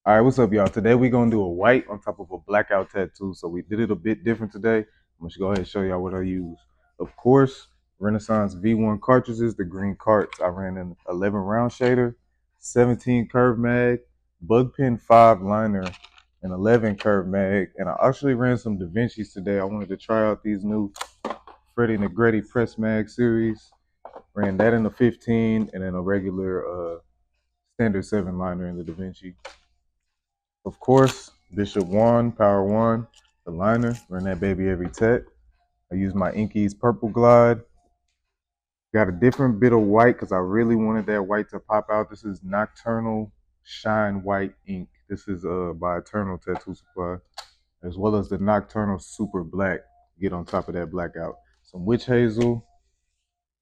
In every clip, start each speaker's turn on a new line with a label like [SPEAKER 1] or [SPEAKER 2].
[SPEAKER 1] All right, what's up, y'all? Today we're gonna do a white on top of a blackout tattoo. So we did it a bit different today. I'm gonna go ahead and show y'all what I use. Of course, Renaissance V1 cartridges, the green carts. I ran an 11 round shader, 17 curve mag, bug pin 5 liner, and 11 curve mag. And I actually ran some Da Vinci's today. I wanted to try out these new Freddie Negretti press mag series. Ran that in the 15 and then a regular standard 7 liner in the Da Vinci. Of course, Bishop 1, Power 1, the liner, run that baby every tet. I use my Inky's Purple Glide. Got a different bit of white because I really wanted that white to pop out. This is Nocturnal Shine White ink. This is by Eternal Tattoo Supply, as well as the Nocturnal Super Black. Get on top of that blackout. Some witch hazel,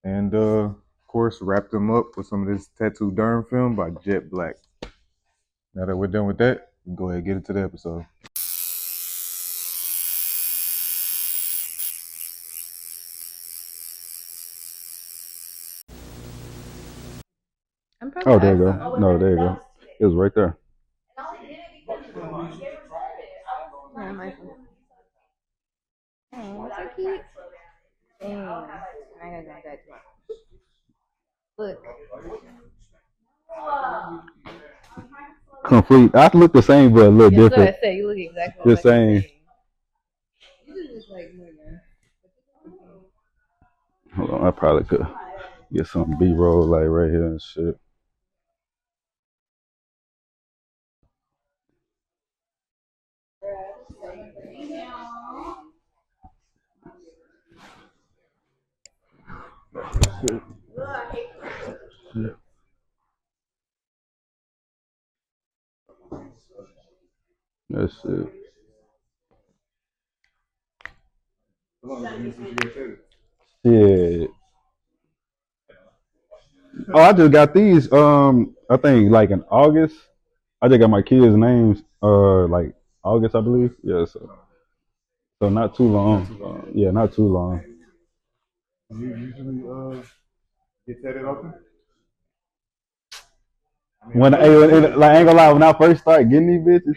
[SPEAKER 1] and of course, wrap them up with some of this tattoo derm film by Jet Black. Now that we're done with that, we can go ahead and get into the episode. Oh, there you go. No, there you go. It was right there.
[SPEAKER 2] Yeah, my phone. Oh, so cute. Dang. I gotta go that tomorrow. Look.
[SPEAKER 1] Complete. I look the same, but a little
[SPEAKER 2] That's what
[SPEAKER 1] different.
[SPEAKER 2] I said. You look exactly
[SPEAKER 1] The same.
[SPEAKER 2] You just like moving.
[SPEAKER 1] Hold on, I probably could get some B-roll like right here and shit. Shit. That's it. Shit. Oh, I just got these. I think like in August. I just got my kids' names. Like August, I believe. Yeah. So not too long. Yeah, not too long. Do you usually get tatted often? When like I ain't gonna lie, when I first started getting these bitches,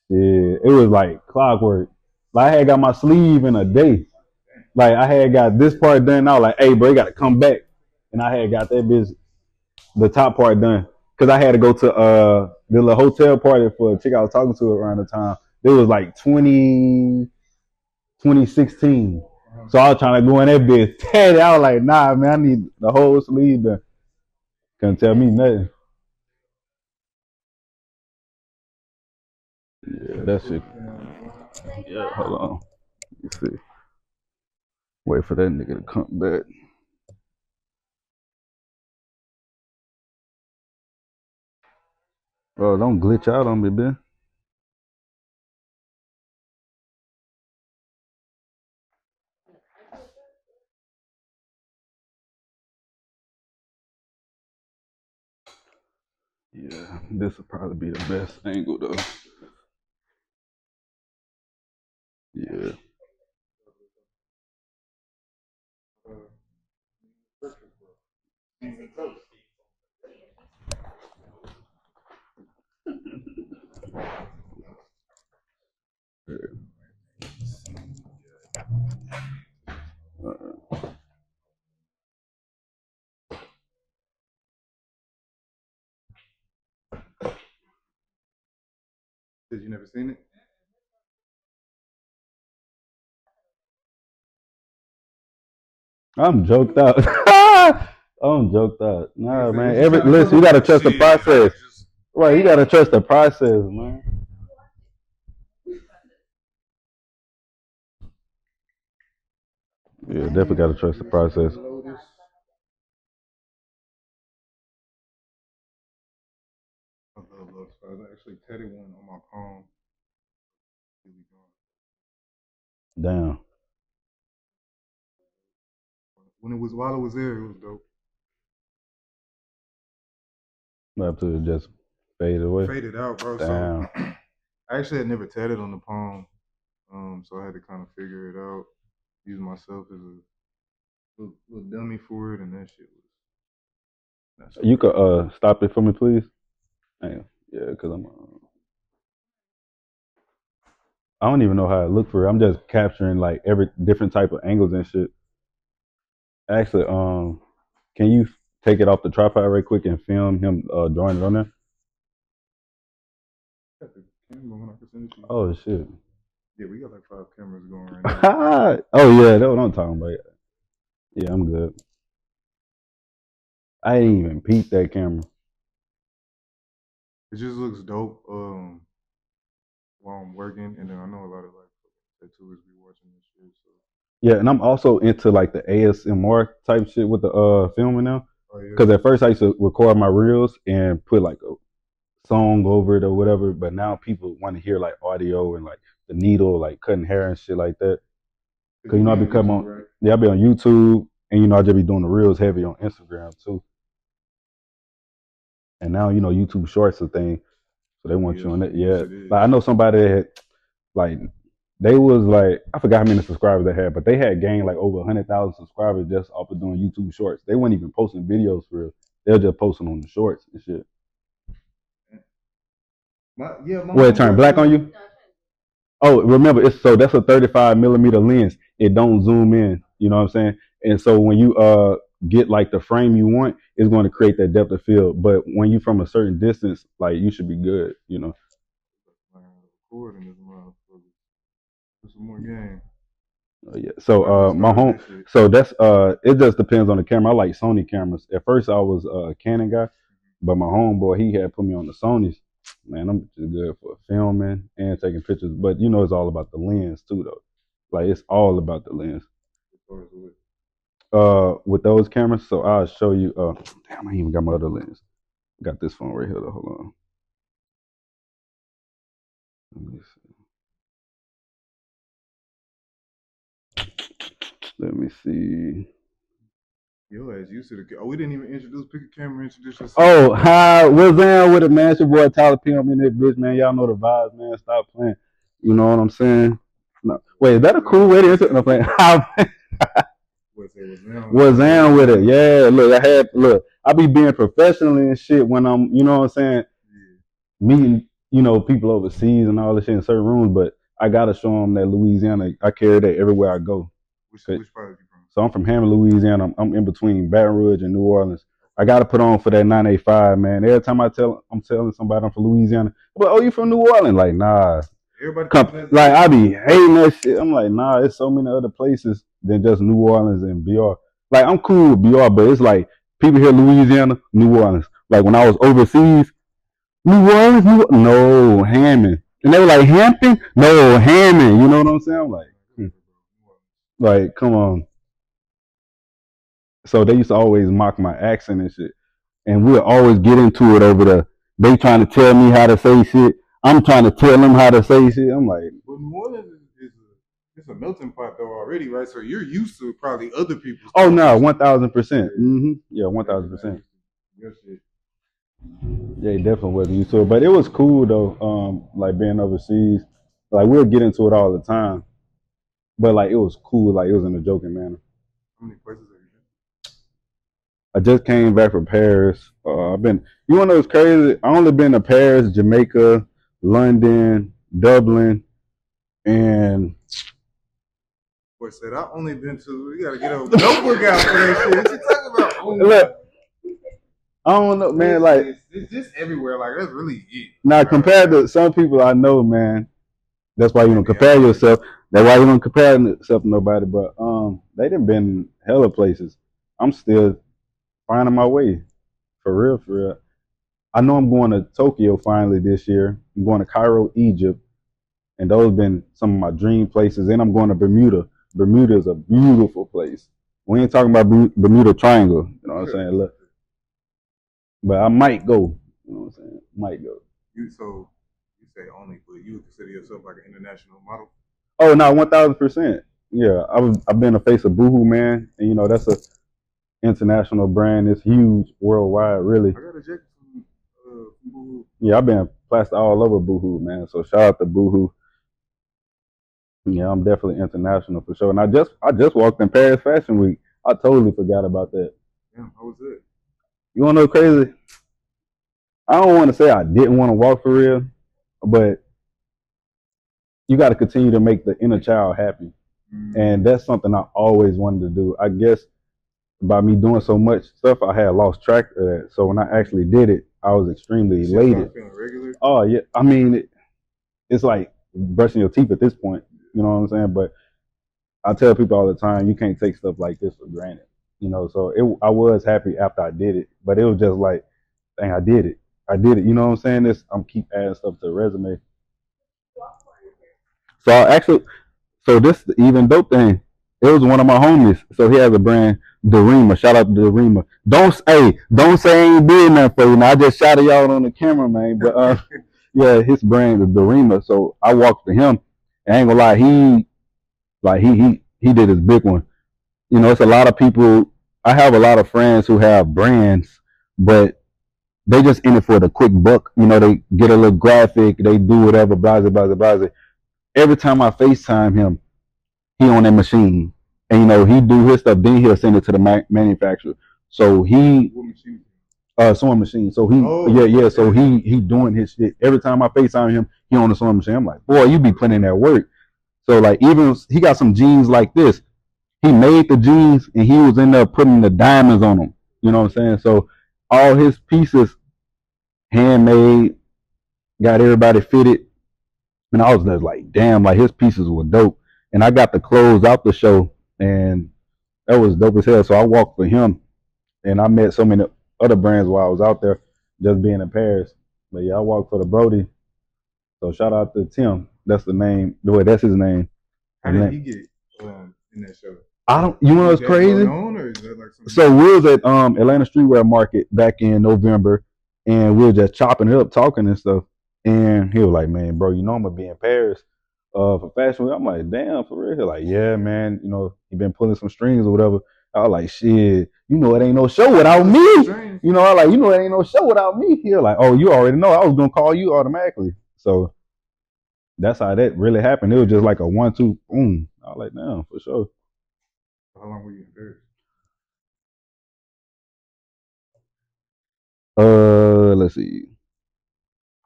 [SPEAKER 1] yeah, it was like clockwork. Like I had got my sleeve in a day. Like I had got this part done. Now like, hey, bro, you gotta come back. And I had got that bitch, the top part done, cause I had to go to the little hotel party for a chick I was talking to around the time. It was like 2016. So I was trying to go in that bitch tatted. I was like, nah, man, I need the whole sleeve done. Couldn't tell me nothing. Yeah, that shit. Yeah, hold on. Let me see. Wait for that nigga to come back. Oh, don't glitch out on me, Ben. Yeah, this will probably be the best angle though. Yeah. Did you never seen it? I'm joked out. I'm joked out. Nah, man. Listen, you gotta trust the process. Right, you gotta trust the process, man. Yeah, definitely gotta trust the process. I actually tatted one on my palm. Damn. While it was there, it was dope. After it just faded away. Faded out, bro. Damn. So I actually had never tatted on the palm, so I had to kind of figure it out. Use myself as a little dummy for it, and that shit was. You could stop it for me, please. Damn. Yeah, cause I'm.
[SPEAKER 3] I don't even know how to look for it. I'm just capturing like every different type of angles and shit. Actually, can you take it off the tripod right quick and film him drawing it on there?
[SPEAKER 1] Got the camera on, I can send it to you.
[SPEAKER 3] Oh shit.
[SPEAKER 1] Yeah, we got like 5 cameras going right now.
[SPEAKER 3] Oh yeah, that's what I'm talking about. Yeah, I'm good. I ain't even peeped that camera.
[SPEAKER 1] It just looks dope. While I'm working, and then I know a lot of like tattooers be watching this shit. So,
[SPEAKER 3] Yeah, and I'm also into like the ASMR type shit with the filming now.
[SPEAKER 1] oh yeah,
[SPEAKER 3] Because at first I used to record my reels and put like a song over it or whatever, but now people want to hear like audio and like the needle, like cutting hair and shit like that.
[SPEAKER 1] cause
[SPEAKER 3] Cause
[SPEAKER 1] you
[SPEAKER 3] you know I
[SPEAKER 1] be
[SPEAKER 3] be
[SPEAKER 1] on
[SPEAKER 3] cutting
[SPEAKER 1] YouTube,
[SPEAKER 3] on,
[SPEAKER 1] right?
[SPEAKER 3] yeah, I be on YouTube, and I just be doing the reels heavy on Instagram too. And now YouTube Shorts a thing, so they want
[SPEAKER 1] Yes,
[SPEAKER 3] you on it.
[SPEAKER 1] yes,
[SPEAKER 3] Yeah,
[SPEAKER 1] it is.
[SPEAKER 3] like I know somebody that had like they was like I forgot how many subscribers they had, but they had gained like over 100,000 subscribers just off of doing YouTube Shorts. They weren't even posting videos for real. They were just posting on the shorts and shit.
[SPEAKER 1] My
[SPEAKER 3] What, it turned
[SPEAKER 2] No,
[SPEAKER 1] homeboy
[SPEAKER 3] black on you?
[SPEAKER 2] it
[SPEAKER 3] Oh, remember, it's so that's a 35 millimeter lens. It don't zoom in. You know what I'm saying? And so when you get like the frame you want, it's going to create that depth of field. But when you from a certain distance, like you should be good.
[SPEAKER 1] recording this motherfucker. Do some more game.
[SPEAKER 3] Yeah. So
[SPEAKER 1] I just
[SPEAKER 3] my
[SPEAKER 1] started
[SPEAKER 3] home.
[SPEAKER 1] this shit.
[SPEAKER 3] So that's it just depends on the camera. I like Sony cameras. At first I was a Canon guy, but my homeboy he had put me on the Sonys. Man, I'm just good for filming and taking pictures. But it's all about the lens too, though. Like it's all about the lens.
[SPEAKER 1] As far as what?
[SPEAKER 3] With those cameras. So I'll show you. Damn, I ain't even got my other lens. Got this phone right here. Though. Hold on. Let me see. Let me see.
[SPEAKER 1] Yo, as used to the. Oh, we didn't even introduce. Pick a camera. Introduce yourself.
[SPEAKER 3] Oh, hi, what's down with it, man? It's your boy Tyler P. I'm in this bitch, man. Y'all know the vibes, man. Stop playing. You know what I'm saying? No. Wait, is that a cool way to intro? No, playing.
[SPEAKER 1] What say what's down?
[SPEAKER 3] What's down with it? Yeah, look. I be being professional and shit when I'm, you know what I'm saying,
[SPEAKER 1] Yeah.
[SPEAKER 3] meeting, people overseas and all this shit in certain rooms. But I gotta show them that Louisiana. I carry that everywhere I go.
[SPEAKER 1] Which part are you from?
[SPEAKER 3] So I'm from Hammond, Louisiana. I'm in between Baton Rouge and New Orleans. I got to put on for that 985, man. Every time I'm telling somebody I'm from Louisiana, but oh, you from New Orleans? Like, nah.
[SPEAKER 1] Everybody thinking that's
[SPEAKER 3] Like, I
[SPEAKER 1] it.
[SPEAKER 3] be hating that shit. I'm like, nah, it's so many other places than just New Orleans and BR. Like, I'm cool with BR, but it's like people here, Louisiana, New Orleans. Like, when I was overseas, New Orleans, no, Hammond. And they were like, Hampton? No, Hammond. You know what I'm saying? I'm like, like, come on. So they used to always mock my accent and shit. And we'll always get into it over there. They trying to tell me how to say shit. I'm trying to tell them how to say shit. I'm like,
[SPEAKER 1] But New Orleans it's a melting pot though already, right? So you're used to probably other people's
[SPEAKER 3] oh
[SPEAKER 1] talk and
[SPEAKER 3] no,
[SPEAKER 1] shit.
[SPEAKER 3] 1,000%.
[SPEAKER 1] Yeah,
[SPEAKER 3] Yeah, one
[SPEAKER 1] yeah,
[SPEAKER 3] thousand
[SPEAKER 1] you're not
[SPEAKER 3] percent.
[SPEAKER 1] used to your shit.
[SPEAKER 3] Yeah, he definitely wasn't used to it, but it was cool though. Like being overseas, like we'll get into it all the time, but like it was cool. Like it was in a joking manner.
[SPEAKER 1] How many places have you been?
[SPEAKER 3] I just came back from Paris. I've been. You want to know what's crazy? I only been to Paris, Jamaica, London, Dublin, and
[SPEAKER 1] Boy said I only been to. We gotta get a notebook out for that shit. What you talking about?
[SPEAKER 3] look, I don't know, man. Like
[SPEAKER 1] It's just everywhere. Like that's really it.
[SPEAKER 3] now, compared to some people I know, man, that's why you don't
[SPEAKER 1] Maybe I
[SPEAKER 3] compare
[SPEAKER 1] like
[SPEAKER 3] yourself. That's why you don't compare yourself to nobody. But they done been hella places. I'm still finding my way, for real, for real. I know I'm going to Tokyo finally this year. I'm going to Cairo, Egypt, and those been some of my dream places. And I'm going to Bermuda. Bermuda is a beautiful place. We ain't talking about Bermuda Triangle. You know what I'm saying? Look, but I might go. You know what I'm saying? Might go.
[SPEAKER 1] you say only, but you would consider yourself like an international model.
[SPEAKER 3] Oh no, 1,000%. Yeah, I've been a face of Boohoo, man, and that's a international brand. It's huge worldwide, really.
[SPEAKER 1] I got a jacket from Boohoo.
[SPEAKER 3] Yeah, I've been plastered all over Boohoo, man. So shout out to Boohoo. Yeah, I'm definitely international for sure. And I just walked in Paris Fashion Week. I totally forgot about that.
[SPEAKER 1] Damn, how was it?
[SPEAKER 3] You wanna know crazy? I don't want to say I didn't want to walk for real, but you got to continue to make the inner child happy, and that's something I always wanted to do. I guess by me doing so much stuff, I had lost track of that. So when I actually did it, I was extremely elated.
[SPEAKER 1] Feeling regular.
[SPEAKER 3] Oh yeah, I mean it's like brushing your teeth at this point. You know what I'm saying? But I tell people all the time, you can't take stuff like this for granted. So I was happy after I did it, but it was just like, dang, I did it. I did it. You know what I'm saying? I'm keep adding stuff to the resume. So I actually, so this even dope thing. It was one of my homies. So he has a brand, Dorema. Shout out to Dorema. Don't say I ain't doing nothing for you. Now I just shouted y'all on the camera, man. But yeah, his brand is Dorema. So I walked to him. And I ain't gonna lie, he did his big one. It's a lot of people. I have a lot of friends who have brands, but they just in it for the quick buck. They get a little graphic, they do whatever, blah blah blah blah. Every time I FaceTime him, he on that machine, and he do his stuff. Then he'll send it to the manufacturer. So he sewing machine. So yeah. So he doing his shit. Every time I FaceTime him, he on the sewing machine. I'm like, boy, you be putting in that work. So like even he got some jeans like this. He made the jeans and he was in there putting the diamonds on them. You know what I'm saying? So all his pieces handmade, got everybody fitted. And I was just like, damn, like his pieces were dope. And I got the clothes out the show and that was dope as hell. So I walked for him and I met so many other brands while I was out there just being in Paris. But yeah, I walked for the Brody. So shout out to Tim. That's the name. The way that's his name.
[SPEAKER 1] How did he get in that show?
[SPEAKER 3] I don't. You know what's crazy?
[SPEAKER 1] Or is that like
[SPEAKER 3] so we was at Atlanta Streetwear Market back in November, and we were just chopping it up, talking and stuff. And he was like, "Man, bro, I'm gonna be in Paris for Fashion Week." I'm like, "Damn, for real?" He's like, "Yeah, man. He been pulling some strings or whatever." I was like, "Shit, it ain't no show without me." I like, it ain't no show without me. He was like, "Oh, you already know. I was gonna call you automatically." So that's how that really happened. It was just like a 1-2 boom. I was like, "Damn, for sure."
[SPEAKER 1] How long were you in Paris?
[SPEAKER 3] Let's see.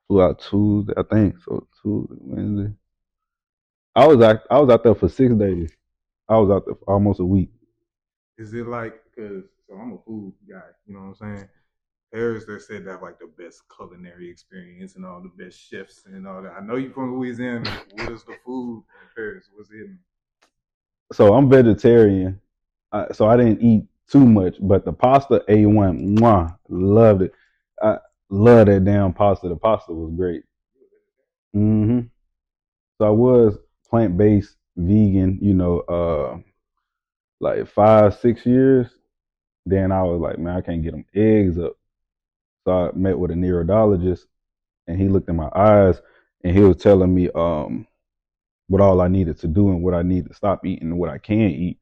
[SPEAKER 3] Flew out Tuesday, I think. So Tuesday, Wednesday. I was out there for 6 days. I was out there for almost a week.
[SPEAKER 1] Is it like because I'm a food guy, you know what I'm saying? Paris, they said that like the best culinary experience and all the best chefs and all that. I know you're from Louisiana. What is the food in Paris? What's it?
[SPEAKER 3] So I'm vegetarian, so I didn't eat too much. But the pasta A1, mwah, loved it. I love that damn pasta. The pasta was great. hmm So I was plant based, vegan. Like 5-6 years. Then I was like, man, I can't get them eggs up. So I met with a neurologist, and he looked in my eyes, and he was telling me what all I needed to do and what I need to stop eating and what I can eat.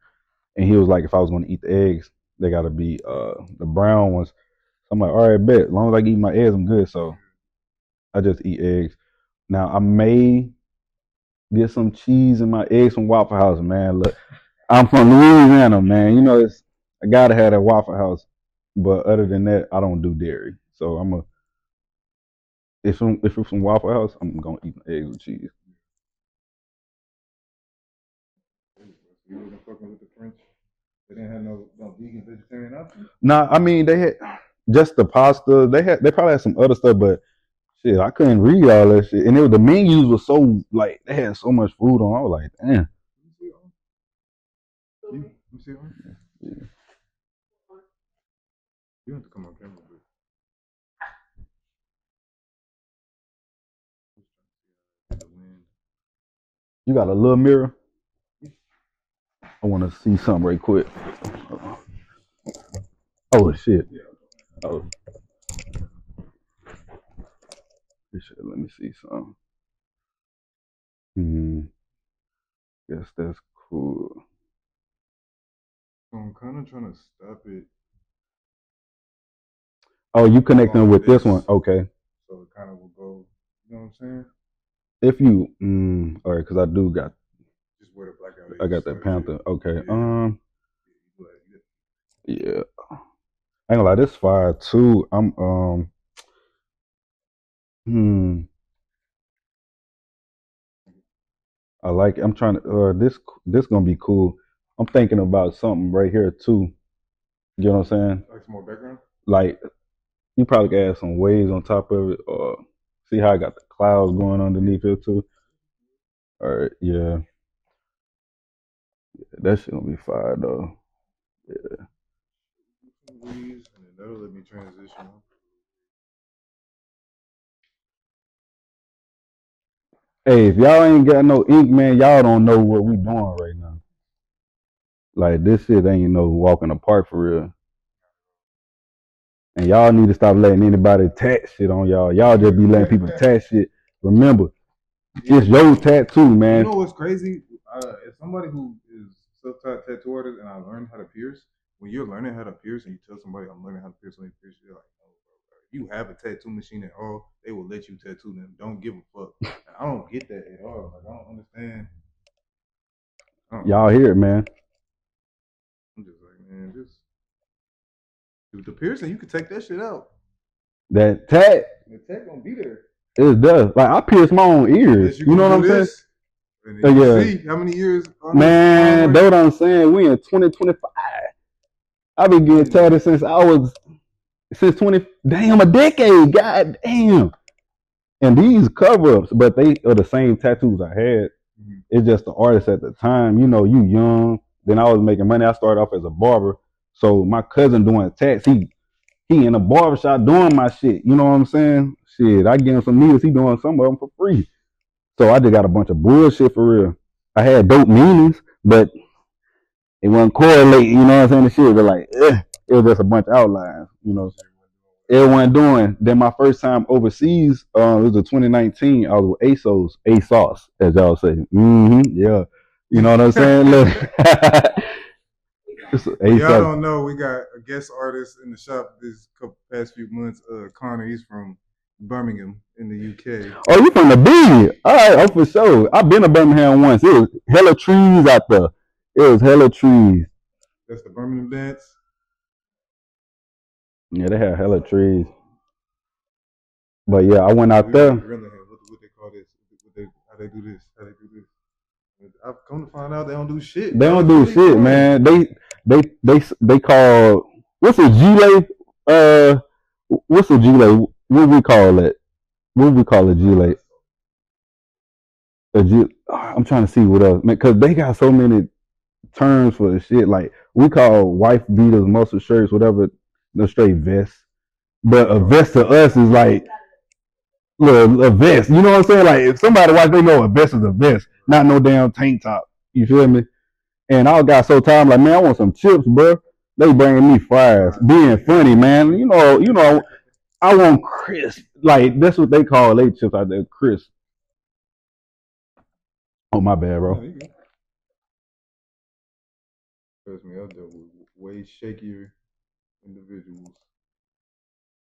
[SPEAKER 3] And he was like, if I was going to eat the eggs, they got to be the brown ones. So I'm like, all right, bet. As long as I can eat my eggs, I'm good. So I just eat eggs. Now I may get some cheese in my eggs from Waffle House, man. Look, I'm from Louisiana, man. I gotta have that Waffle House. But other than that, I don't do dairy. So if it's from Waffle House, I'm gonna eat eggs with cheese.
[SPEAKER 1] You wasn't fucking with the French? They didn't have no vegan, vegetarian options?
[SPEAKER 3] Nah, I mean they had just the pasta. They probably had some other stuff, but shit, I couldn't read all that shit. And the menus were so like they had so much food on. I was like, damn.
[SPEAKER 1] You see one? Yeah. You have to come on camera, but
[SPEAKER 3] You got a little mirror? I want to see something right quick. Oh shit. Oh shit. Let me see something. Guess that's cool.
[SPEAKER 1] So I'm kind of trying to stop it.
[SPEAKER 3] Oh, you connecting with this one? Okay.
[SPEAKER 1] So it kind of will go. You know what I'm saying?
[SPEAKER 3] If you, all right, because I do got.
[SPEAKER 1] Just wear the blackout.
[SPEAKER 3] I got that Panther. Okay. Yeah. I ain't gonna lie, this fire too. Hmm. I like it. I'm trying to. This gonna be cool. I'm thinking about something right here too. You know what I'm saying?
[SPEAKER 1] Like some more background.
[SPEAKER 3] Like you probably could add some waves on top of it, or see how I got the clouds going underneath it too. All right, yeah, that shit gonna be fire though.
[SPEAKER 1] And then that'll let me transition.
[SPEAKER 3] Hey, if y'all ain't got no ink, man, y'all don't know what we doing right now. Like this shit ain't no walk in the park for real. And y'all need to stop letting anybody tat shit on y'all. Y'all just be letting people tat shit. Remember, it's your tattoo,
[SPEAKER 1] You
[SPEAKER 3] man.
[SPEAKER 1] know what's crazy? As somebody who is self-taught tattoo artist and I learned how to pierce, when you're learning how to pierce and you tell somebody I'm learning how to pierce, let me pierce, they're like, no, bro. If you have a tattoo machine at all, they will let you tattoo them. Don't give a fuck. And I don't get that at all. Like I don't understand.
[SPEAKER 3] Y'all hear it, man.
[SPEAKER 1] I'm just like, man, just with the piercing, you can take that shit out.
[SPEAKER 3] That tat
[SPEAKER 1] The tat gonna be there.
[SPEAKER 3] is dust. Like I pierce my own ears. You know what I'm saying?
[SPEAKER 1] And you
[SPEAKER 3] Yeah.
[SPEAKER 1] see how many years on
[SPEAKER 3] Man, that's what I'm saying. We in 2025. I've been getting tatted since 20, damn, a decade. God damn. And these cover ups, but they are the same tattoos I had.
[SPEAKER 1] Mhm.
[SPEAKER 3] It's just the artist at the time. You know, you young. Then I was making money. I started off as a barber. So my cousin doing tats, he in a barbershop doing my shit. You know what I'm saying? Shit, I give him some needles. He doing some of them for free. So I just got a bunch of bullshit for real. I had dope meanings, but it wasn't correlating. You know what I'm saying? The shit was like, it was just a bunch of outlines. You know, it wasn't doing. Then my first time overseas, it was in 2019. I was with ASOS, as y'all say. Yeah, you know what I'm saying? Look,
[SPEAKER 1] y'all don't know, we got a guest artist in the shop this past few months. Connor, he's from Birmingham in the UK.
[SPEAKER 3] Oh, you from the B? All right, oh for sure. I've been to Birmingham once. It was hella trees out there. It was hella trees.
[SPEAKER 1] That's the Birmingham dance.
[SPEAKER 3] Yeah, they had hella trees. But yeah, I went out there.
[SPEAKER 1] What they call this? How they do this? How they do this? I've come to find out they don't do shit.
[SPEAKER 3] They don't do shit, man. They call what's a gilet? What's a gilet? What we call it? What we call a gilet? I'm trying to see what else, man, because they got so many terms for the shit. Like we call wife beaters, muscle shirts, whatever, the straight vest. But a vest to us is like a vest. You know what I'm saying? Like if somebody watch, they know a vest is a vest, not no damn tank top. You feel me? And I got so tired, I'm like, man, I want some chips, bro. They bringing me fries, being funny, man. You know, I want crisp. Like that's what they call they chips out there, crisp. Oh my bad, bro.
[SPEAKER 1] Trust me, I've dealt with way shakier individuals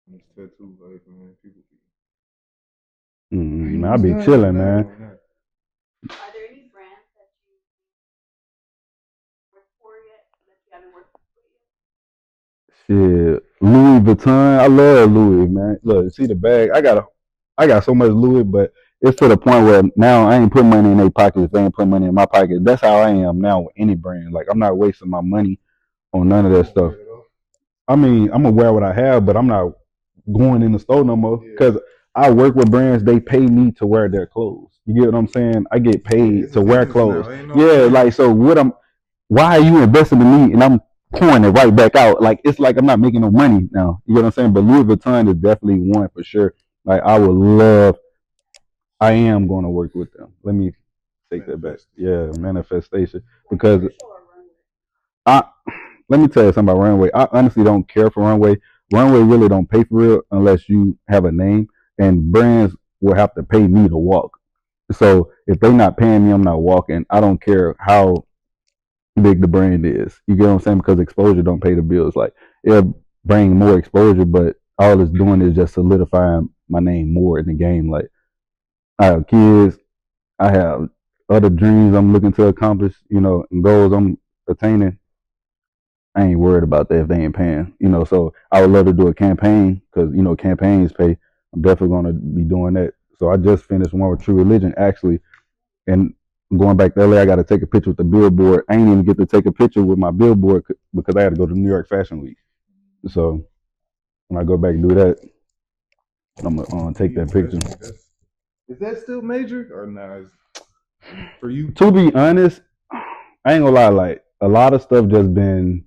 [SPEAKER 1] in this tattoo life, man. People be.
[SPEAKER 3] I be chilling, man.
[SPEAKER 2] Are there any brands that you work for yet that you haven't worked for yet?
[SPEAKER 3] Shit, Louis Vuitton. I love Louis, man. Look, see the bag. I got so much Louis, but it's to the point where now I ain't putting money in their pockets. They ain't putting money in my pocket. That's how I am now with any brand. Like I'm not wasting my money on none of that stuff. I mean, I'm gonna wear what I have, but I'm not going in the store no more because I work with brands. They pay me to wear their clothes. You get what I'm saying? I get paid to wear clothes. Yeah, like so. Why are you investing in me and I'm pouring it right back out? Like it's like I'm not making no money now. You get what I'm saying? But Louis Vuitton is definitely one for sure. Like I would love. I am going to work with them. Let me take that back. Yeah, manifestation because I let me tell you something about runway. I honestly don't care for runway. Runway really don't pay for real unless you have a name, and brands will have to pay me to walk. So if they're not paying me, I'm not walking. I don't care how big the brand is. You get what I'm saying? Because exposure don't pay the bills. Like it'll bring more exposure, but all it's doing is just solidifying my name more in the game. Like I have kids, I have other dreams I'm looking to accomplish, and goals I'm attaining. I ain't worried about that if they ain't paying, So I would love to do a campaign because campaigns pay. I'm definitely going to be doing that. So I just finished one with True Religion actually, and going back to LA, I got to take a picture with the billboard. I ain't even get to take a picture with my billboard because I had to go to New York Fashion Week. So when I go back and do that, I'm gonna take that picture.
[SPEAKER 1] Is that still major or not? For you?
[SPEAKER 3] To be honest, I ain't gonna lie. Like a lot of stuff just been.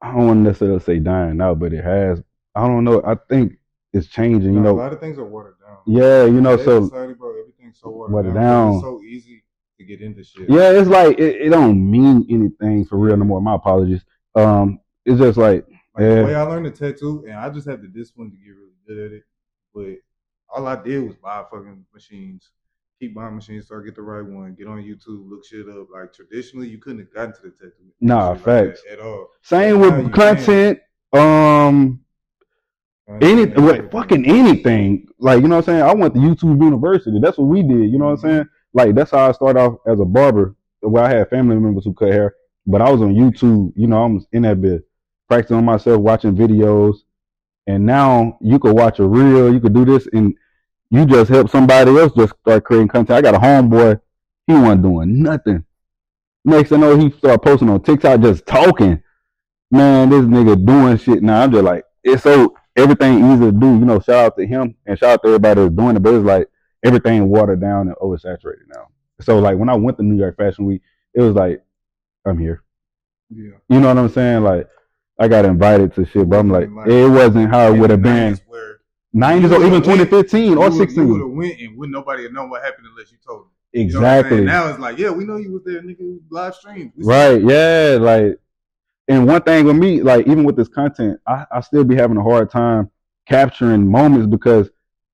[SPEAKER 3] I don't want to necessarily say dying out, but it has. I don't know. I think it's changing. You
[SPEAKER 1] No, a
[SPEAKER 3] know,
[SPEAKER 1] lot of things are watered down.
[SPEAKER 3] yeah. You know,
[SPEAKER 1] Today's
[SPEAKER 3] so
[SPEAKER 1] society, bro, everything's so
[SPEAKER 3] watered
[SPEAKER 1] watered down. It's
[SPEAKER 3] down.
[SPEAKER 1] so easy to get into shit.
[SPEAKER 3] Yeah, it's like it don't mean anything for real no more. My apologies. It's just like
[SPEAKER 1] Like
[SPEAKER 3] yeah.
[SPEAKER 1] the way I learned to tattoo, and I just have the discipline to get really good at it. But all I did was buy fucking machines, keep buying machines, start get the right one, get on YouTube, look shit up. Like traditionally, you couldn't have gotten to the tattoo
[SPEAKER 3] Nah,
[SPEAKER 1] industry like
[SPEAKER 3] facts.
[SPEAKER 1] that at all.
[SPEAKER 3] Same
[SPEAKER 1] But now
[SPEAKER 3] with
[SPEAKER 1] you can.
[SPEAKER 3] content. Fucking anything. Like, you know what I'm saying? I went to YouTube University. That's what we did. You know what I'm saying? Like, that's how I started off as a barber, where I had family members who cut hair. But I was on YouTube. You know, I was in that bit, practicing on myself, watching videos. And now you could watch a reel, you could do this, and you just help somebody else just start creating content. I got a homeboy, he wasn't doing nothing. Next thing I know, he started posting on TikTok, just talking. Man, this nigga doing shit now. I'm just like, it's so everything easy to do. You know, shout out to him and shout out to everybody that's doing it. But it's like everything watered down and oversaturated now. So like when I went to New York Fashion Week, it was like, I'm here.
[SPEAKER 1] Yeah.
[SPEAKER 3] You know what I'm saying? Like I got invited to shit, but I'm like, it wasn't how it would have been. 90s or even 2015 or 16.
[SPEAKER 1] You would have went and wouldn't nobody have known what happened unless you told them.
[SPEAKER 3] Exactly.
[SPEAKER 1] You know now it's like, yeah, we know you was there, nigga. Live stream.
[SPEAKER 3] Right? Yeah. Like, and one thing with me, like even with this content, I still be having a hard time capturing moments because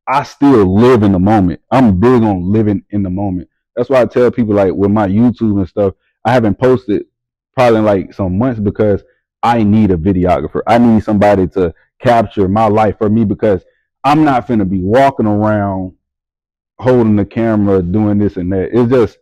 [SPEAKER 3] I still live in the moment. I'm big on living in the moment. That's why I tell people like with my YouTube and stuff, I haven't posted probably in like some months because I need a videographer. I need somebody to capture my life for me because I'm not finna be walking around holding the camera, doing this and that. It's just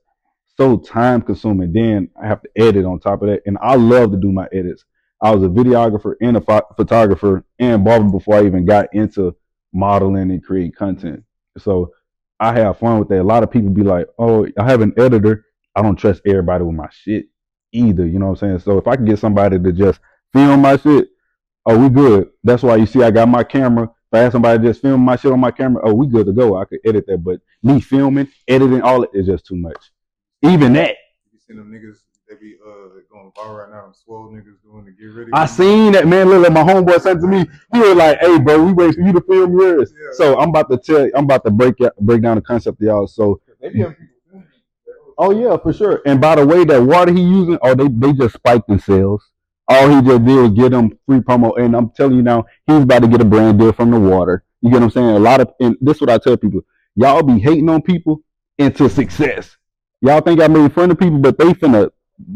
[SPEAKER 3] so time consuming. Then I have to edit on top of that. And I love to do my edits. I was a videographer and a photographer and barber before I even got into modeling and creating content. So I have fun with that. A lot of people be like, oh, I have an editor. I don't trust everybody with my shit either. You know what I'm saying? So if I can get somebody to just film my shit, oh, we good. That's why you see I got my camera. If I had somebody just film my shit on my camera, oh, we good to go. I could edit that. But me filming, editing, all it is just too much. Even that.
[SPEAKER 1] You see them niggas, they be going viral right now. Them swole niggas doing to get ready.
[SPEAKER 3] I seen that, man. Look, my homeboy sent to me. He was like, "Hey, bro, we wait for you to film yours." Yeah. So I'm about to break down the concept to y'all. So
[SPEAKER 1] they be having people.
[SPEAKER 3] Oh yeah, for sure. And by the way, that water he using, oh they just spiked themselves. All he just did was get them free promo, and I'm telling you now, he's about to get a brand deal from the water. You get what I'm saying? A lot of, and this is what I tell people: y'all be hating on people into success. Y'all think I made fun of people, but they finna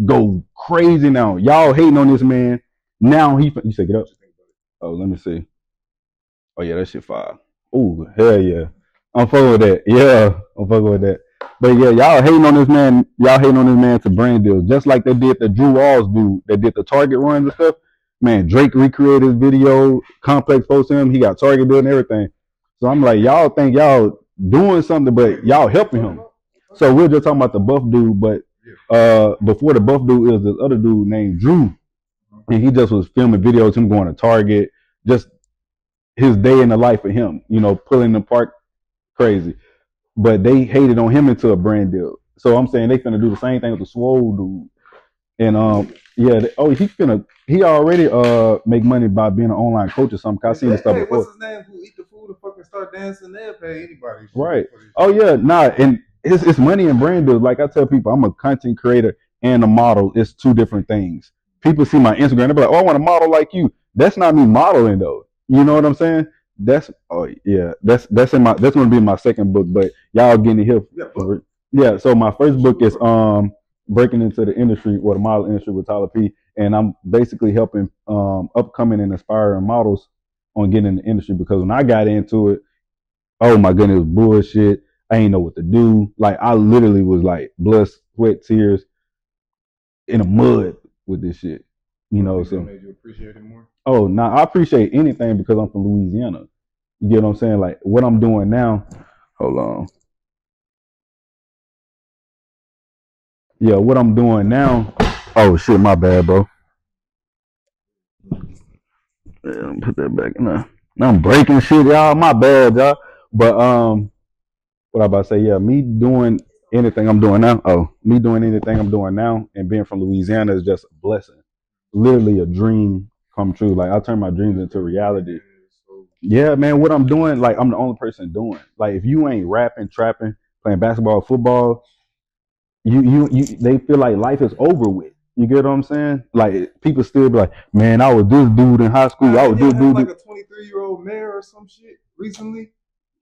[SPEAKER 3] go crazy now. Y'all hating on this man. Now you say get up. Oh, let me see. Oh yeah, that shit fire. Oh hell yeah, I'm fucking with that. Yeah, I'm fucking with that. But yeah, y'all hating on this man. Y'all hating on this man to brand deals, just like they did the Drew Walls dude that did the Target runs and stuff. Man, Drake recreated his video. Complex posted him. He got Target deal and everything. So I'm like, y'all think y'all doing something, but y'all helping him. So we're just talking about the buff dude, but before the buff dude is this other dude named Drew, and he just was filming videos him going to Target, just his day in the life of him, you know, pulling the park crazy. But they hated on him into a brand deal. So I'm saying they finna do the same thing with the swole dude. And yeah, he already make money by being an online coach or something. I seen this stuff before.
[SPEAKER 1] What's his name? Who eat the food and fucking start dancing? They'll pay anybody.
[SPEAKER 3] Right. Oh yeah, nah, and it's money and brand deals. Like I tell people, I'm a content creator and a model. It's two different things. People see my Instagram, they be like, "Oh, I want to model like you." That's not me modeling though. You know what I'm saying? That's gonna be my second book, but y'all getting here. Yeah, so my first book is breaking into the industry or the model industry with Tyler P. And I'm basically helping upcoming and aspiring models on getting in the industry because when I got into it, oh my goodness, it was bullshit. I ain't know what to do. Like I literally was like blood, sweat, tears in the mud with this shit. You know, so
[SPEAKER 1] made you appreciate it more.
[SPEAKER 3] Oh, now I appreciate anything because I'm from Louisiana. You get what I'm saying? Like what I'm doing now. Hold on. Yeah, what I'm doing now. Oh shit, my bad, bro. Yeah, let me put that back in there. Now I'm breaking shit, y'all. My bad, y'all. But what I about to say? Yeah, me doing anything I'm doing now. Oh, me doing anything I'm doing now, and being from Louisiana is just a blessing. Literally a dream come true. Like I turn my dreams into reality. Yeah, man. What I'm doing, like I'm the only person doing. Like if you ain't rapping, trapping, playing basketball, football, they feel like life is over with. You get what I'm saying? Like people still be like, man, I was this dude in high school. I was this
[SPEAKER 1] Have
[SPEAKER 3] dude.
[SPEAKER 1] like a 23-year-old mayor or some shit recently.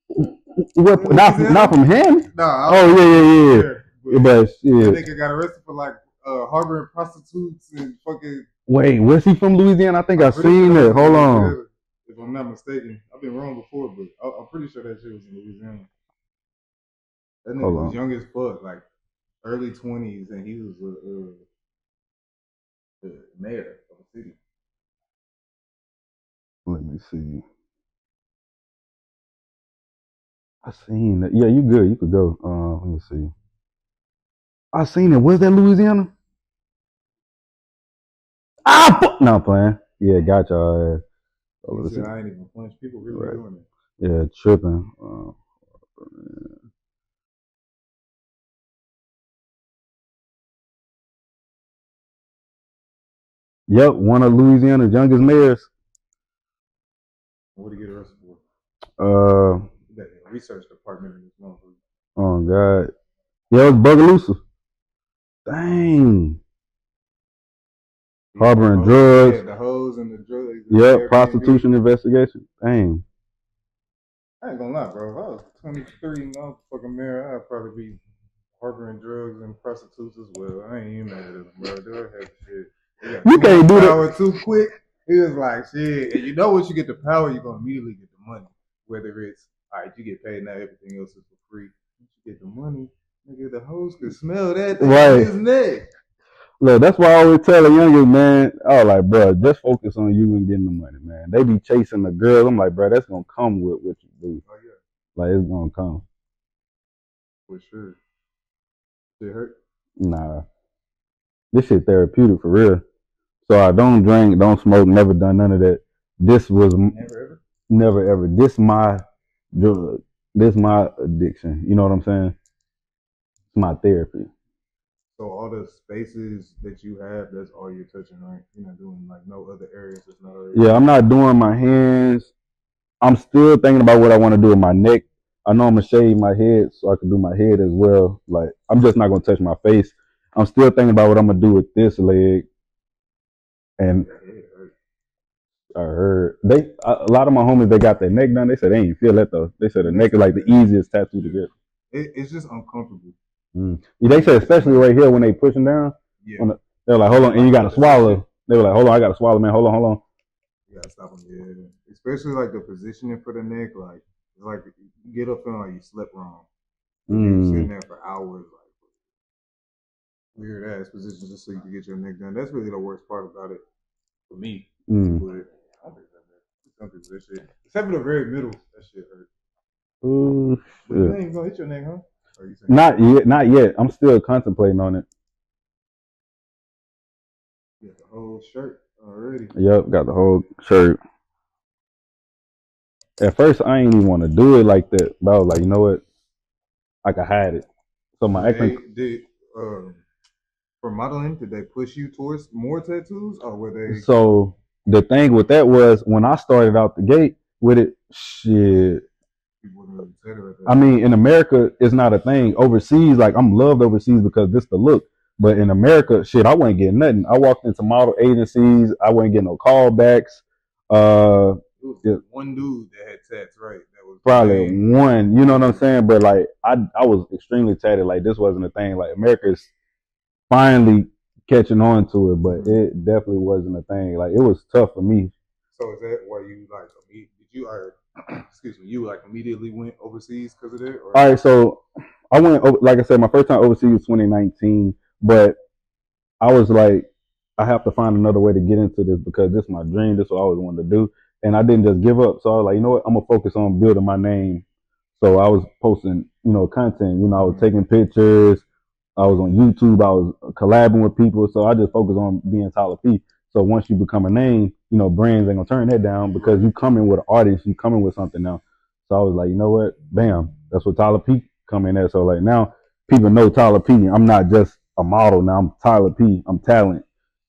[SPEAKER 3] What? Not from him?
[SPEAKER 1] Nah,
[SPEAKER 3] Oh yeah,
[SPEAKER 1] yeah.
[SPEAKER 3] yeah. But
[SPEAKER 1] That
[SPEAKER 3] yeah.
[SPEAKER 1] nigga got arrested for like harboring prostitutes and fucking.
[SPEAKER 3] Wait, was he from Louisiana? I think I
[SPEAKER 1] I'm pretty
[SPEAKER 3] seen
[SPEAKER 1] sure
[SPEAKER 3] it. Hold on.
[SPEAKER 1] Louisiana, if I'm not mistaken. I've been wrong before, but I'm pretty sure that shit was in Louisiana. That nigga
[SPEAKER 3] Hold
[SPEAKER 1] was
[SPEAKER 3] on.
[SPEAKER 1] young as fuck, like early 20s, and he was the mayor of the city.
[SPEAKER 3] Let me see. I seen it. Yeah, you good. You could go. Let me see. I seen it. Was that Louisiana? Ah, fuck. No, playing. Yeah, got y'all. Oh,
[SPEAKER 1] He
[SPEAKER 3] let's
[SPEAKER 1] said,
[SPEAKER 3] see.
[SPEAKER 1] I ain't even punch. People really
[SPEAKER 3] Right.
[SPEAKER 1] doing it.
[SPEAKER 3] Yeah, tripping. Yep, one of Louisiana's youngest mayors.
[SPEAKER 1] What did he get arrested for?
[SPEAKER 3] Uh,
[SPEAKER 1] You got a research department in this motherfucker.
[SPEAKER 3] oh God. Yeah, it was Bugaloosa. Dang. Harboring drugs.
[SPEAKER 1] Yeah, the hoes and the drugs. And the
[SPEAKER 3] Yep,
[SPEAKER 1] Airbnb.
[SPEAKER 3] prostitution investigation. Dang.
[SPEAKER 1] I ain't gonna lie, bro. If I was 23 and I was fucking married, I'd probably be harboring drugs and prostitutes as well. I ain't even mad at them, bro. They had shit. They got
[SPEAKER 3] You
[SPEAKER 1] too
[SPEAKER 3] can't
[SPEAKER 1] much
[SPEAKER 3] do
[SPEAKER 1] power
[SPEAKER 3] that.
[SPEAKER 1] too quick. He was like, shit. And you know, once you get the power, you're gonna immediately get the money. Whether it's all right, you get paid now, everything else is for free. Once you get the money, nigga, the hoes can smell that thing on
[SPEAKER 3] Right.
[SPEAKER 1] his neck.
[SPEAKER 3] Look, that's why I always tell the youngest man, I was like, bro, just focus on you and getting the money, man. They be chasing the girl. I'm like, bro, that's gonna come with what you do.
[SPEAKER 1] Oh yeah,
[SPEAKER 3] Like it's gonna come.
[SPEAKER 1] for sure. Shit hurt.
[SPEAKER 3] Nah. This shit therapeutic for real. So I don't drink, don't smoke, never done none of that. This was
[SPEAKER 1] Never ever.
[SPEAKER 3] never ever. This my drug. This my addiction. You know what I'm saying? It's my therapy.
[SPEAKER 1] So all the spaces that you have, that's all you're touching, right? You're not doing like no other areas that's not already.
[SPEAKER 3] Yeah, I'm not doing my hands. I'm still thinking about what I want to do with my neck. I know I'm gonna shave my head so I can do my head as well. Like I'm just not gonna touch my face. I'm still thinking about what I'm gonna do with this leg. And I heard a lot of my homies they got their neck done. They said they ain't feel that though. They said the neck is like the easiest tattoo to get.
[SPEAKER 1] It's just uncomfortable.
[SPEAKER 3] Yeah, they said especially right here when they pushing down.
[SPEAKER 1] Yeah.
[SPEAKER 3] They're like, hold on, and you gotta swallow. They were like, hold on, I gotta swallow, man. Hold on.
[SPEAKER 1] You gotta stop them. Yeah. Especially like the positioning for the neck, like it's like you get up feeling like you slept wrong. You're sitting there for hours, like weird ass positions just so you can get your neck done. That's really the worst part about it for me. But I think some people that shit. Except for the very middle, that shit hurt.
[SPEAKER 3] Ooh,
[SPEAKER 1] But you ain't gonna hit your neck, huh?
[SPEAKER 3] Not yet. I'm still contemplating on it.
[SPEAKER 1] You got the whole shirt already.
[SPEAKER 3] Yep, got the whole shirt. At first, I ain't even want to do it like that, but I was like, you know what? I can hide it. So my acting.
[SPEAKER 1] For modeling, did they push you towards more tattoos, or were they?
[SPEAKER 3] So the thing with that was when I started out the gate with it, shit. I mean, in America, it's not a thing. Overseas, like I'm loved overseas because this the look. But in America, shit, I wasn't getting nothing. I walked into model agencies, I wasn't getting no callbacks.
[SPEAKER 1] One dude that had tats, right? That was
[SPEAKER 3] probably one. You know what I'm saying? But like, I was extremely tatted. Like this wasn't a thing. Like America's finally catching on to it, but it definitely wasn't a thing. Like it was tough for me.
[SPEAKER 1] So is that why you like? Did you excuse me? You like immediately went overseas because of that? Or?
[SPEAKER 3] All right, so I went. Like I said, my first time overseas was 2019, but I was like, I have to find another way to get into this because this is my dream. This is what I always wanted to do, and I didn't just give up. So I was like, you know what? I'm gonna focus on building my name. So I was posting, content. I was taking pictures, I was on YouTube. I was collabing with people. So I just focus on being Tyler P. So once you become a name, brands ain't gonna turn that down because you come in with an artist, you come in with something now. So I was like, you know what? Bam, that's what Tyler P come in at. So like now people know Tyler P. I'm not just a model now. I'm Tyler P. I'm talent.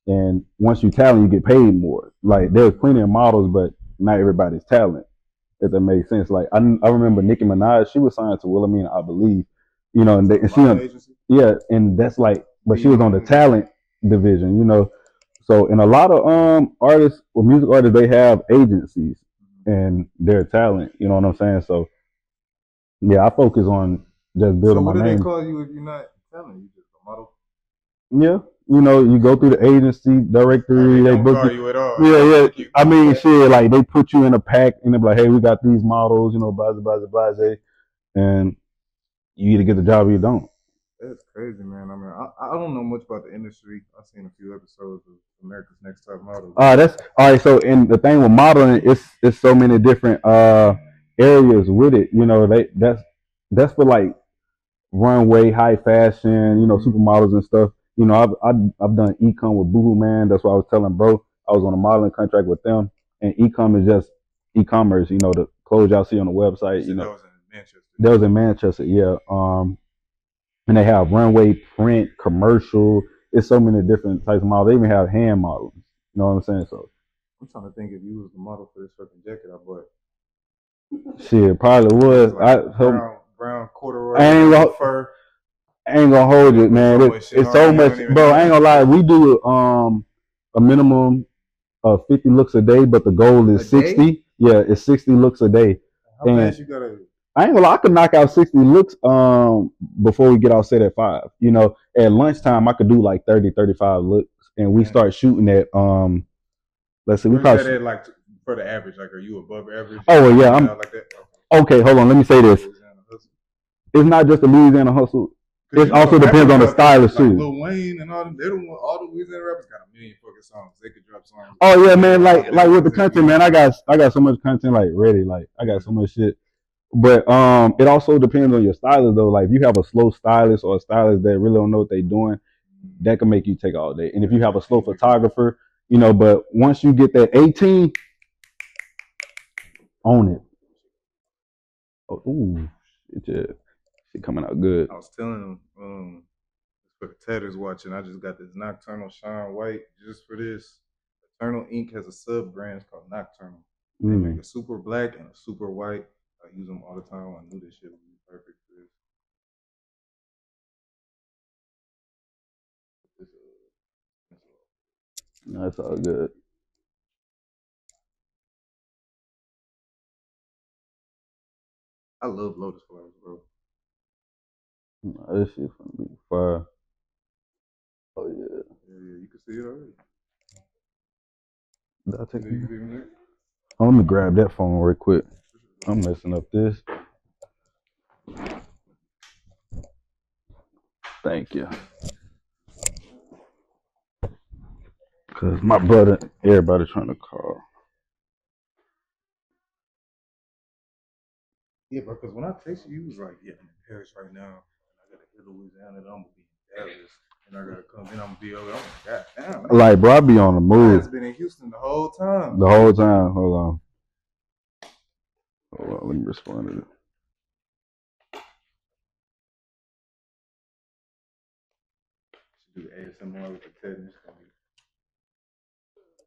[SPEAKER 3] And once you talent, you get paid more. Like there's plenty of models, but not everybody's talent. If that makes sense. Like I remember Nicki Minaj, she was signed to Wilhelmina, I believe. And yeah, and that's like, but she was on the talent division. So in a lot of artists or music artists, they have agencies and their talent. You know what I'm saying? So yeah, I focus on just building my name. So what do they
[SPEAKER 1] call you if you're not talent? You just a model?
[SPEAKER 3] Yeah, you go through the agency directory. They book you at all. Yeah. I mean, shit, like they put you in a pack and they're like, hey, we got these models, blah, blah, blah, blah, and you either get the job or you don't.
[SPEAKER 1] That's crazy, man. I mean, I don't know much about the industry. I've seen a few episodes of America's Next Top Model.
[SPEAKER 3] That's all right. So, and the thing with modeling, it's so many different areas with it. That's for like runway, high fashion, supermodels and stuff. I've done e-com with Boohoo Man. That's what I was telling bro. I was on a modeling contract with them, and e-com is just e-commerce. The clothes y'all see on the website.
[SPEAKER 1] That was in Manchester.
[SPEAKER 3] That was in Manchester, yeah. And they have runway, print, commercial. It's so many different types of models. They even have hand models. You know what I'm saying? So
[SPEAKER 1] I'm trying to think if you was the model for this fucking jacket I bought.
[SPEAKER 3] Shit, probably was.
[SPEAKER 1] Like brown corduroy fur.
[SPEAKER 3] I ain't gonna hold it, man. It's so much, bro. I ain't gonna lie. We do a minimum of 50 looks a day, but the goal is 60. Day? Yeah, it's 60 looks a day.
[SPEAKER 1] How fast you gotta?
[SPEAKER 3] I ain't gonna lie. I could knock out 60 looks before we get out set at 5. At lunchtime I could do like 30, 35 looks, and we start shooting at let's see, we probably
[SPEAKER 1] like for the average. Like, are you above average?
[SPEAKER 3] Oh yeah, I'm like that. Okay, hold on. Let me say this. It's not just the Louisiana hustle. It also depends on the stylist too.
[SPEAKER 1] Lil Wayne and all them, they don't want all the Louisiana rappers got a million fucking songs. They could drop songs.
[SPEAKER 3] Oh yeah, man. Like with the content, man. I got so much content like ready. Like I got so much shit. But it also depends on your stylist though. Like if you have a slow stylist or a stylist that really don't know what they're doing, that can make you take all day. And if you have a slow photographer, but once you get that 18, own it. Oh, ooh, shit coming out good.
[SPEAKER 1] I was telling him, for the Tatters watching, I just got this Nocturnal Shine White just for this. Eternal Ink has a sub brand called Nocturnal. They make a super black and a super white. I use them all the time. I knew this shit would be perfect for
[SPEAKER 3] this. That's all good.
[SPEAKER 1] I love lotus flowers, bro.
[SPEAKER 3] This shit's gonna be fire. Oh yeah.
[SPEAKER 1] Yeah, you can see it already.
[SPEAKER 3] Did I take it? Oh, let me grab that phone real quick. I'm messing up this. Thank you. Cause my brother, everybody trying to call.
[SPEAKER 1] Yeah, bro. Because when I texted you, you was like, "Yeah, I'm in Paris right now, and I gotta hit Louisiana, and I'm gonna be in Dallas, and I gotta come, and I'm gonna be over." I'm like, "God damn!"
[SPEAKER 3] Like, bro, I be on the move.
[SPEAKER 1] I've been in Houston the whole time.
[SPEAKER 3] The whole time. Hold on. Let me respond to it.
[SPEAKER 1] Do ASMR with the tetanus.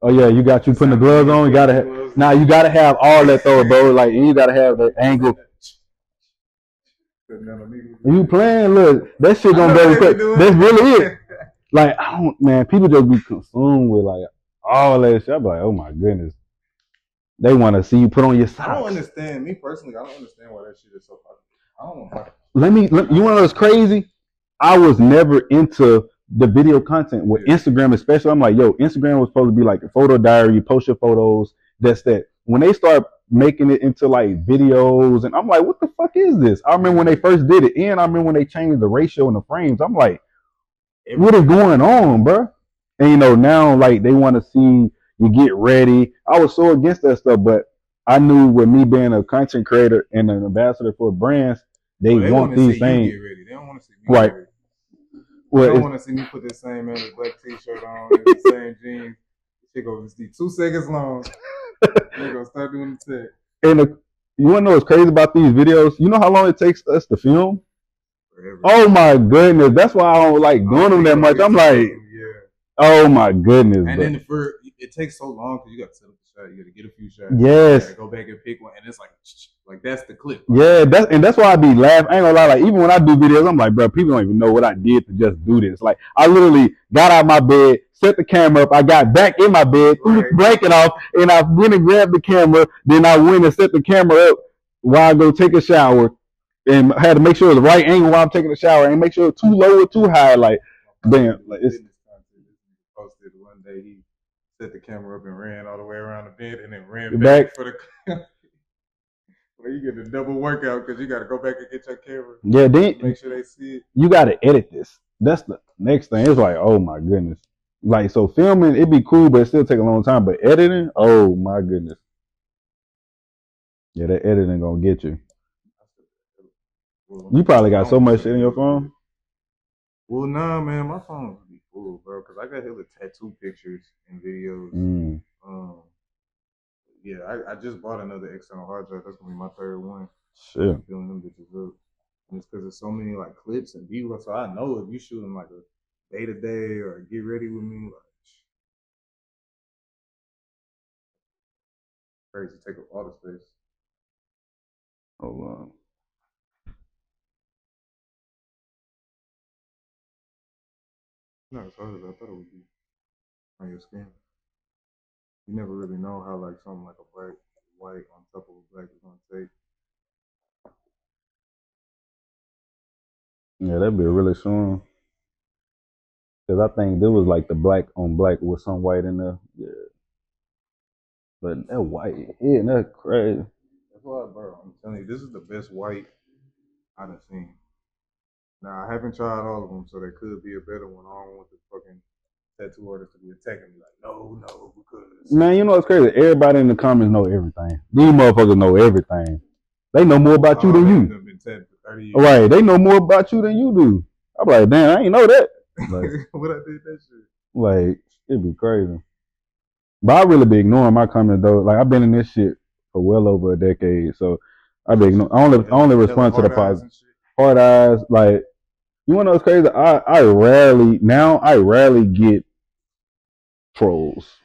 [SPEAKER 3] Oh yeah, you got you putting the gloves on. You gotta you gotta have all that though, bro. Like, and you gotta have the angle. You playing? Look, that shit gonna go quick. That's really it. Like, man, people just be consumed with like all that shit. I'm like, oh my goodness. They want to see you put on your socks.
[SPEAKER 1] I don't understand. Me personally, I don't understand why that shit is so popular. I don't know.
[SPEAKER 3] You want to know what's crazy? I was never into the video content with Instagram, especially. I'm like, yo, Instagram was supposed to be like a photo diary. You post your photos. That's that. When they start making it into like videos, and I'm like, what the fuck is this? I remember when they first did it, and I remember when they changed the ratio and the frames. I'm like, what is going on, bro? And now like they want to see you get ready. I was so against that stuff, but I knew with me being a content creator and an ambassador for brands, they want these things.
[SPEAKER 1] They don't want to see me right. Ready. You
[SPEAKER 3] Well,
[SPEAKER 1] don't
[SPEAKER 3] it's,
[SPEAKER 1] want to see me put this same man a black t-shirt on and the same jeans. Shit gonna be 2 seconds long. They gonna start doing the tech.
[SPEAKER 3] and you want to know what's crazy about these videos? You know how long it takes us to film?
[SPEAKER 1] Forever.
[SPEAKER 3] Oh my goodness, that's why I don't like doing them that much. I'm like, oh my goodness,
[SPEAKER 1] and
[SPEAKER 3] bro.
[SPEAKER 1] then it takes so long because you got to set up the shot, you got to get a few shots.
[SPEAKER 3] Yes.
[SPEAKER 1] You got to go back and pick one, and it's like that's the clip.
[SPEAKER 3] Yeah, that's why I be laughing. I ain't gonna lie, like even when I do videos, I'm like, bro, people don't even know what I did to just do this. Like I literally got out of my bed, set the camera up, I got back in my bed, threw the blanket off, and I went and grabbed the camera. Then I went and set the camera up while I go take a shower, and I had to make sure it was the right angle while I'm taking a shower, and make sure it was too low or too high. Like, damn, like it's.
[SPEAKER 1] Posted one day he set the camera up and ran all the way around the bed and then ran back for the. Well, you get a double workout because you got to go back and get your camera.
[SPEAKER 3] Yeah, then
[SPEAKER 1] make sure they see it.
[SPEAKER 3] You got to edit this. That's the next thing. It's like, oh my goodness. Like, so filming, it'd be cool, but it still take a long time. But editing, oh my goodness. Yeah, that editing gonna get you. You probably got so much shit in your phone.
[SPEAKER 1] Well, nah, man, my phone would be full, bro, because I got hella tattoo pictures and videos. Yeah, I just bought another external hard drive. That's gonna be my third one.
[SPEAKER 3] Shit.
[SPEAKER 1] Filling them bitches up. And it's because there's so many like clips and views. So I know if you shooting like a day to day or get ready with me, like crazy, take up all the space.
[SPEAKER 3] Hold on.
[SPEAKER 1] No, it's harder. I thought it would be on your skin. You never really know how like something like a bright white on top of a black is gonna take.
[SPEAKER 3] Yeah, that'd be really soon. Cause I think there was like the black on black with some white in there. Yeah. But that white, yeah, that's crazy.
[SPEAKER 1] That's why, bro. I'm telling you, this is the best white I've seen. Now I haven't tried all of them, so there could be a better one. I don't want the fucking tattoo artist to be attacking me like, no, because
[SPEAKER 3] man, you know what's crazy? Everybody in the comments know everything. These motherfuckers know everything. They know more about you than you. Right, they know more about you than you do. I'm like, damn, I ain't know that. Like,
[SPEAKER 1] what I did that shit.
[SPEAKER 3] Like, it'd be crazy. But I really be ignoring my comments though. Like I've been in this shit for well over a decade, so I be ignoring. I only respond to the positive. Hard eyes, like you wanna know what's crazy? I rarely get trolls.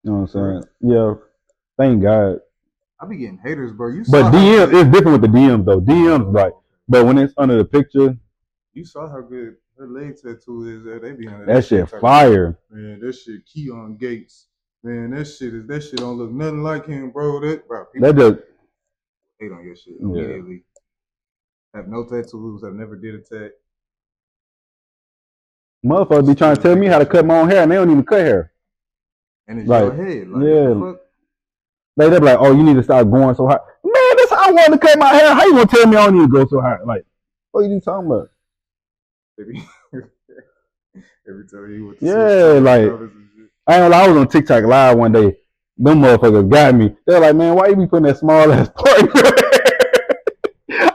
[SPEAKER 3] You know what I'm saying? Yeah. Thank God.
[SPEAKER 1] I be getting haters, bro.
[SPEAKER 3] But DMs, it's different with the DMs though. DMs like, but when it's under the picture,
[SPEAKER 1] you saw how good her leg tattoo is. They be under
[SPEAKER 3] that shit fire.
[SPEAKER 1] Man, that shit Keon Gates. Man, that shit don't look nothing like him, bro. That
[SPEAKER 3] just
[SPEAKER 1] hate on your shit immediately. Have no tattoos. I've never did a tat.
[SPEAKER 3] Motherfuckers be trying to tell me how to cut my own hair, and they don't even cut hair.
[SPEAKER 1] And it's your head, like,
[SPEAKER 3] yeah. They be like, oh, you need to start going so high. Man, that's how I want to cut my hair. How you gonna tell me I don't need to go so high? Like, what are you talking about?
[SPEAKER 1] Every time you went
[SPEAKER 3] to like, I ain't know, I was on TikTok live one day. Them motherfuckers got me. They're like, man, why you be putting that small ass part?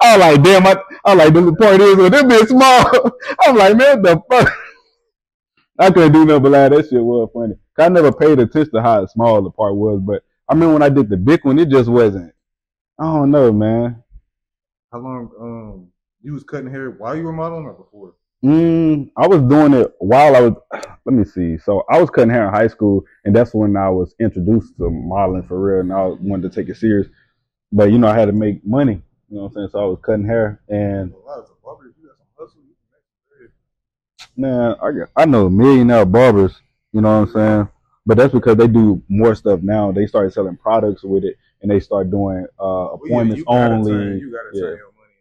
[SPEAKER 3] I was like, damn, I like the part is with this bit small. I'm like, man, the fuck. I couldn't do nothing but laugh. That shit was funny. I never paid attention to how small the part was, but I remember when I did the big one, it just wasn't. I don't know, man.
[SPEAKER 1] How long you was cutting hair while you were modeling or before?
[SPEAKER 3] I was doing it while I was. Let me see. So I was cutting hair in high school, and that's when I was introduced to modeling for real, and I wanted to take it serious. But you know, I had to make money. You know what I'm saying? So I was cutting hair, and man, I know millionaire barbers. You know what I'm saying? But that's because they do more stuff now. They started selling products with it, and they start doing appointments only.
[SPEAKER 1] You gotta turn your money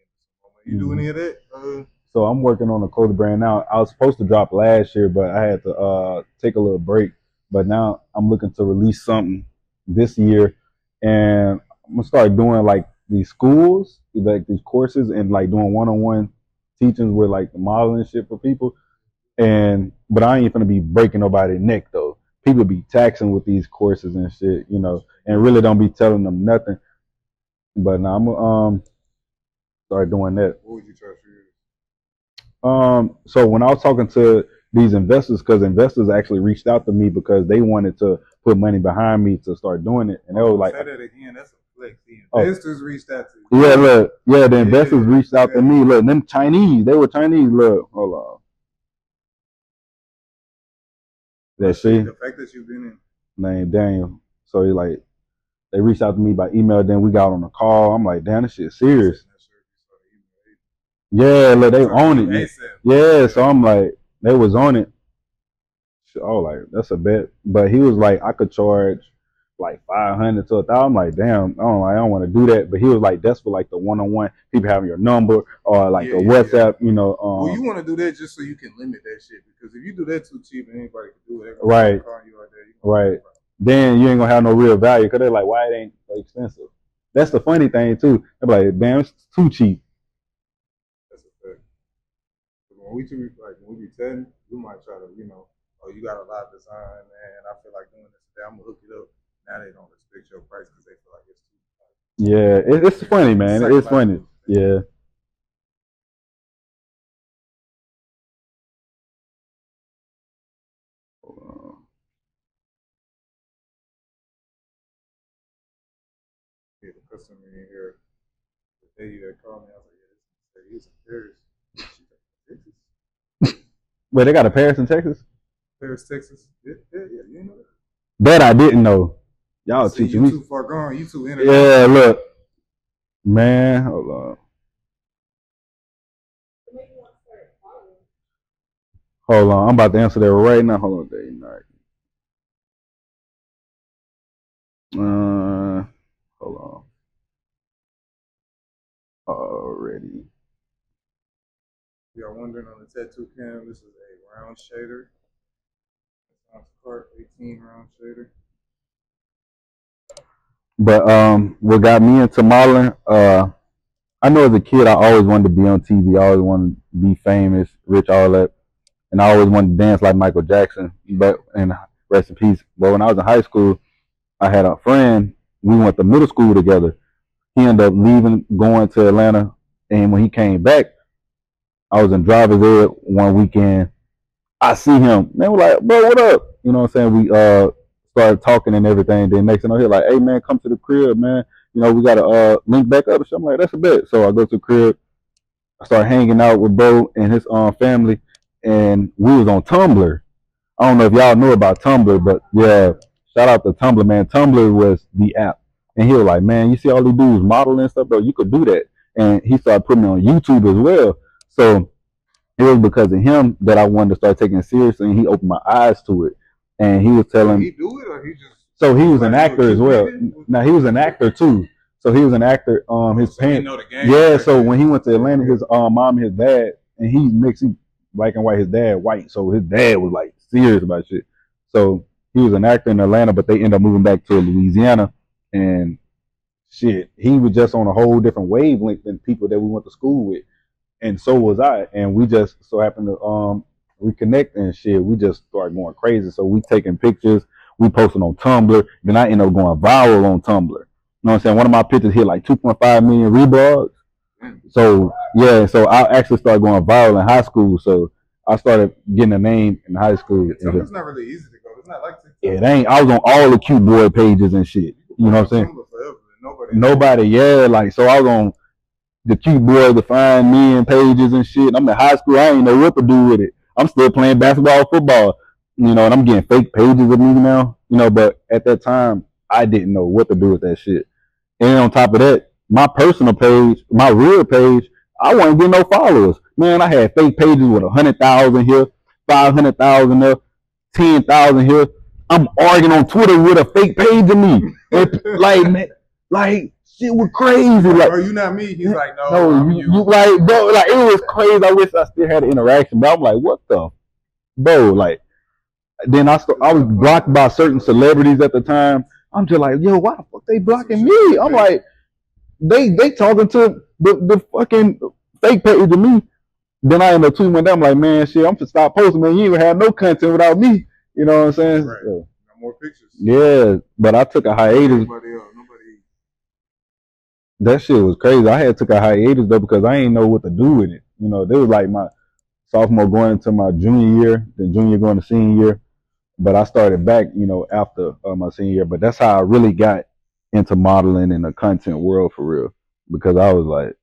[SPEAKER 1] into. You do any of that?
[SPEAKER 3] So I'm working on a clothing brand now. I was supposed to drop last year, but I had to take a little break. But now I'm looking to release something this year, and I'm gonna start doing like these schools, like these courses, and like doing one-on-one teachings with like the modeling shit for people. But I ain't gonna be breaking nobody's neck though. People be taxing with these courses and shit, you know, and really don't be telling them nothing. But now I'm gonna start doing that.
[SPEAKER 1] What would you charge for yours?
[SPEAKER 3] So when I was talking to these investors, because investors actually reached out to me because they wanted to put money behind me to start doing it, and they were like,
[SPEAKER 1] say that again. That's a flex. The
[SPEAKER 3] Oh.
[SPEAKER 1] investors reached out to you.
[SPEAKER 3] "Yeah, look, yeah, the investors reached out to me. Look, them Chinese, they were Chinese. Look, hold on, that see,
[SPEAKER 1] The fact that you've been in.
[SPEAKER 3] named Daniel. So he like, they reached out to me by email. Then we got on a call. I'm like, damn, this shit serious. Yeah, look, they own it. Yeah, so I'm like, they was on it. Oh, like that's a bet. But he was like, I could charge like 500 to 1,000. I'm like, damn, I don't want to do that. But he was like, that's for like the one-on-one people having your number or like a WhatsApp, you know.
[SPEAKER 1] Well, you want to do that just so you can limit that shit, because if you do that too cheap, anybody can do it.
[SPEAKER 3] Right. Right. Then you ain't gonna have no real value because they're like, why it ain't so expensive? That's the funny thing too. They're like, damn, it's too cheap.
[SPEAKER 1] That's a fact. When we be telling, we might try to, oh, you got a lot of design, man. I feel like doing this today. I'm gonna hook it up. Now they don't respect your price because they feel like it's too high.
[SPEAKER 3] Yeah, it's funny, man. It's funny. Yeah.
[SPEAKER 1] Yeah, the customer in here, the day that called me, I was like, yeah, he's in Paris. Texas.
[SPEAKER 3] Wait, they got a Paris in Texas?
[SPEAKER 1] Paris, Texas. Yeah, you know that.
[SPEAKER 3] That I didn't know. Y'all teaching me.
[SPEAKER 1] You too far gone. You too international.
[SPEAKER 3] Yeah, look. Man, hold on. Hold on. I'm about to answer that right now. Hold on, day night. Hold on. Already.
[SPEAKER 1] Y'all wondering on the tattoo cam, this is a round shader. Cart 18 round shader.
[SPEAKER 3] But what got me into modeling, I know as a kid I always wanted to be on TV. I always wanted to be famous, rich, all that. And I always wanted to dance like Michael Jackson. But and rest in peace. But when I was in high school, I had a friend. We went to middle school together. He ended up leaving, going to Atlanta, and when he came back, I was in driver's ed one weekend. I see him. Man, we're like, bro, what up? You know what I'm saying? We started talking and everything. Then next thing I hear, like, hey man, come to the crib, man. You know, we gotta link back up. So I'm like, that's a bet. So I go to the crib. I start hanging out with bro and his family, and we was on Tumblr. I don't know if y'all know about Tumblr, but yeah, shout out to Tumblr, man. Tumblr was the app. And he was like, man, you see all these dudes modeling and stuff, bro, you could do that. And he started putting me on YouTube as well. So it was because of him that I wanted to start taking it seriously, and he opened my eyes to it. And he was telling
[SPEAKER 1] me. He do it, or he just?
[SPEAKER 3] So he was an actor as well. Now he was an actor too. So he was an actor. His parents. Yeah. So when he went to Atlanta, his mom and his dad, and he mixed black and white. His dad white. So his dad was like serious about shit. So he was an actor in Atlanta, but they ended up moving back to Louisiana, and shit, he was just on a whole different wavelength than people that we went to school with, and so was I. And we just so happened to reconnect and shit. We just started going crazy. So we taking pictures, we posted on Tumblr. Then I ended up going viral on Tumblr. You know what I'm saying? One of my pictures hit like 2.5 million reblogs. So yeah, so I actually started going viral in high school. So I started getting a name in high school.
[SPEAKER 1] Tumblr's not really easy to go. It's not like TikTok.
[SPEAKER 3] It ain't. I was on all the cute boy pages and shit. You know what I'm saying? Nobody, yeah. Like, so I was on the cute boys, the fine men pages and shit. I'm in high school. I ain't know what to do with it. I'm still playing basketball, football, you know, and I'm getting fake pages of me now, you know, but at that time, I didn't know what to do with that shit. And on top of that, my personal page, my real page, I wasn't getting no followers. Man, I had fake pages with 100,000 here, 500,000 there, 10,000 here. I'm arguing on Twitter with a fake page of me. Like, man, like, shit was crazy. Like,
[SPEAKER 1] bro, you not me. He's like, no,
[SPEAKER 3] you like, bro, like, it was crazy. I wish I still had an interaction, but I'm like, what the, bro, like, then I was blocked by certain celebrities at the time. I'm just like, yo, why the fuck they blocking me? I'm like, they talking to the fucking fake page of me. Then I end up tweeting them like, man, shit, I'm gonna stop posting, man. You even have no content without me. You know what I'm saying?
[SPEAKER 1] Right. So, no more pictures.
[SPEAKER 3] Yeah, but I took a hiatus.
[SPEAKER 1] Nobody.
[SPEAKER 3] That shit was crazy. I had took a hiatus though because I ain't know what to do with it. You know, they was like sophomore going into my junior year, then junior going to senior year. But I started back, after my senior year. But that's how I really got into modeling in the content world for real, because I was like,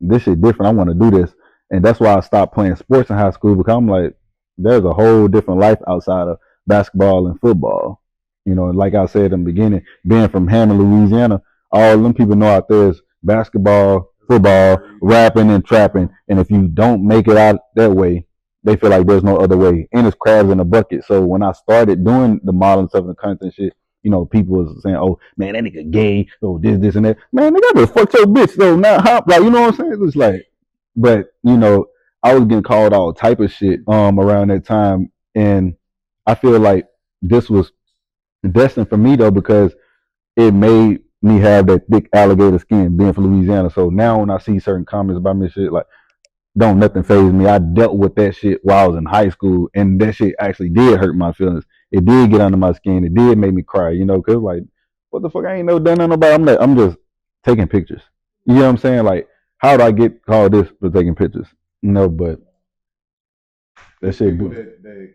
[SPEAKER 3] this shit different. I want to do this, and that's why I stopped playing sports in high school, because I'm like, there's a whole different life outside of basketball and football. Like I said in the beginning, being from Hammond, Louisiana, all them people know out there is basketball, football, rapping, and trapping. And if you don't make it out that way, they feel like there's no other way. And it's crabs in a bucket. So when I started doing the modeling stuff and the content shit, people was saying, "Oh man, that nigga gay." Oh, this and that. Man, nigga, I just fucked your bitch though. Now, like, you know what I'm saying? It's like, but I was getting called all type of shit around that time, and I feel like this was destined for me though, because it made me have that thick alligator skin being from Louisiana. So now when I see certain comments about me, shit like, don't nothing phase me. I dealt with that shit while I was in high school, and that shit actually did hurt my feelings. It did get under my skin. It did make me cry, cause like, what the fuck? I ain't no done on nobody. I'm just taking pictures. You know what I'm saying? Like, how do I get called this for taking pictures? But that shit
[SPEAKER 1] People
[SPEAKER 3] good.
[SPEAKER 1] that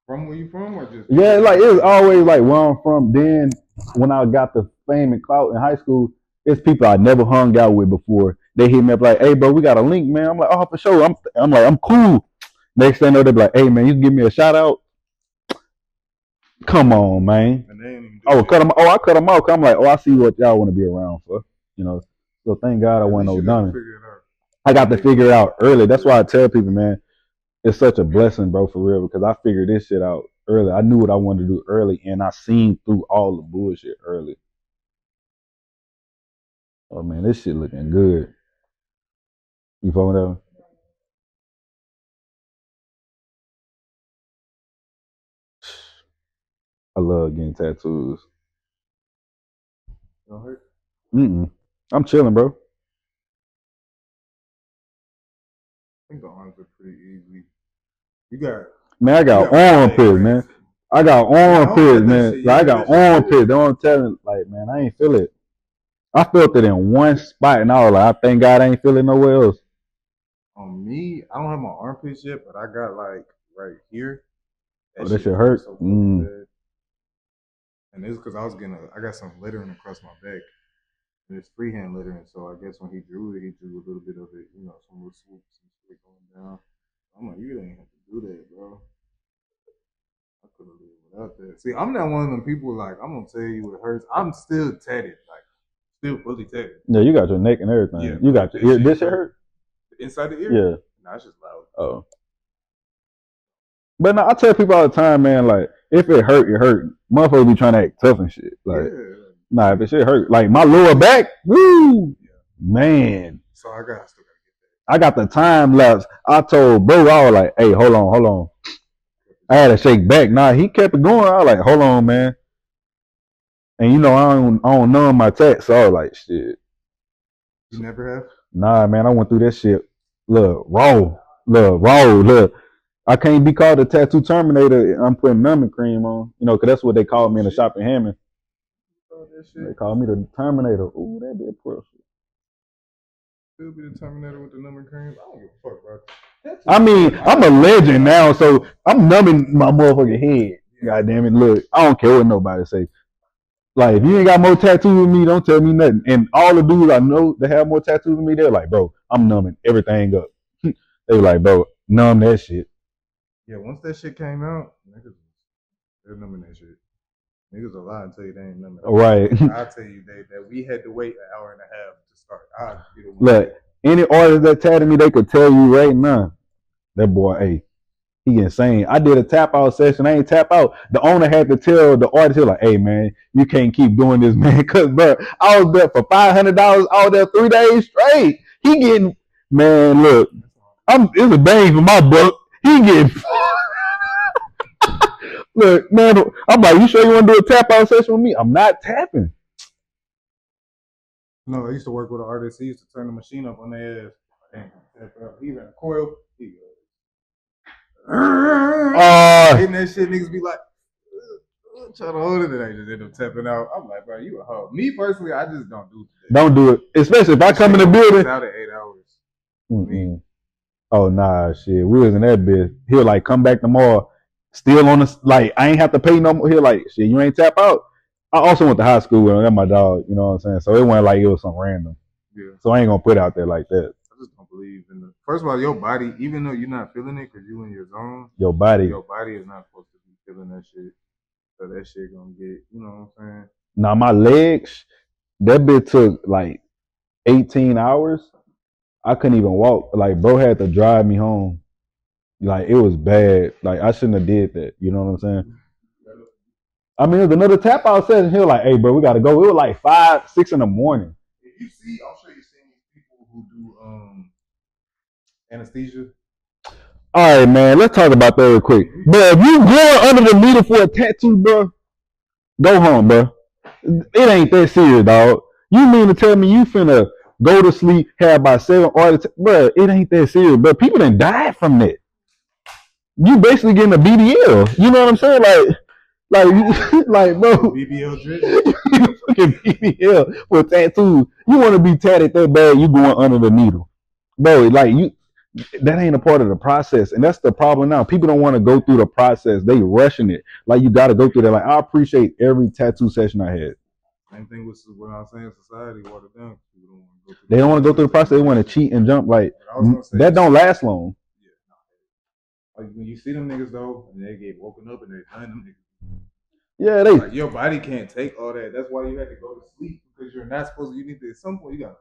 [SPEAKER 1] from where you from, or just
[SPEAKER 3] Yeah, like it was always like where I'm from. Then when I got the fame and clout in high school, it's people I never hung out with before. They hit me up like, "Hey, bro, we got a link, man." I'm like, "Oh, for sure." I'm like, "I'm cool." Next thing I know, they be like, "Hey, man, you can give me a shout out." Come on, man.
[SPEAKER 1] and they ain't even do
[SPEAKER 3] Oh,
[SPEAKER 1] that.
[SPEAKER 3] cut them. Oh, I cut them off. I'm like, "Oh, I see what y'all want to be around for." So thank God I
[SPEAKER 1] At
[SPEAKER 3] wasn't
[SPEAKER 1] least
[SPEAKER 3] no
[SPEAKER 1] you got to
[SPEAKER 3] dummy.
[SPEAKER 1] figure it out.
[SPEAKER 3] I got to figure it out early. That's why I tell people, man, it's such a blessing, bro, for real, because I figured this shit out early. I knew what I wanted to do early, and I seen through all the bullshit early. Oh man, this shit looking good. You feel me? I love getting tattoos.
[SPEAKER 1] Don't hurt.
[SPEAKER 3] I'm chilling, bro.
[SPEAKER 1] I think the arms are pretty easy. You got
[SPEAKER 3] Man, I
[SPEAKER 1] you
[SPEAKER 3] got
[SPEAKER 1] got my leg
[SPEAKER 3] armpits, man.
[SPEAKER 1] raised.
[SPEAKER 3] I got
[SPEAKER 1] Yeah, I don't
[SPEAKER 3] armpits,
[SPEAKER 1] got that
[SPEAKER 3] man.
[SPEAKER 1] shit.
[SPEAKER 3] Like, I
[SPEAKER 1] Yeah,
[SPEAKER 3] got
[SPEAKER 1] that shit
[SPEAKER 3] armpits.
[SPEAKER 1] good.
[SPEAKER 3] Don't tell me, like, man, I ain't feel it. I felt it in one spot, and I was like, I thank God I ain't feel it nowhere else.
[SPEAKER 1] On me, I don't have my armpits yet, but I got like right here.
[SPEAKER 3] Oh,
[SPEAKER 1] That
[SPEAKER 3] that
[SPEAKER 1] shit
[SPEAKER 3] shit
[SPEAKER 1] hurts
[SPEAKER 3] hurt.
[SPEAKER 1] so fucking bad. And it's because I got some littering across my back. And it's freehand littering, so I guess when he drew it, he drew a little bit of it, some little swoops and shit going down. I'm like, you didn't have to do that, bro. I could have lived without that. See, I'm not one of them people like I'm gonna tell you it hurts. I'm still tatted, like still fully tatted.
[SPEAKER 3] Yeah, you got your neck and
[SPEAKER 1] Yeah,
[SPEAKER 3] everything. You
[SPEAKER 1] but
[SPEAKER 3] got your ear. This shit hurt?
[SPEAKER 1] inside the ear.
[SPEAKER 3] Yeah.
[SPEAKER 1] Nah, it's just loud.
[SPEAKER 3] Oh. But no, I tell people all the time, man, like, if it hurt, it hurt. Motherfuckers be trying to act tough and shit. Like,
[SPEAKER 1] Yeah.
[SPEAKER 3] nah, if it shit hurt. Like, my lower back, woo,
[SPEAKER 1] Yeah.
[SPEAKER 3] man.
[SPEAKER 1] So I still gotta get
[SPEAKER 3] I got the time lapse. I told bro, I was like, hey, hold on. I had to shake back. Nah, he kept it going. I was like, hold on, man. And I don't know my tat, so I was like, shit.
[SPEAKER 1] You never have?
[SPEAKER 3] Nah, man, I went through that shit. Look, look. I can't be called a tattoo terminator. I'm putting numbing cream on, because that's what they called me in the shop in Hammond. They called me the Terminator. Ooh, that'd be a pro.
[SPEAKER 1] Still be the Terminator with the numbing cream. I don't give a fuck, bro.
[SPEAKER 3] I mean, I'm a legend now, so I'm numbing my motherfucking head. God damn it, look, I don't care what nobody say. Like, if you ain't got more tattoos than me, don't tell me nothing. And all the dudes I know that have more tattoos than me, they're like, bro, I'm numbing everything up. They were like, bro, numb that shit.
[SPEAKER 1] Yeah, once that shit came out, niggas, they're numbing that shit. Niggas will lie and tell you they ain't numbing.
[SPEAKER 3] Right.
[SPEAKER 1] I'll tell you that we had to wait an hour and a half to start.
[SPEAKER 3] Look, any artist that tatted me, they could tell you right now, that boy, hey, he insane. I did a tap out session. I ain't tap out. The owner had to tell the artist, he was like, hey, man, you can't keep doing this, man. Because, bro, I was there for $500 all there 3 days straight. He getting, man, look, it's a bang for my buck. He getting, look, man, I'm like, you sure you want to do a tap out session with me? I'm not tapping.
[SPEAKER 1] No, I used to work with an artist. He used to turn the machine up on their ass. He ran a coil. He hitting that shit, niggas be like, trying to hold it, and I just end up tapping out. I'm like, bro, you a hoe. Me personally, I just don't do that.
[SPEAKER 3] Don't do it. Especially if I come in the building.
[SPEAKER 1] Out at 8 hours.
[SPEAKER 3] Mm-mm. Oh nah, shit. We was in that bitch. He'll like come back tomorrow, still on the like. I ain't have to pay no more. He'll like, shit, you ain't tap out. I also went to high school with him. That's my dog. You know what I'm saying? So it wasn't like it was some random.
[SPEAKER 1] Yeah.
[SPEAKER 3] So I ain't gonna put it out there like that.
[SPEAKER 1] I just don't believe in the. First of all, your body, even though you're not feeling it because you in your zone,
[SPEAKER 3] Your body.
[SPEAKER 1] your body is not supposed to be feeling that shit. So that shit gonna get, you know what I'm saying?
[SPEAKER 3] Now my legs, that bit took like 18 hours. I couldn't even walk. Like bro had to drive me home. Like it was bad. Like I shouldn't have did that. You know what I'm saying? I mean, there's another tap out session. He was like, "Hey, bro, we gotta go." It was like 5, 6 in the morning.
[SPEAKER 1] If you see, I'm sure you've seen these people who do anesthesia.
[SPEAKER 3] All right, man. Let's talk about that real quick. But if you going under the needle for a tattoo, bro, go home, bro. It ain't that serious, dog. You mean to tell me you finna go to sleep, have about 7 artists, bro? It ain't that serious, bro. People done died from that. You basically getting a BBL. You know what I'm saying? Like, bro,
[SPEAKER 1] BBL drip.
[SPEAKER 3] fucking BBL for tattoos. You want to be tatted that bad, you going under the needle, bro. Like you, that ain't a part of the process, and that's the problem now. People don't want to go through the process; they rushing it. Like you got to go through that. Like I appreciate every tattoo session I had.
[SPEAKER 1] Same thing with what I'm saying. Society watered down. People don't want to go through.
[SPEAKER 3] They don't want to go through the process. They want to cheat and jump. Like
[SPEAKER 1] say
[SPEAKER 3] that don't last long.
[SPEAKER 1] Yeah, like when you see them niggas though, and they get woken up and they're done, them niggas.
[SPEAKER 3] Yeah, they.
[SPEAKER 1] Like, your body can't take all that. That's why you had to go to sleep because you're not supposed to. You need to at some point. You got.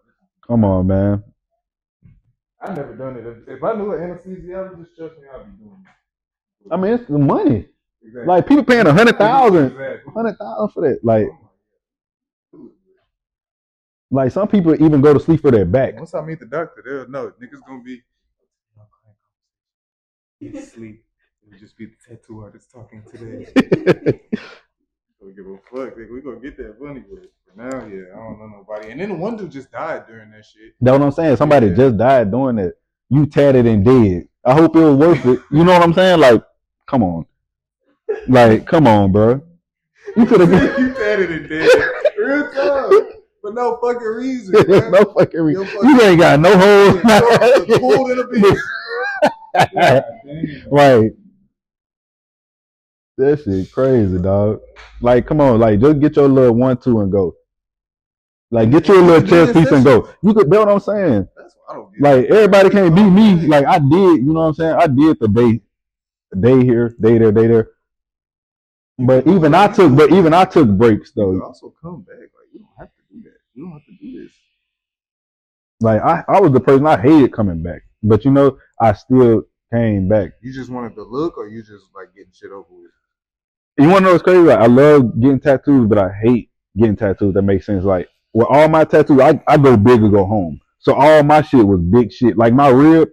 [SPEAKER 3] Come on, man.
[SPEAKER 1] I never done it. If I knew an anesthesiologist, trust me, I'd be doing it.
[SPEAKER 3] I mean, it's the money.
[SPEAKER 1] Exactly.
[SPEAKER 3] Like people paying 100,000,
[SPEAKER 1] Exactly.
[SPEAKER 3] 100,000 for that. Like some people even go to sleep for their back.
[SPEAKER 1] Once I meet the doctor, they'll know niggas gonna be sleep. It'll just be the tattoo artist talking today. Don't give a fuck. We gonna get that money, but for now, yeah, I don't know nobody. And then the one dude just died during that shit.
[SPEAKER 3] That's what I'm saying. Somebody just died doing that. You tatted and dead. I hope it was worth it. You know what I'm saying? Like, come on. Like, come on, bro. You could have been.
[SPEAKER 1] You tatted and dead. Real time. For no fucking reason.
[SPEAKER 3] No fucking reason. You ain't got no holes.
[SPEAKER 1] Pulled in a bitch.
[SPEAKER 3] Right. That shit crazy, dog. Like, come on, like just get your little 1-2 and go. Like, get your little chest piece and go. You could know what I'm saying.
[SPEAKER 1] That's what I don't get.
[SPEAKER 3] Like, everybody can't beat me. Like, I did. You know what I'm saying? I did the day here, day there, day there. But even I took breaks though.
[SPEAKER 1] You also come back. Like, you don't have to do that. You don't have to do this.
[SPEAKER 3] Like I was the person I hated coming back, but you know I still came back.
[SPEAKER 1] You just wanted the look, or you just like getting shit over with?
[SPEAKER 3] You want to know what's crazy? Like I love getting tattoos, but I hate getting tattoos. That makes sense. Like with all my tattoos, I go big or go home. So all my shit was big shit. Like my rib,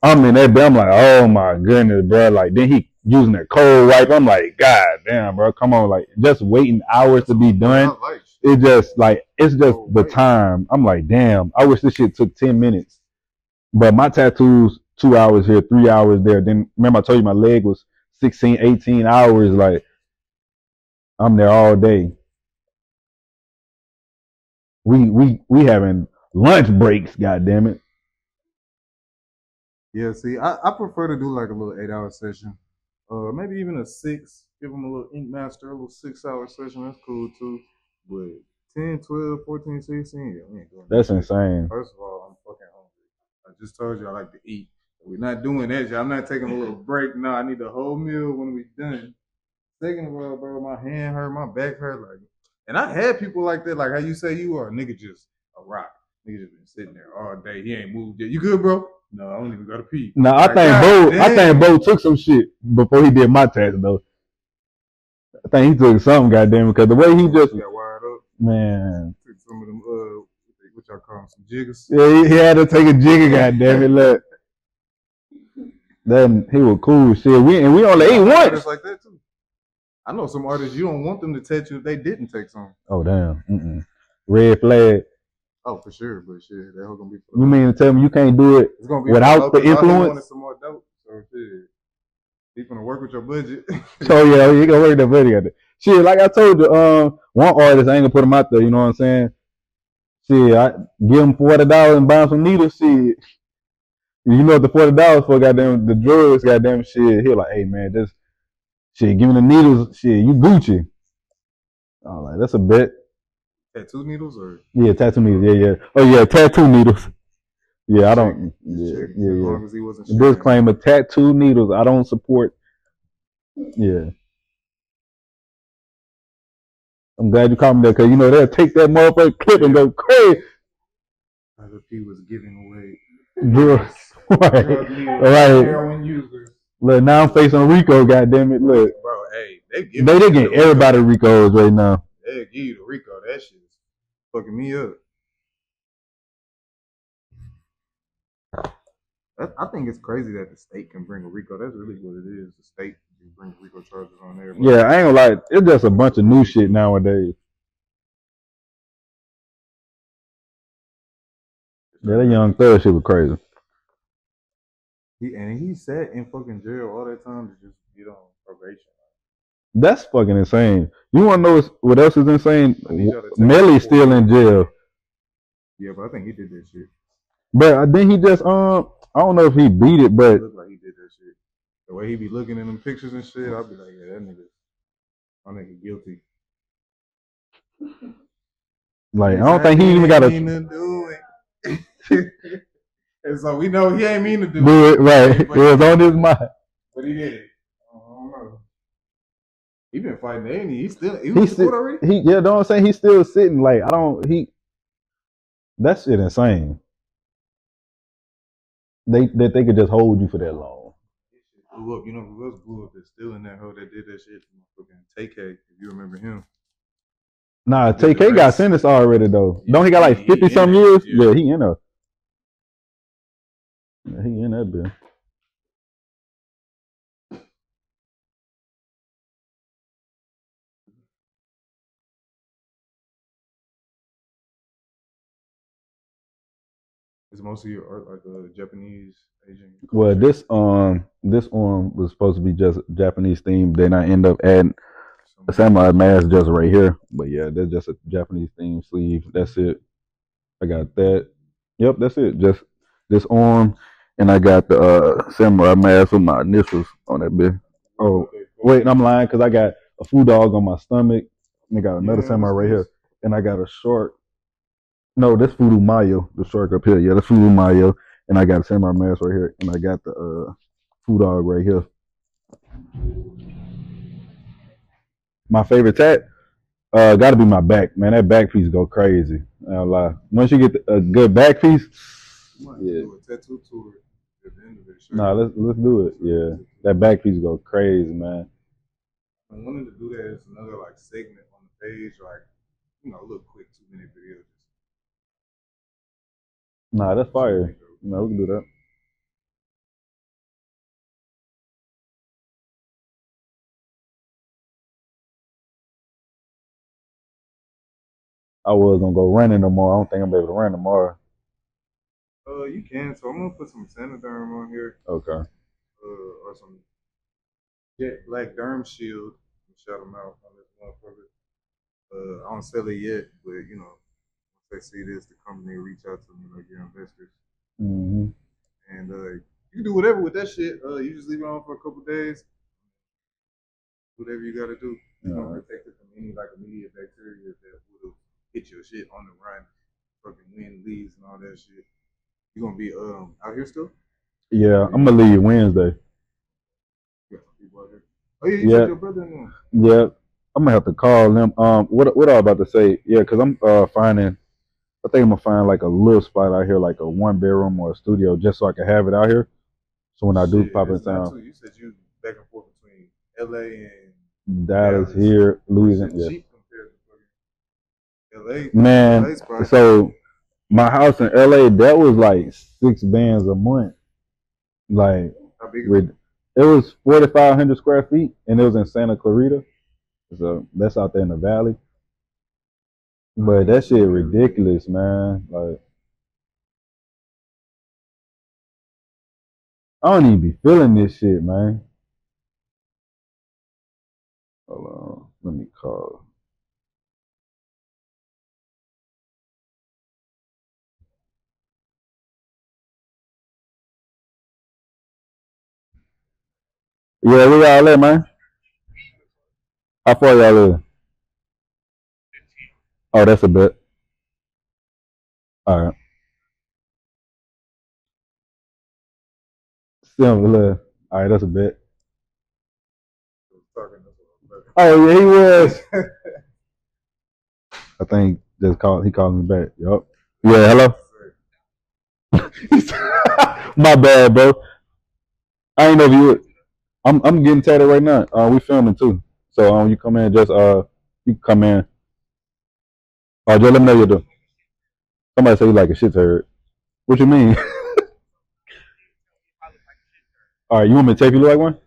[SPEAKER 3] I'm in that bed. I'm like, oh my goodness, bro. Like then he using a cold wipe. I'm like, god damn, bro, come on. Like just waiting hours to be done. It just like it's just the time. I'm like, damn. I wish this shit took 10 minutes. But my tattoos, 2 hours here, 3 hours there. Then remember I told you my leg was 16, 18 hours. Like I'm there all day. We having lunch breaks. God damn it.
[SPEAKER 1] Yeah, see, I prefer to do like a little 8-hour session, maybe even a 6. Give them a little ink master, a little 6-hour session. That's cool too. But 10, 12, 14, 16, yeah, we ain't doing that.
[SPEAKER 3] That's insane.
[SPEAKER 1] First of all, I'm fucking hungry. I just told you I like to eat. We're not doing that shit. I'm not taking a little break. No, I need the whole meal when we done. Second of all, bro, my hand hurt, my back hurt. Like, and I had people like that, like how you say you are. Nigga just a rock. Nigga just been sitting there all day. He ain't moved yet. You good, bro? No, I don't even got to pee.
[SPEAKER 3] No, I think Bo took some shit before he did my tattoo though. I think he took something, goddamn, because the way he just
[SPEAKER 1] got wired up.
[SPEAKER 3] Man.
[SPEAKER 1] Took some of them what y'all call them, some jiggers.
[SPEAKER 3] Yeah, he had to take a jigger, goddamn it. Look. Then he was cool shit. We only ate once.
[SPEAKER 1] Artists like that too. I know some artists you don't want them to tattoo if they didn't take some.
[SPEAKER 3] Oh damn. Red flag.
[SPEAKER 1] Oh, for sure, but shit, that whole gonna be.
[SPEAKER 3] You mean to tell me you can't do it without the influence?
[SPEAKER 1] Some more dope, so shit. He's gonna work with your budget.
[SPEAKER 3] So yeah, you gonna work the budget out there. Shit, like I told you, one artist I ain't gonna put him out there. You know what I'm saying? Shit, I give him $40 and buy him some needles. Shit, You know what the $40 for? Goddamn the drugs. Goddamn shit. He was like, hey man, just shit. Give me the needles. Shit, you Gucci. I was like, that's a bet.
[SPEAKER 1] Tattoo needles or
[SPEAKER 3] Yeah, tattoo needles. Yeah, yeah. Oh yeah, tattoo needles. Yeah, I
[SPEAKER 1] just checking,
[SPEAKER 3] don't.
[SPEAKER 1] just
[SPEAKER 3] Yeah,
[SPEAKER 1] checking.
[SPEAKER 3] yeah,
[SPEAKER 1] As
[SPEAKER 3] yeah.
[SPEAKER 1] long as he wasn't sharing, man.
[SPEAKER 3] Disclaimer: tattoo needles. I don't support. Yeah, I'm glad you called me that because you know they'll take that motherfucker clip and
[SPEAKER 1] Yeah,
[SPEAKER 3] go crazy.
[SPEAKER 1] as if he was giving away
[SPEAKER 3] Drugs. Right,
[SPEAKER 1] drug needles to
[SPEAKER 3] right.
[SPEAKER 1] heroin users.
[SPEAKER 3] Look, now I'm facing Rico. Goddamn it! Look,
[SPEAKER 1] Bro, hey, they giving
[SPEAKER 3] they
[SPEAKER 1] niggas the
[SPEAKER 3] get
[SPEAKER 1] Rico.
[SPEAKER 3] everybody Ricos right now.
[SPEAKER 1] They give you the Rico. That shit is fucking me up. I think it's crazy that the state can bring a Rico. That's really what it is. The state can bring Rico charges on everybody.
[SPEAKER 3] Yeah, I ain't gonna lie. It's just a bunch of new shit nowadays. Yeah, that Young Thug shit was crazy.
[SPEAKER 1] He sat in fucking jail all that time to just get on probation.
[SPEAKER 3] That's fucking insane. You wanna know what else is insane?
[SPEAKER 1] I need y'all to take
[SPEAKER 3] Melly's
[SPEAKER 1] like 4
[SPEAKER 3] still in
[SPEAKER 1] minutes.
[SPEAKER 3] jail.
[SPEAKER 1] Yeah, but I think he did that shit.
[SPEAKER 3] But then he just I don't know if he beat it,
[SPEAKER 1] It
[SPEAKER 3] but
[SPEAKER 1] looked like he did that shit. The way he be looking in them pictures and shit, I'll be like, yeah, my nigga guilty.
[SPEAKER 3] like I don't think
[SPEAKER 1] Exactly,
[SPEAKER 3] he even
[SPEAKER 1] ain't
[SPEAKER 3] got
[SPEAKER 1] mean
[SPEAKER 3] to
[SPEAKER 1] to do it. And so we know he ain't mean to do
[SPEAKER 3] do
[SPEAKER 1] it.
[SPEAKER 3] it right. It
[SPEAKER 1] But
[SPEAKER 3] was on his mind.
[SPEAKER 1] he did it. I don't know. He been fighting, ain't he? He went to court already?
[SPEAKER 3] He yeah, don't say he's still sitting. Like I don't he that shit insane. They could just hold you for that long.
[SPEAKER 1] Blew up. You know who else blew up that's still in that hole that did that shit? Fucking TK, if you remember him.
[SPEAKER 3] Nah,
[SPEAKER 1] He did the
[SPEAKER 3] TK got
[SPEAKER 1] race.
[SPEAKER 3] sentenced already though.
[SPEAKER 1] Yeah,
[SPEAKER 3] Don't he got like 50
[SPEAKER 1] he in
[SPEAKER 3] some
[SPEAKER 1] there.
[SPEAKER 3] years?
[SPEAKER 1] Yeah.
[SPEAKER 3] Yeah, he in there. Yeah, he in that bitch.
[SPEAKER 1] Is most of your art like a Japanese, Asian
[SPEAKER 3] Well,
[SPEAKER 1] culture?
[SPEAKER 3] this was supposed to be just Japanese themed. Then I end up adding
[SPEAKER 1] Some
[SPEAKER 3] a
[SPEAKER 1] of
[SPEAKER 3] samurai mask just right here. But yeah, that's just a Japanese themed sleeve. That's it. I got that. Yep, that's it. Just this arm, and I got the samurai mask with my initials on that bit. Oh,
[SPEAKER 1] okay, cool.
[SPEAKER 3] wait, I'm lying because I got a food dog on my stomach, and I got another
[SPEAKER 1] Yeah,
[SPEAKER 3] samurai
[SPEAKER 1] what's
[SPEAKER 3] right
[SPEAKER 1] this?
[SPEAKER 3] here, and I got a shark. No, that's Fudu Mayo, the shark up here. Yeah, that's Fudu Mayo, and I got a samurai mask right here, and I got the food dog right here. My favorite tat, got to be my back, man. That back piece go crazy. I don't lie. Once you get a good back piece,
[SPEAKER 1] You might have to
[SPEAKER 3] yeah.
[SPEAKER 1] do a tattoo tour at the end of this.
[SPEAKER 3] Nah, let's do it. Yeah, that back piece go crazy, man.
[SPEAKER 1] I wanted to do that as another like segment on the page, like a little quick 2 minute video.
[SPEAKER 3] Nah, that's
[SPEAKER 1] Just really
[SPEAKER 3] fire.
[SPEAKER 1] dope.
[SPEAKER 3] No, we can do that. I was gonna go running tomorrow. I don't think I'm able to run tomorrow.
[SPEAKER 1] You can. So I'm gonna put some Sanoderm on here,
[SPEAKER 3] Okay.
[SPEAKER 1] or some Jet Black Derm Shield. Shout them out on this motherfucker. I don't sell it yet, but once they see this, the company reach out to me like your investors,
[SPEAKER 3] Mm-hmm.
[SPEAKER 1] and you can do whatever with that shit. You just leave it on for a couple days, whatever you got to do. It's gonna
[SPEAKER 3] All right.
[SPEAKER 1] protect it from any like immediate bacteria that would have hit your shit on the run, fucking wind, leaves, and all that shit. You gonna be out here still?
[SPEAKER 3] Yeah,
[SPEAKER 1] Or you
[SPEAKER 3] I'm gonna
[SPEAKER 1] going
[SPEAKER 3] leave Wednesday.
[SPEAKER 1] you got some people out here? Oh yeah, you said
[SPEAKER 3] Yeah,
[SPEAKER 1] your brother in there.
[SPEAKER 3] yeah. I'm gonna have to call them. What I was about to say? Yeah, cause I'm finding. I think I'm gonna find like a little spot out here, like a 1 bedroom or a studio, just so I can have it out here. So when I do
[SPEAKER 1] Shit,
[SPEAKER 3] pop in
[SPEAKER 1] it's not
[SPEAKER 3] town,
[SPEAKER 1] too. You said you back and forth between LA and
[SPEAKER 3] Dallas
[SPEAKER 1] Dallas.
[SPEAKER 3] here,
[SPEAKER 1] That
[SPEAKER 3] Louisiana.
[SPEAKER 1] shit
[SPEAKER 3] Yeah,
[SPEAKER 1] cheap compared to fucking LA.
[SPEAKER 3] man.
[SPEAKER 1] LA's probably
[SPEAKER 3] So my house in LA, that was like 6 bands a month. Like
[SPEAKER 1] how big is it?
[SPEAKER 3] with it was 4,500 square feet, and it was in Santa Clarita. So that's out there in the valley. But that shit ridiculous, man. Like I don't even be feeling this shit, man. Hold on, let me call. Yeah, where y'all at, man? How far y'all live? Oh, that's a bit. All right. Similar. All right, that's a bit. Oh yeah, he was. I think just called. He called me back. Yup. Yeah. Hello. My bad, bro. I ain't know if you. I'm getting tatted right now. We filming too. So you come in, just you come in. Just let me know you do. Somebody say you like a shit turd. What you mean? All right, you want me to tape you look like one?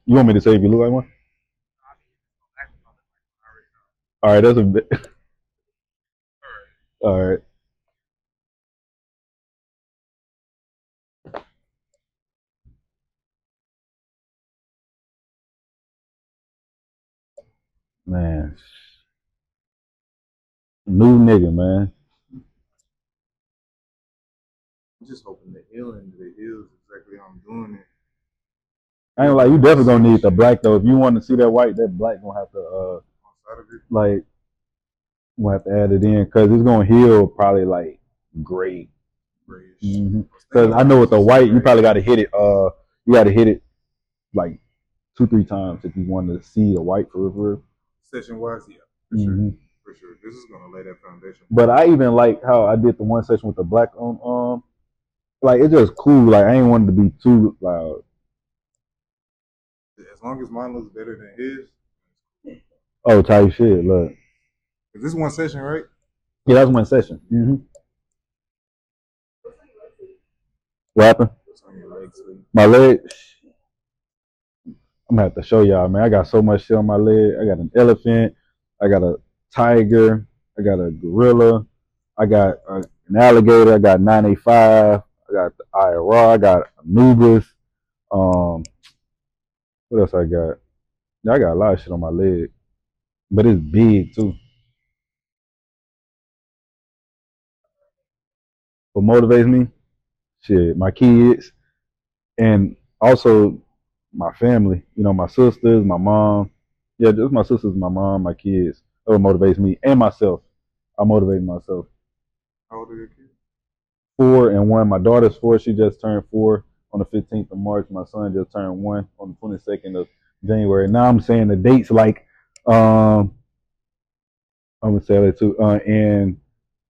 [SPEAKER 3] You want me to tape you look like one? All right, that's a bit. All right, man. New nigga, man.
[SPEAKER 1] I'm just hoping the healing, the heals exactly how I'm doing it.
[SPEAKER 3] I ain't like you definitely gonna need the black though. If you want to see that white, that black gonna have to like gonna have to add it in because it's gonna heal probably like great. Because I know with the white, you probably got to hit it. You got to hit it like 2-3 times if you want to see the white for real.
[SPEAKER 1] Session wise, yeah, for sure, for sure. This is gonna lay that foundation.
[SPEAKER 3] But I even like how I did the one session with the black on. Like it's just cool. Like I ain't wanted to be too loud.
[SPEAKER 1] As long as mine looks better than his.
[SPEAKER 3] Oh, tight shit. Look.
[SPEAKER 1] Is this one session, right?
[SPEAKER 3] Yeah, that's one session. What happened? My leg. I'm gonna have to show y'all, man. I got so much shit on my leg. I got an elephant. I got a tiger. I got a gorilla. I got an alligator. I got 985. I got the IRA. I got Anubis. What else I got? Yeah, I got a lot of shit on my leg, but it's big too. What motivates me? Shit, my kids, and also my family. You know, my sisters, my mom. Yeah, just my sisters, my mom, my kids. That what motivates me and myself. I motivate myself.
[SPEAKER 1] How old are your kids?
[SPEAKER 3] 4 and 1. My daughter's 4. She just turned 4 on the 15th of March. My son just turned 1 on the 22nd of January. Now I'm saying the dates like I'm gonna say that too. And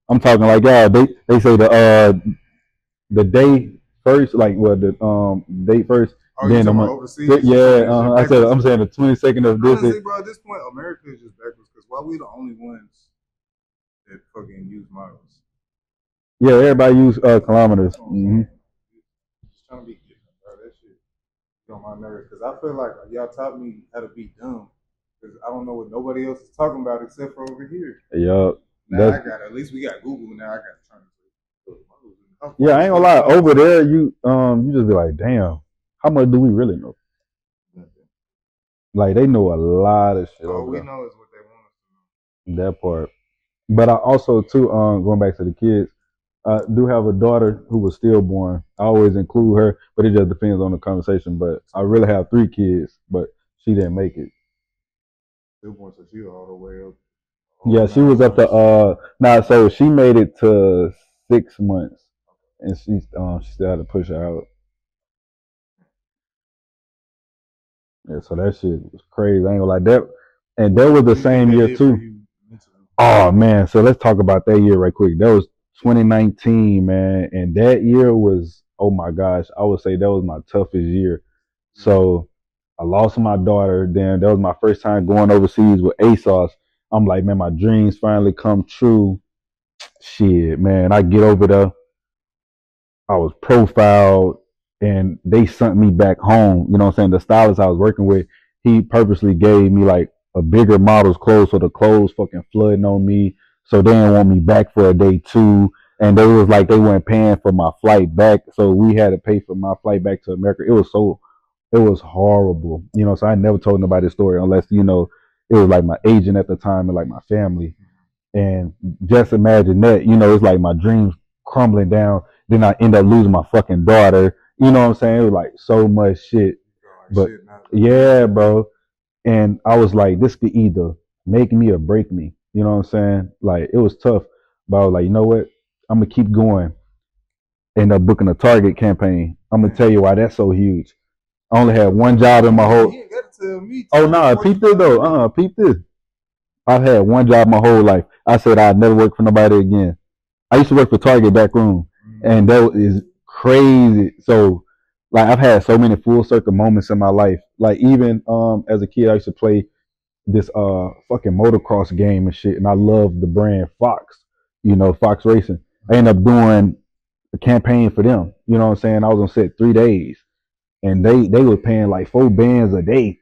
[SPEAKER 3] I'm talking like they say the day first, like well the date first.
[SPEAKER 1] Oh, then I'm overseas.
[SPEAKER 3] Yeah, I'm saying the 22nd of this.
[SPEAKER 1] Honestly, bro, at this point, America is just backwards because why we the only ones that fucking use miles?
[SPEAKER 3] Yeah, everybody use kilometers.
[SPEAKER 1] Just trying to be different, bro. That shit on my nerves because I feel like y'all taught me how to be dumb because I don't know what nobody else is talking about except for over here.
[SPEAKER 3] Yup.
[SPEAKER 1] Now I got at least we got Google. Now I got to turn.
[SPEAKER 3] Yeah, I ain't gonna lie. Over there, you just be like, damn, how much do we really know? Like they know a lot of shit.
[SPEAKER 1] All we know is what they want us
[SPEAKER 3] to know. That part. But I also too, going back to the kids, I do have a daughter who was stillborn. I always include her, but it just depends on the conversation. But I really have 3 kids, but she didn't make it.
[SPEAKER 1] Stillborn, so she all the way up.
[SPEAKER 3] Yeah, she was up to so she made it to 6 months, and she still had to push her out. Yeah, so that shit was crazy. I ain't gonna lie that, and that was the same year too. Oh man, so let's talk about that year right quick. That was 2019, man, and that year was oh my gosh, I would say that was my toughest year. So I lost my daughter. Then that was my first time going overseas with ASOS. I'm like, man, my dreams finally come true. Shit, man, I get over there. I was profiled and they sent me back home. You know what I'm saying? The stylist I was working with, he purposely gave me like a bigger model's clothes so the clothes fucking flooding on me. So they didn't want me back for a day 2. And they was like they weren't paying for my flight back. So we had to pay for my flight back to America. It was horrible. You know, so I never told nobody the story unless, you know, it was like my agent at the time and like my family. And just imagine that, you know, it's like my dreams crumbling down. Then I end up losing my fucking daughter. You know what I'm saying? It was like so much shit.
[SPEAKER 1] like
[SPEAKER 3] But
[SPEAKER 1] shit. Not
[SPEAKER 3] yeah, bro. And I was like, this could either make me or break me. You know what I'm saying? Like it was tough, but I was like, you know what? I'm gonna keep going. End up booking a Target campaign. I'm gonna tell you why that's so huge. I only had one job in my whole.
[SPEAKER 1] You ain't got to tell me.
[SPEAKER 3] Oh
[SPEAKER 1] Tell
[SPEAKER 3] no,
[SPEAKER 1] the
[SPEAKER 3] nah, peep this though. Peep this. I've had one job my whole life. I said I'd never work for nobody again. I used to work for Target back room, and that is crazy. So, like, I've had so many full circle moments in my life. Like, even as a kid, I used to play this fucking motocross game and shit, and I love the brand Fox. You know, Fox Racing. I ended up doing a campaign for them. You know what I'm saying? I was on set 3 days, and they were paying like $4 bands a day.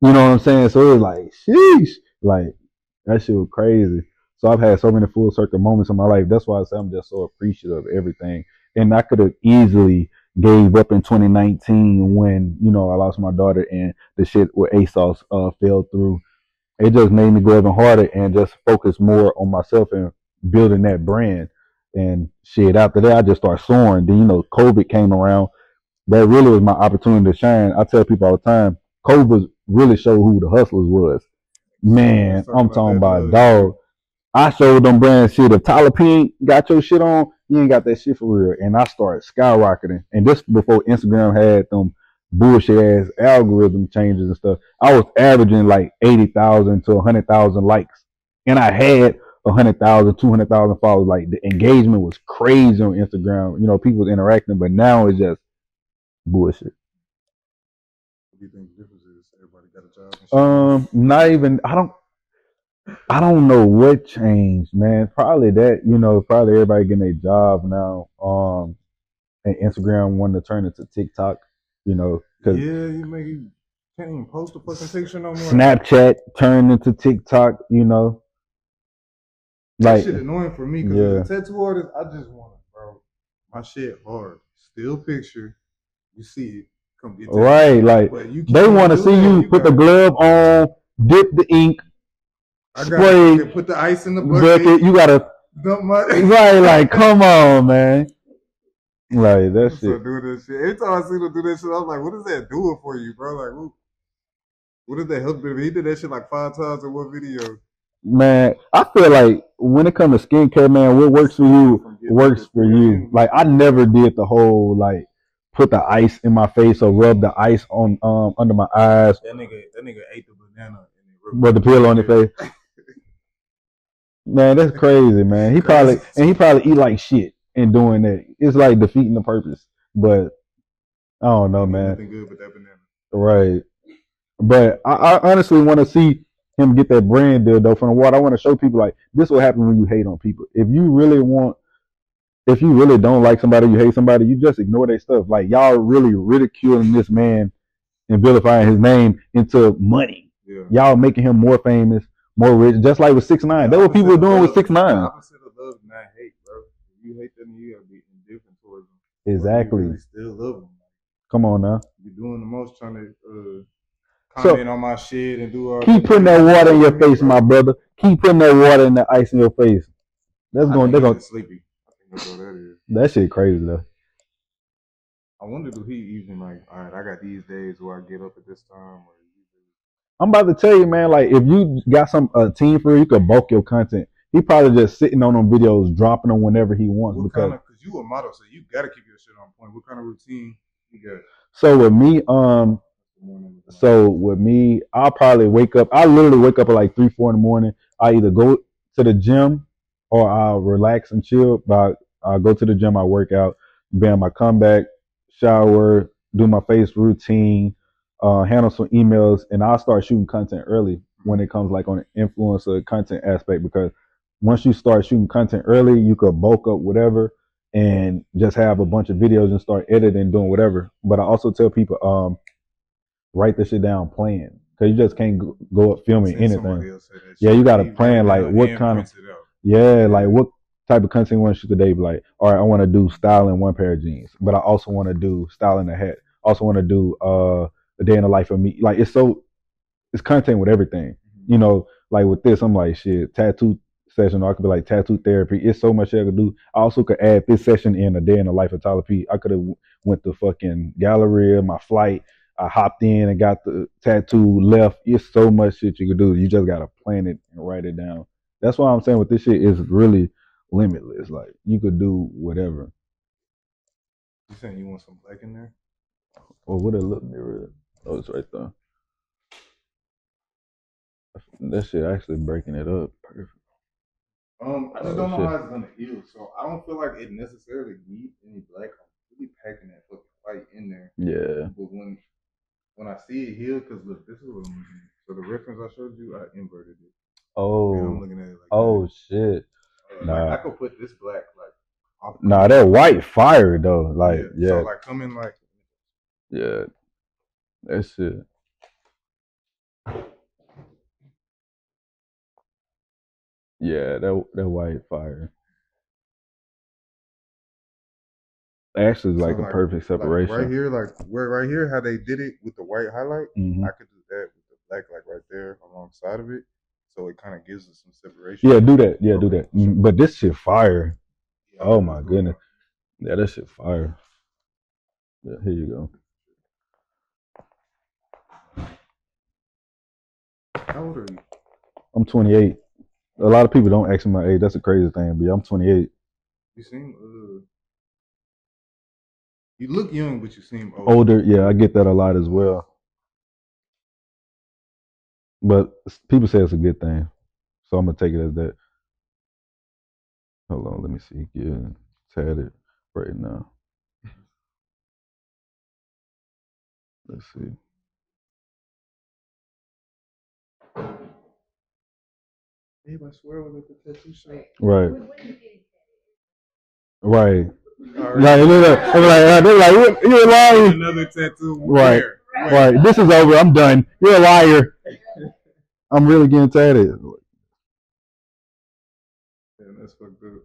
[SPEAKER 3] You know what I'm saying? So it was like, sheesh, like that shit was crazy. So I've had so many full circle moments in my life. That's why I say I'm just so appreciative of everything. And I could have easily gave up in 2019 when I lost my daughter and the shit with ASOS fell through. It just made me go even harder and just focus more on myself and building that brand. And shit, after that, I just started soaring. Then COVID came around. That really was my opportunity to shine. I tell people all the time, COVID really showed who the hustlers was. Man, I'm talking about dog. I showed them brand shit. If Tyler P ain't got your shit on, you ain't got that shit for real. And I started skyrocketing. And this before Instagram had them bullshit ass algorithm changes and stuff. I was averaging like 80,000 to 100,000 likes. And I had 100,000, 200,000 followers. Like the engagement was crazy on Instagram. People was interacting, but now it's just bullshit.
[SPEAKER 1] What do you think the difference is? Everybody got a job and shit.
[SPEAKER 3] Not even. I don't know what changed, man. Probably that, probably everybody getting a job now. And Instagram wanting to turn into TikTok, because
[SPEAKER 1] Yeah, you can't even post a fucking picture no more.
[SPEAKER 3] Snapchat turned into TikTok,
[SPEAKER 1] That
[SPEAKER 3] like
[SPEAKER 1] shit annoying for me because
[SPEAKER 3] yeah,
[SPEAKER 1] as a tattoo artist, I just want to, bro, my shit hard. Still picture, you see it, come get tattooed.
[SPEAKER 3] right. Like
[SPEAKER 1] But you
[SPEAKER 3] they
[SPEAKER 1] can't
[SPEAKER 3] want to
[SPEAKER 1] do
[SPEAKER 3] see
[SPEAKER 1] that.
[SPEAKER 3] you
[SPEAKER 1] You
[SPEAKER 3] put the
[SPEAKER 1] got,
[SPEAKER 3] glove on, dip the ink,
[SPEAKER 1] I gotta
[SPEAKER 3] spray
[SPEAKER 1] fucking put the ice in the
[SPEAKER 3] bucket. You gotta
[SPEAKER 1] dump my.
[SPEAKER 3] right, like come on, man. Like that
[SPEAKER 1] I'm so
[SPEAKER 3] shit.
[SPEAKER 1] doing that shit. Every time I see them do that shit, I'm like, what is that doing for you, bro? Like, what did that help him? He did that shit like 5 times in one video.
[SPEAKER 3] Man, I feel like when it comes to skincare, man, what works for you works for you. Like I never did the whole like put the ice in my face or rub the ice on under my eyes,
[SPEAKER 1] That nigga ate the banana and then
[SPEAKER 3] rub the peel on the face. Man, that's crazy, man. He probably eat like shit in doing that. It's like defeating the purpose. But I don't know, man.
[SPEAKER 1] Nothing good but that banana.
[SPEAKER 3] Right. But I honestly want to see him get that brand deal though from the water. I want to show people like this will happen when you hate on people. If you really don't like somebody, you hate somebody, you just ignore their stuff. Like y'all really ridiculing this man and vilifying his name into money.
[SPEAKER 1] Yeah.
[SPEAKER 3] Y'all making him more famous, more rich, just like with 6ix9ine. That's what people were doing with 6ix9ine.
[SPEAKER 1] The opposite of love, not hate, bro. If you hate them, you gotta be indifferent towards them.
[SPEAKER 3] Exactly.
[SPEAKER 1] You really still love them.
[SPEAKER 3] Come on now.
[SPEAKER 1] You're doing the most trying to comment on my shit and do all.
[SPEAKER 3] Keep putting that water in your face, my brother. Keep putting that water and that ice in your face. They're going.
[SPEAKER 1] Sleepy. I think that's what that is.
[SPEAKER 3] That shit crazy though.
[SPEAKER 1] I wonder do he even like? All right, I got these days where I get up at this time. Or
[SPEAKER 3] I'm about to tell you, man. Like if you got a team for you could bulk your content. He probably just sitting on them videos, dropping them whenever he wants.
[SPEAKER 1] Because you a model, so you gotta keep your shit on point. What kind of routine you got?
[SPEAKER 3] So with me, I'll probably wake up. I literally wake up at like 3, 4 in the morning. I either go to the gym or I'll relax and chill. But I'll go to the gym, I work out, bam, I come back, shower, do my face routine, handle some emails, and I'll start shooting content early when it comes like on the influencer content aspect because once you start shooting content early, you could bulk up whatever and just have a bunch of videos and start editing, doing whatever. But I also tell people, write the shit down, plan, because you just can't go up filming anything. Yeah, you got to plan like what kind of, like what type of content you want to shoot today. Be like, all right, I want to do style in one pair of jeans, but I also want to do style in a hat. Also want to do a day in the life of me. Like it's content with everything. Like with this, I'm like shit, tattoo session, or I could be like tattoo therapy. It's so much I could do. I also could add this session in a day in the life of Tyler P. I could have went to fucking Galleria, my flight. I hopped in and got the tattoo left. It's so much shit you can do. You just gotta plan it and write it down. That's why I'm saying with this shit is really limitless. Like you could do whatever.
[SPEAKER 1] You saying you want some black in there?
[SPEAKER 3] Or what it look mirror? Oh, it's right there. That shit actually breaking it up. Perfect.
[SPEAKER 1] I just don't know how it's gonna heal, so I don't feel like it necessarily needs any black. I'm really packing that fucking white in there.
[SPEAKER 3] Yeah.
[SPEAKER 1] But when I see it heal, because look, this is what I'm looking at. So the reference I showed you, I inverted it.
[SPEAKER 3] Oh.
[SPEAKER 1] And I'm looking at it like
[SPEAKER 3] oh
[SPEAKER 1] that.
[SPEAKER 3] shit.
[SPEAKER 1] Like I could put this black like.
[SPEAKER 3] Nah, that white fire though. Like yeah.
[SPEAKER 1] So like come in like.
[SPEAKER 3] Yeah. That shit. Yeah, that white fire. Actually, like a perfect separation.
[SPEAKER 1] Like right here, like where right here, how they did it with the white highlight.
[SPEAKER 3] Mm-hmm.
[SPEAKER 1] I could do that with the black, like right there alongside of it, so it kind of gives us some separation.
[SPEAKER 3] Yeah, do that. Yeah, do that. But this shit fire. Yeah, oh my goodness. Yeah, that shit fire. Yeah, here you go.
[SPEAKER 1] How old are you?
[SPEAKER 3] I'm 28. A lot of people don't ask me my age. That's a crazy thing, but yeah, I'm 28.
[SPEAKER 1] You seem you look young, but you seem old.
[SPEAKER 3] Older, yeah, I get that a lot as well. But people say it's a good thing, so I'm gonna take it as that. Hold on, let me see. Yeah, tatted right now. Let's see.
[SPEAKER 1] Babe, I swear I was at the tattoo shop.
[SPEAKER 3] Right. Right. Like, they're like, you're lying.
[SPEAKER 1] Another tattoo.
[SPEAKER 3] Right. Right. This is over. I'm done. You're a liar. I'm really getting tatted.
[SPEAKER 1] Yeah, that's fucked up.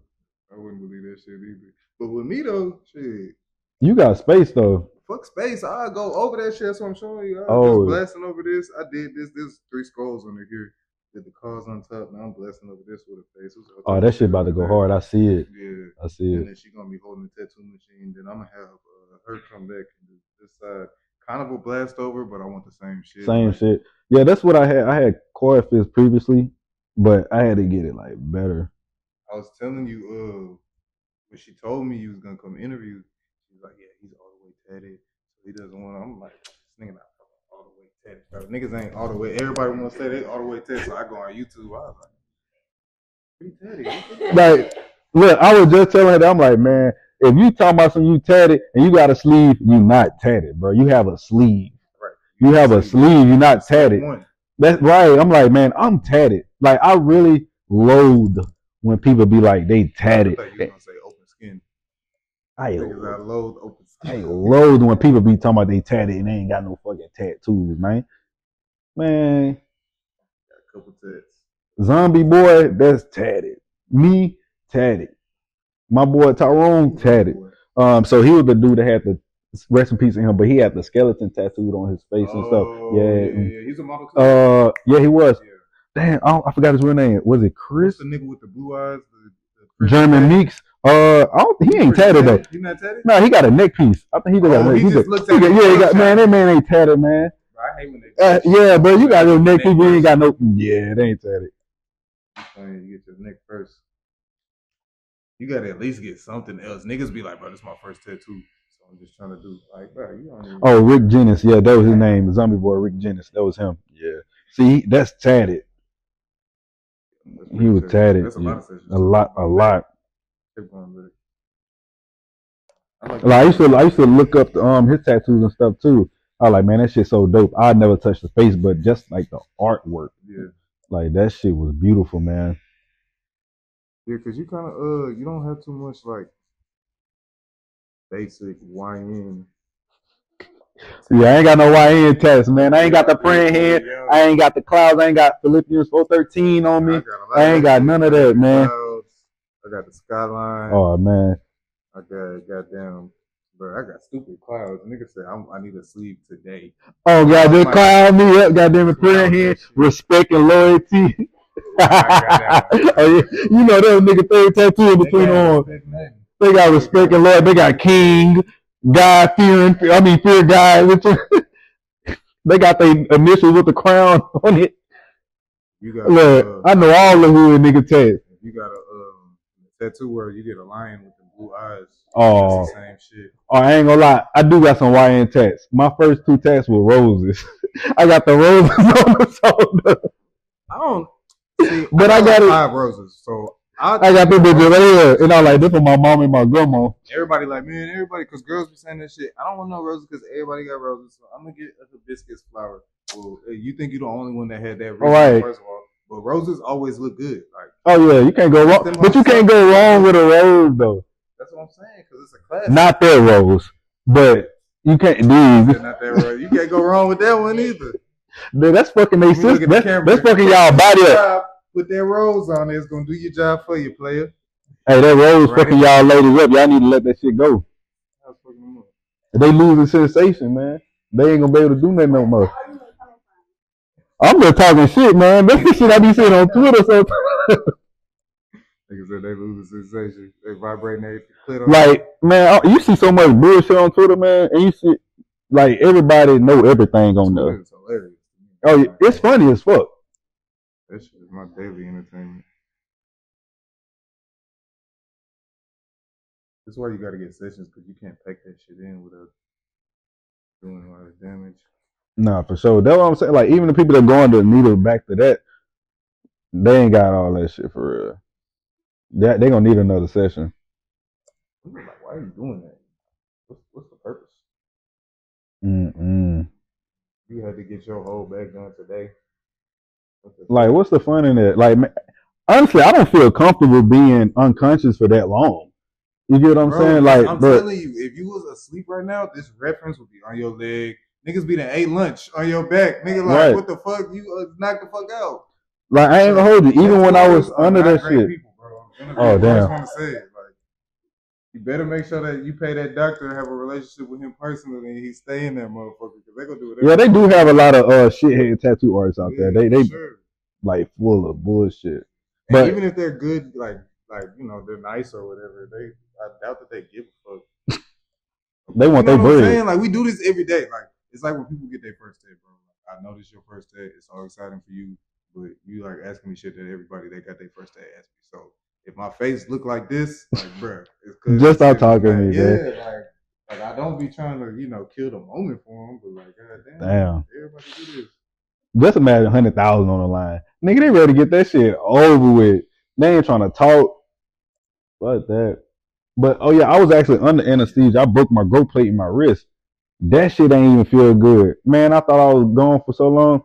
[SPEAKER 1] I wouldn't believe that shit either. But with me though, shit.
[SPEAKER 3] You got space though.
[SPEAKER 1] Fuck space. I'll go over that shit. That's what I'm showing you. I was blasting over this. I did this. There's 3 skulls under here. Did the cars on top. Now I'm blasting over this with a face.
[SPEAKER 3] Oh, that shit about to go hard. I see it.
[SPEAKER 1] Yeah.
[SPEAKER 3] I see it.
[SPEAKER 1] And then she gonna be holding the tattoo machine. Then I'm gonna have her come back and do this side. Kind of a blast over, but I want the same shit.
[SPEAKER 3] Same shit. Yeah, that's what I had. I had core fist previously, but I had to get it like better.
[SPEAKER 1] I was telling you, when she told me you was gonna come interview, she was like, "Yeah, he's all the way tatted, so he doesn't want." I'm like, "This nigga not all the way tatted. Bro. Niggas ain't all the way. Everybody wants to say they all the way tatted." So I go on YouTube. I was like, "Pretty tatted."
[SPEAKER 3] Like, look, I was just telling her that I'm like, man, if you talking about some you tatted and you got a sleeve, you not tatted, bro. You have a sleeve.
[SPEAKER 1] Right.
[SPEAKER 3] You have a sleeve. You're not tatted. That's right. I'm like, man, I'm tatted. Like, I really loathe when people be like, they tatted.
[SPEAKER 1] I thought you were gonna say open skin.
[SPEAKER 3] I
[SPEAKER 1] loathe open skin.
[SPEAKER 3] I loathe when people be talking about they tatted and they ain't got no fucking tattoos, man. Man.
[SPEAKER 1] Got a couple tats.
[SPEAKER 3] Zombie boy, that's tatted. Me, tatted. My boy Tyrone, tatted. So he was the dude that had the rest in peace in him, but he had the skeleton tattooed on his face and stuff. Yeah.
[SPEAKER 1] He's a model too.
[SPEAKER 3] Yeah, he was. Yeah. Damn, I forgot his real name. Was it Chris?
[SPEAKER 1] What's the nigga with the blue eyes?
[SPEAKER 3] The German Meeks. He ain't tatted though.
[SPEAKER 1] He not tatted?
[SPEAKER 3] No, he got a neck piece. I think he just got a neck.
[SPEAKER 1] He just looked at
[SPEAKER 3] man, that man ain't tatted, man.
[SPEAKER 1] I hate when they
[SPEAKER 3] yeah, bro, you got your neck piece, you ain't got no. Yeah, they ain't tatted.
[SPEAKER 1] You get your neck first. You gotta at least get something else. Niggas be like, bro, this is my first tattoo. So I'm just trying to do like, bro, you don't even.
[SPEAKER 3] Oh, Rick Jennings. Yeah, that was his name. Zombie boy Rick Jennings. That was him. Yeah. See, that's tatted. He was tatted. That's a lot. I used to look up his tattoos and stuff too. I was like, man, that shit's so dope. I never touched the face, but just like the artwork.
[SPEAKER 1] Yeah.
[SPEAKER 3] Like that shit was beautiful, man.
[SPEAKER 1] Yeah, cause you kind of you don't have too much like basic YN.
[SPEAKER 3] Yeah, I ain't got no YN tats, man. I ain't got the praying hand. I ain't got the clouds. I ain't got Philippians 4:13 on me. I ain't got none of that, man.
[SPEAKER 1] I got the skyline.
[SPEAKER 3] Oh man.
[SPEAKER 1] I got goddamn. Bro, I got stupid clouds. Nigga said I need a sleeve today.
[SPEAKER 3] Oh god, they cloud me up, goddamn it, praying hand, respect and loyalty. Oh, yeah. You know that nigga third tattoo in between arms. They got respect and loyalty. They got king, God fearing. Fear God. They got their initials with the crown on it.
[SPEAKER 1] You got
[SPEAKER 3] Look, I know all the hood nigga tats.
[SPEAKER 1] you got a tattoo where you get a lion with the blue eyes.
[SPEAKER 3] Oh,
[SPEAKER 1] That's the same shit.
[SPEAKER 3] oh, I ain't gonna lie. I do got some YN tats. My first two tats were roses. I got the roses on the shoulder.
[SPEAKER 1] I don't see,
[SPEAKER 3] But I got
[SPEAKER 1] like
[SPEAKER 3] it.
[SPEAKER 1] 5 roses, so
[SPEAKER 3] I got them bitches right here, and I like this for my mom and my grandma.
[SPEAKER 1] Everybody like, man, everybody, because girls be saying that shit. I don't want no roses because everybody got roses, so I'm gonna get a hibiscus flower. Well, you think you're the only one that had that reason,
[SPEAKER 3] Right.
[SPEAKER 1] first of all, but roses always look good. Like,
[SPEAKER 3] oh yeah, you can't go wrong, but you can't go wrong with a rose though.
[SPEAKER 1] That's what I'm saying, because it's a classic.
[SPEAKER 3] Not that rose, but you can't. Dude,
[SPEAKER 1] not that rose. You can't go wrong with that one either.
[SPEAKER 3] Dude, that's fucking they sister. That's fucking y'all body up.
[SPEAKER 1] Put that rose on there. It's gonna do your job for you, player.
[SPEAKER 3] Hey, that rose fucking y'all ladies up. Y'all need to let that shit go. They losing sensation, man. They ain't gonna be able to do nothing no more. I'm just talking shit, man. That's the shit I be seeing on Twitter sometimes.
[SPEAKER 1] Niggas said they losing sensation. They vibrating their clit.
[SPEAKER 3] Like, man, you see so much bullshit on Twitter, man, and you see, like, everybody know everything on there.
[SPEAKER 1] It's hilarious.
[SPEAKER 3] Oh, it's funny as fuck.
[SPEAKER 1] That shit is my daily entertainment. That's why you gotta get sessions, because you can't pack that shit in without doing a lot of damage.
[SPEAKER 3] Nah, for sure. That's what I'm saying. Like, even the people that go on the needle back to that, they ain't got all that shit for real. They gonna need another session.
[SPEAKER 1] Like, why are you doing that? What's the purpose?
[SPEAKER 3] Mm-mm.
[SPEAKER 1] You had to get your whole back done today.
[SPEAKER 3] Like, what's the fun in it? Like, honestly, I don't feel comfortable being unconscious for that long. You get what I'm saying? Like,
[SPEAKER 1] I'm telling you, if you was asleep right now, this reference would be on your leg. Niggas be done ate lunch on your back. Nigga, like, right. What the fuck? You knocked the fuck out.
[SPEAKER 3] Like, I ain't gonna hold you. Even when I was under that shit.
[SPEAKER 1] People, bro.
[SPEAKER 3] Oh, damn.
[SPEAKER 1] I just want to say it. Like, you better make sure that you pay that doctor and have a relationship with him personally, and he stay in that motherfucker, because they gonna do whatever.
[SPEAKER 3] Yeah, they do have a lot of shithead tattoo artists out there. They
[SPEAKER 1] sure.
[SPEAKER 3] Like full of bullshit.
[SPEAKER 1] And but even if they're good, like you know, they're nice or whatever, I doubt that they give a fuck.
[SPEAKER 3] They want their bread.
[SPEAKER 1] Saying? Like, we do this every day. Like, it's like when people get their first tat, bro. Like, I know this your first tat. It's all exciting for you, but you like asking me shit that everybody that got their first tat asked me. So if my face look like this, like, bro, it's cause
[SPEAKER 3] just stop talking to me,
[SPEAKER 1] man. Yeah, like I don't be trying to, you know, kill the moment for them, but like, goddamn, everybody do this.
[SPEAKER 3] Just imagine 100,000 on the line, nigga. They ready to get that shit over with. They ain't trying to talk. Fuck that. But oh yeah, I was actually under anesthesia. I broke my growth plate in my wrist. That shit ain't even feel good, man. I thought I was gone for so long.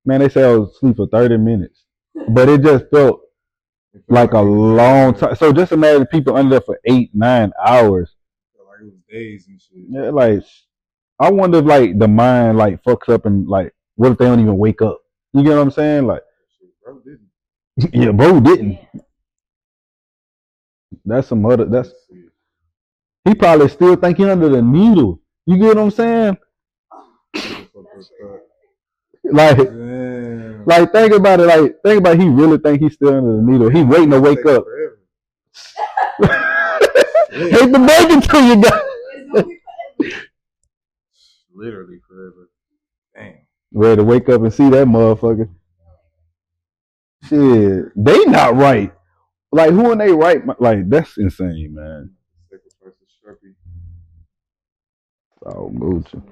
[SPEAKER 3] Man, they said I was asleep for 30 minutes, but it just felt like a long time. So just imagine people under there for 8-9 hours.
[SPEAKER 1] Like it was days and shit.
[SPEAKER 3] Yeah, like I wonder if like the mind like fucks up and like what if they don't even wake up? You get what I'm saying? Like,
[SPEAKER 1] bro didn't.
[SPEAKER 3] Yeah, bro didn't. That's some other. That's he probably still thinking under the needle. You get what I'm saying? Like think about it. Like think about he really think he's still under the needle. He waiting to wake up. Hate the bacon to you guys.
[SPEAKER 1] Literally forever. Damn.
[SPEAKER 3] Ready to wake up and see that motherfucker. Shit, they not right. Like who and they right? Like that's insane, man. Oh, Moochie.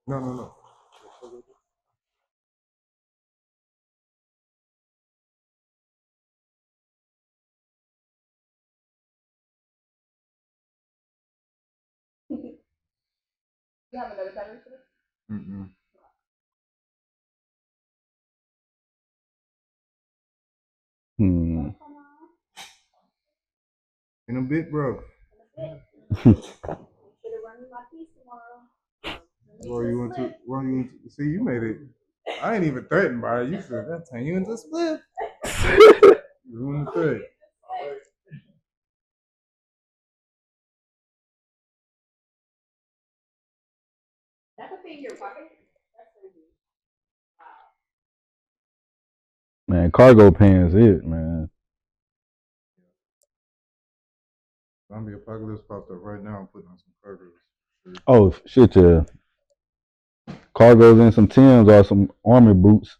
[SPEAKER 1] No. You have another battery for this? Mm-mm. In a bit, bro. Where you went to? See, you made it. I ain't even threatened by it. You said that turn you into a split. You ruined the threat.
[SPEAKER 2] That could be in your pocket. That's crazy.
[SPEAKER 3] Man, cargo pants it, man.
[SPEAKER 1] Zombie apocalypse popped up right now. I'm putting on some cargos. Sure.
[SPEAKER 3] Oh shit, yeah. Cargos and some Tims or some army boots.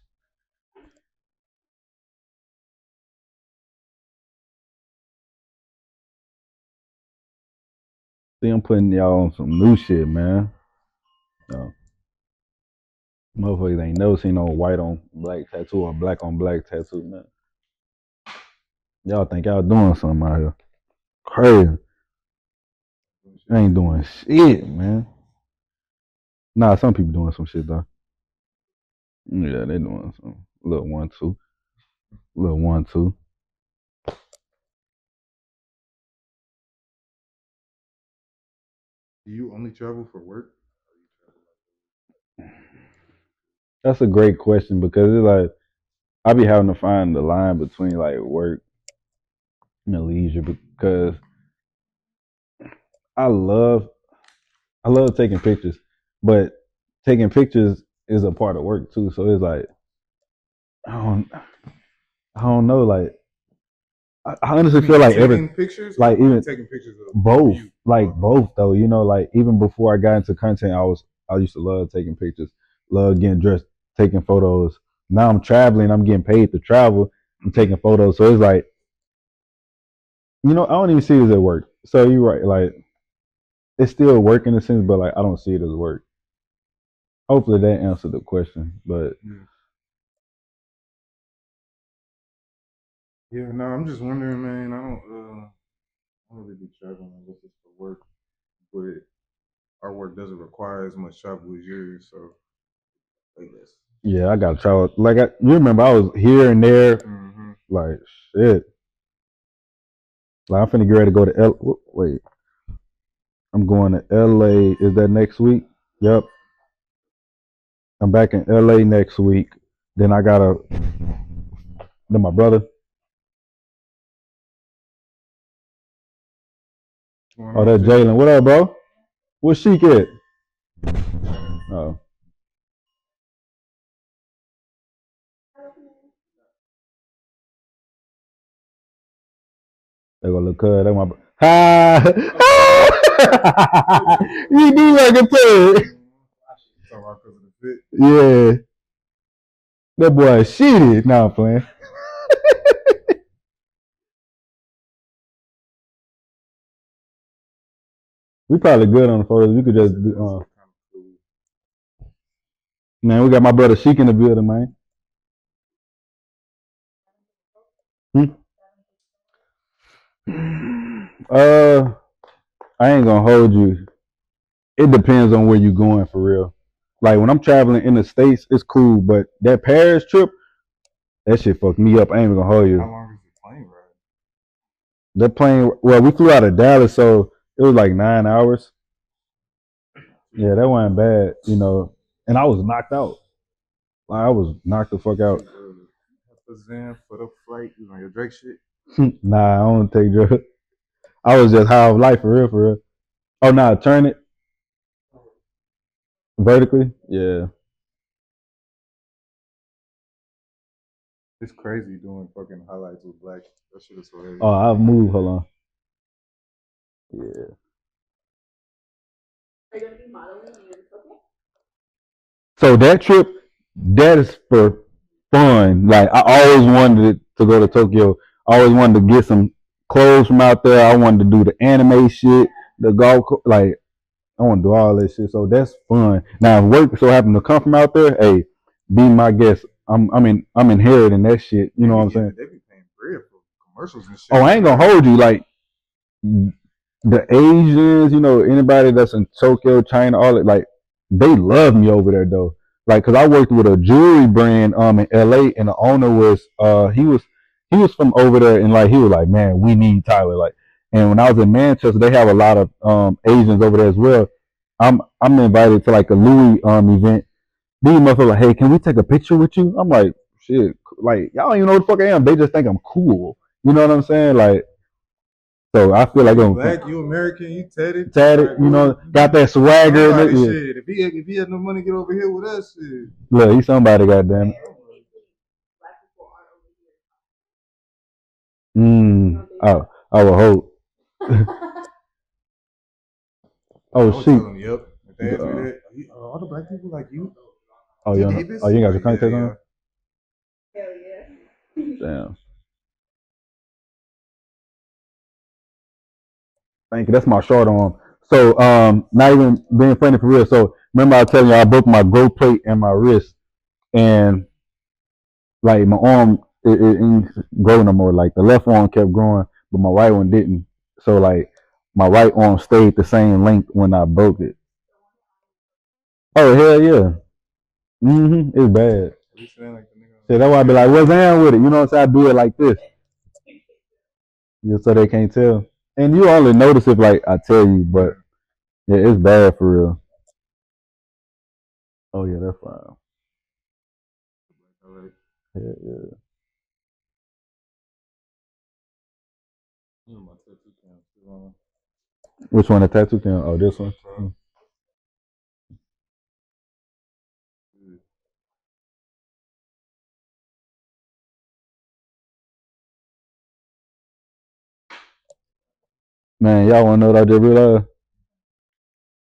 [SPEAKER 3] See, I'm putting y'all on some new shit, man. No, motherfuckers ain't never seen no white on black tattoo or black on black tattoo, man. Y'all think y'all doing something out here. Crazy. I ain't doing shit, man. Nah, some people doing some shit though. Yeah, they doing some little 1-2. Little 1-2.
[SPEAKER 1] Do you only travel for work?
[SPEAKER 3] That's a great question because it's like I be having to find the line between like work and leisure because I love I love taking pictures, but taking pictures is a part of work too. So it's like I don't I don't know. Like I honestly feel like
[SPEAKER 1] taking pictures,
[SPEAKER 3] like
[SPEAKER 1] or
[SPEAKER 3] even
[SPEAKER 1] taking pictures of
[SPEAKER 3] both,
[SPEAKER 1] you.
[SPEAKER 3] like both though. You know, like even before I got into content, I used to love taking pictures, love getting dressed, taking photos. Now I'm traveling, I'm getting paid to travel, I'm taking photos. So it's like I don't even see it as at work. So you're right, like it's still work in a sense, but like I don't see it as work. Hopefully that answered the question, but
[SPEAKER 1] Yeah, no, I'm just wondering, man. I don't really be traveling unless it's for work, but our work doesn't require as much travel as yours, so I guess.
[SPEAKER 3] yeah, I got to travel. Like you remember, I was here and there,
[SPEAKER 1] Mm-hmm.
[SPEAKER 3] like shit. Like I'm finna get ready to go to Wait, I'm going to LA. Is that next week? Yep. I'm back in LA next week. Then I gotta. Then my brother.
[SPEAKER 1] What's going
[SPEAKER 3] Oh,
[SPEAKER 1] on,
[SPEAKER 3] that's
[SPEAKER 1] Jalen?
[SPEAKER 3] Jalen. What up, bro? Where's Sheik at? Oh, they go look good. That's my. Ha! You do like a pig.
[SPEAKER 1] Talking about because of the fit.
[SPEAKER 3] Yeah, that boy shitty. Nah, I'm playing. We probably good on the photos. We could just do. Man, we got my brother Sheik in the building, man. Hmm? Uh, I ain't gonna hold you. It depends on where you going for real. Like when I'm traveling in the states, it's cool, but that Paris trip, that shit fucked me up. I ain't even gonna hold
[SPEAKER 1] How
[SPEAKER 3] you.
[SPEAKER 1] long is the plane ride?
[SPEAKER 3] That plane, well, we flew out of Dallas, so it was like 9 hours. Yeah, that wasn't bad, And I was knocked out. Like, I was knocked the fuck out.
[SPEAKER 1] Zan for the flight. You on your Drake shit?
[SPEAKER 3] Nah, I don't take drugs. I was just high of life for real, for real. Oh, nah, turn it vertically. Yeah.
[SPEAKER 1] It's crazy doing fucking highlights with black. That shit is hilarious.
[SPEAKER 3] Oh, I've moved. Hold on. Yeah. So that trip, that is for fun. Like I always wanted to go to Tokyo. I always wanted to get some clothes from out there. I wanted to do the anime shit, the golf. Like I want to do all that shit. So that's fun. Now if work so happen to come from out there, hey, be my guest. I'm inheriting that shit. You know what I'm saying?
[SPEAKER 1] They be paying bread for commercials and shit.
[SPEAKER 3] Oh, I ain't gonna hold you. Like the Asians, anybody that's in Tokyo, China, all it, like they love me over there though. Like, cause I worked with a jewelry brand in LA, and the owner was he was from over there, and like he was like, man, we need Tyler. Like, and when I was in Manchester, they have a lot of Asians over there as well. I'm invited to like a Louis event. These motherfuckers like, hey, can we take a picture with you? I'm like, shit, like y'all don't even know what the fuck I am. They just think I'm cool. You know what I'm saying? Like, so I feel like
[SPEAKER 1] you
[SPEAKER 3] I'm
[SPEAKER 1] black, you American, you tatted,
[SPEAKER 3] tatted, got that swagger.
[SPEAKER 1] Shit. If he had no money, get over here with us. Shit.
[SPEAKER 3] Look, he's somebody, goddamn. I would hope.
[SPEAKER 1] I
[SPEAKER 3] Oh
[SPEAKER 1] would tell
[SPEAKER 3] shoot.
[SPEAKER 1] them, yep. If they ask me that, all the black people like you,
[SPEAKER 3] Oh
[SPEAKER 1] T
[SPEAKER 3] yeah.
[SPEAKER 1] Davis.
[SPEAKER 3] Oh, you ain't got your
[SPEAKER 1] Like, yeah,
[SPEAKER 3] contact
[SPEAKER 1] yeah.
[SPEAKER 3] on?
[SPEAKER 2] Hell yeah.
[SPEAKER 3] Damn. Thank you. That's my short arm. So not even being funny for real. So remember I was telling you I broke my growth plate and my wrist, and like my arm it didn't grow no more. Like the left arm kept growing, but my right one didn't. So like my right arm stayed the same length when I broke it. Oh hell yeah. It's bad.
[SPEAKER 1] At least it ain't like the nigga
[SPEAKER 3] So that's why I be like, what's down with it? You know what I'm saying? I do it like this. Just so they can't tell. And you only notice if like I tell you, but yeah, it's bad for real. Oh yeah, that's fine.
[SPEAKER 1] like,
[SPEAKER 3] Yeah, yeah.
[SPEAKER 1] my tattoo cam still on.
[SPEAKER 3] Which one? The tattoo can? Oh, this one. Man, y'all wanna know what I just realized?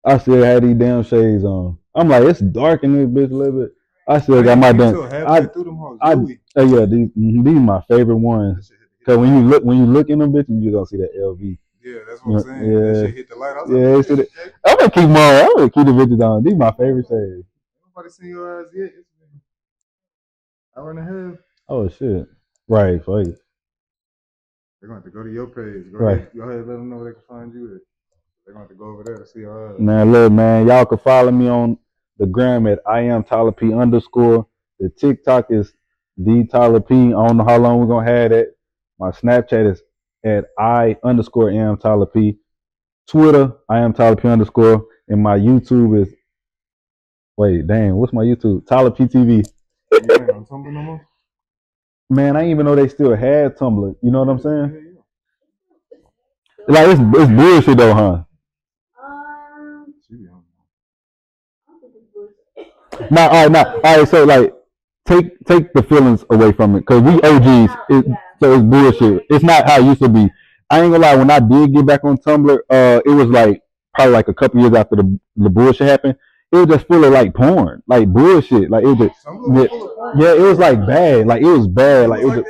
[SPEAKER 3] I still had these damn shades on. I'm like, it's dark in this bitch a little bit. I still got
[SPEAKER 1] You
[SPEAKER 3] my
[SPEAKER 1] can't
[SPEAKER 3] damn.
[SPEAKER 1] tell halfway through them hoes.
[SPEAKER 3] I,
[SPEAKER 1] Louis.
[SPEAKER 3] yeah, these are my favorite ones. Cause when you look in them bitches, you gonna see that LV.
[SPEAKER 1] Yeah, that's what I'm saying.
[SPEAKER 3] Yeah,
[SPEAKER 1] That shit hit the light. I was
[SPEAKER 3] yeah.
[SPEAKER 1] like,
[SPEAKER 3] See I'm gonna keep more. I'm gonna keep the bitches on. These my favorite shades.
[SPEAKER 1] nobody seen your eyes yet. It's been an hour and a half.
[SPEAKER 3] Oh shit. Right, right,
[SPEAKER 1] They're going to have to go to your page.
[SPEAKER 3] right.
[SPEAKER 1] Go ahead, let them know where they can find you at. They're going to have to go over there to see your eyes.
[SPEAKER 3] Man, look, man, y'all can follow me on the gram at I am Tyler P _. The TikTok is the Tyler P. I don't know how long we're gonna have that. My Snapchat is at I_am Tyler P. Twitter, I am Tyler P _. And my YouTube is wait, dang, what's my YouTube? Tyler P TV.
[SPEAKER 1] You ain't on Tumblr no more?
[SPEAKER 3] Man, I didn't even know they still had Tumblr. You know what I'm saying?
[SPEAKER 1] Yeah, yeah.
[SPEAKER 3] Like it's bullshit though, huh?
[SPEAKER 1] She be on.
[SPEAKER 3] Nah, all right, nah, all right. So like, take the feelings away from it, cause we OGs. So it's bullshit. It's not how it used to be. I ain't gonna lie. When I did get back on Tumblr, it was like probably like a couple years after the bullshit happened. It was just full of like porn, like bullshit. Like it was just yeah, it was like bad. Like it was bad. Like it was just,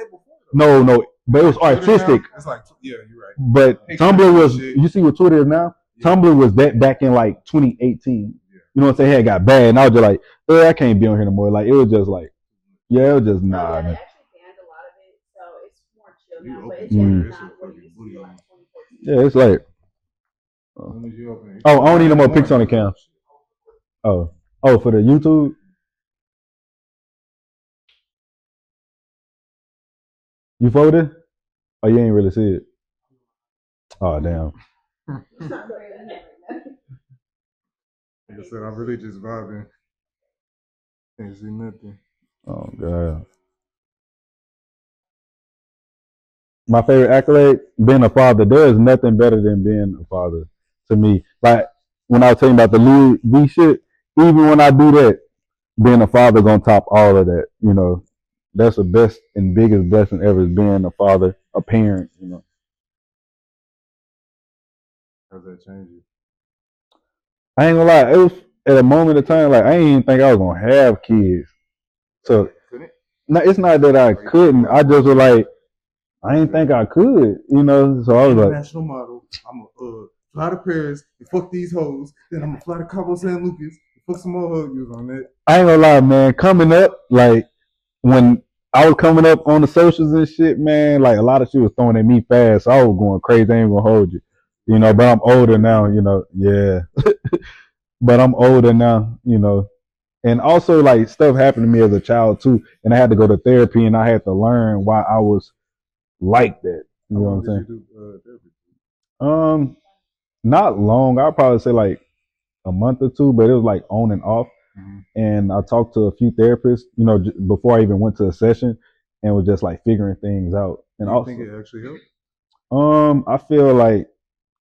[SPEAKER 3] no, but it was artistic.
[SPEAKER 1] It's like, yeah, you're right.
[SPEAKER 3] But Tumblr was, you see what Twitter is now? Tumblr was that back in like 2018. You know what I'm saying? It had got bad, and I was just like, I can't be on here no more. Like it was just like, yeah, it was just nah, man. Yeah, it's like, oh, I don't need no more pics on the cam. Oh, for the YouTube. You voted? Oh, you ain't really see it. Oh, damn.
[SPEAKER 1] Like I said, I'm really just vibing. Can't see nothing.
[SPEAKER 3] Oh god. My favorite accolade, being a father. There is nothing better than being a father to me. Like when I was telling you about the Louis V shit, even when I do that, being a father gonna top all of that. You know, that's the best and biggest blessing ever is being a father, a parent. You know,
[SPEAKER 1] How's that change you?
[SPEAKER 3] I ain't gonna lie. It was at a moment of time like I didn't even think I was gonna have kids. So no, it's not that I couldn't. I just was like, I didn't think I could. You know, so I was like,
[SPEAKER 1] international model. I'm gonna fly to Paris and fuck these hoes. Then I'm gonna fly to Cabo San Lucas and fuck some more hoes. You was on that.
[SPEAKER 3] I ain't gonna lie, man. Coming up, like when I was coming up on the socials and shit, man, like a lot of shit was thrown at me fast. So I was going crazy. I ain't gonna hold you. You know, but I'm older now, you know, yeah. But I'm older now, you know. And also like stuff happened to me as a child too. And I had to go to therapy and I had to learn why I was like that. You know what I'm saying?
[SPEAKER 1] Did you do therapy?
[SPEAKER 3] Not long. I'll probably say like a month or two, but it was like on and off. And I talked to a few therapists, you know, before I even went to a session, and was just like figuring things out. And
[SPEAKER 1] I think it actually helped.
[SPEAKER 3] I feel like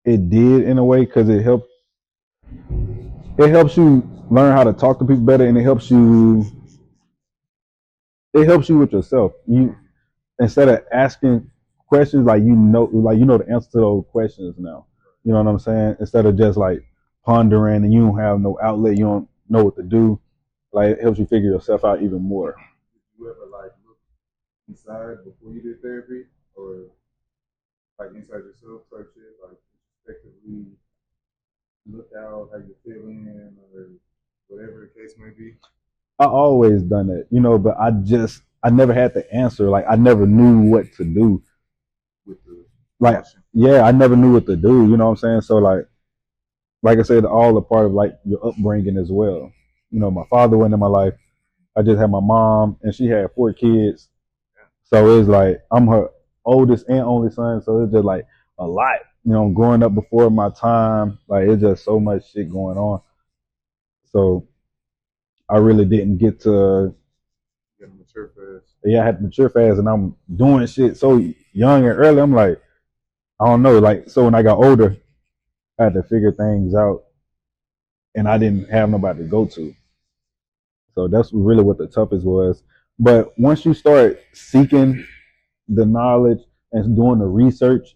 [SPEAKER 3] it did in a way because it helped. It helps you learn how to talk to people better, and it helps you. It helps you with yourself. You instead of asking. questions like the answer to those questions now. You know what I'm saying? Instead of just like pondering and you don't have no outlet, you don't know what to do. Like it helps you figure yourself out even more.
[SPEAKER 1] Did you ever like look inside before you did therapy, or like inside yourself type shit, like effectively look out how you're feeling or whatever the case may be?
[SPEAKER 3] I always done that, but I never had the answer. Like I never knew what to do.
[SPEAKER 1] With the
[SPEAKER 3] Like
[SPEAKER 1] emotion.
[SPEAKER 3] yeah, I never knew what to do. You know what I'm saying? So like I said, all a part of like your upbringing as well. My father went in my life. I just had my mom, and she had 4 kids. So it's like I'm her oldest and only son. So it's just like a lot. Growing up before my time, like it's just so much shit going on. So I really didn't get to.
[SPEAKER 1] You gotta mature fast.
[SPEAKER 3] Yeah, I had to mature fast, and I'm doing shit so young and early. I'm like, I don't know. Like, so when I got older, I had to figure things out, and I didn't have nobody to go to. So that's really what the toughest was. But once you start seeking the knowledge and doing the research,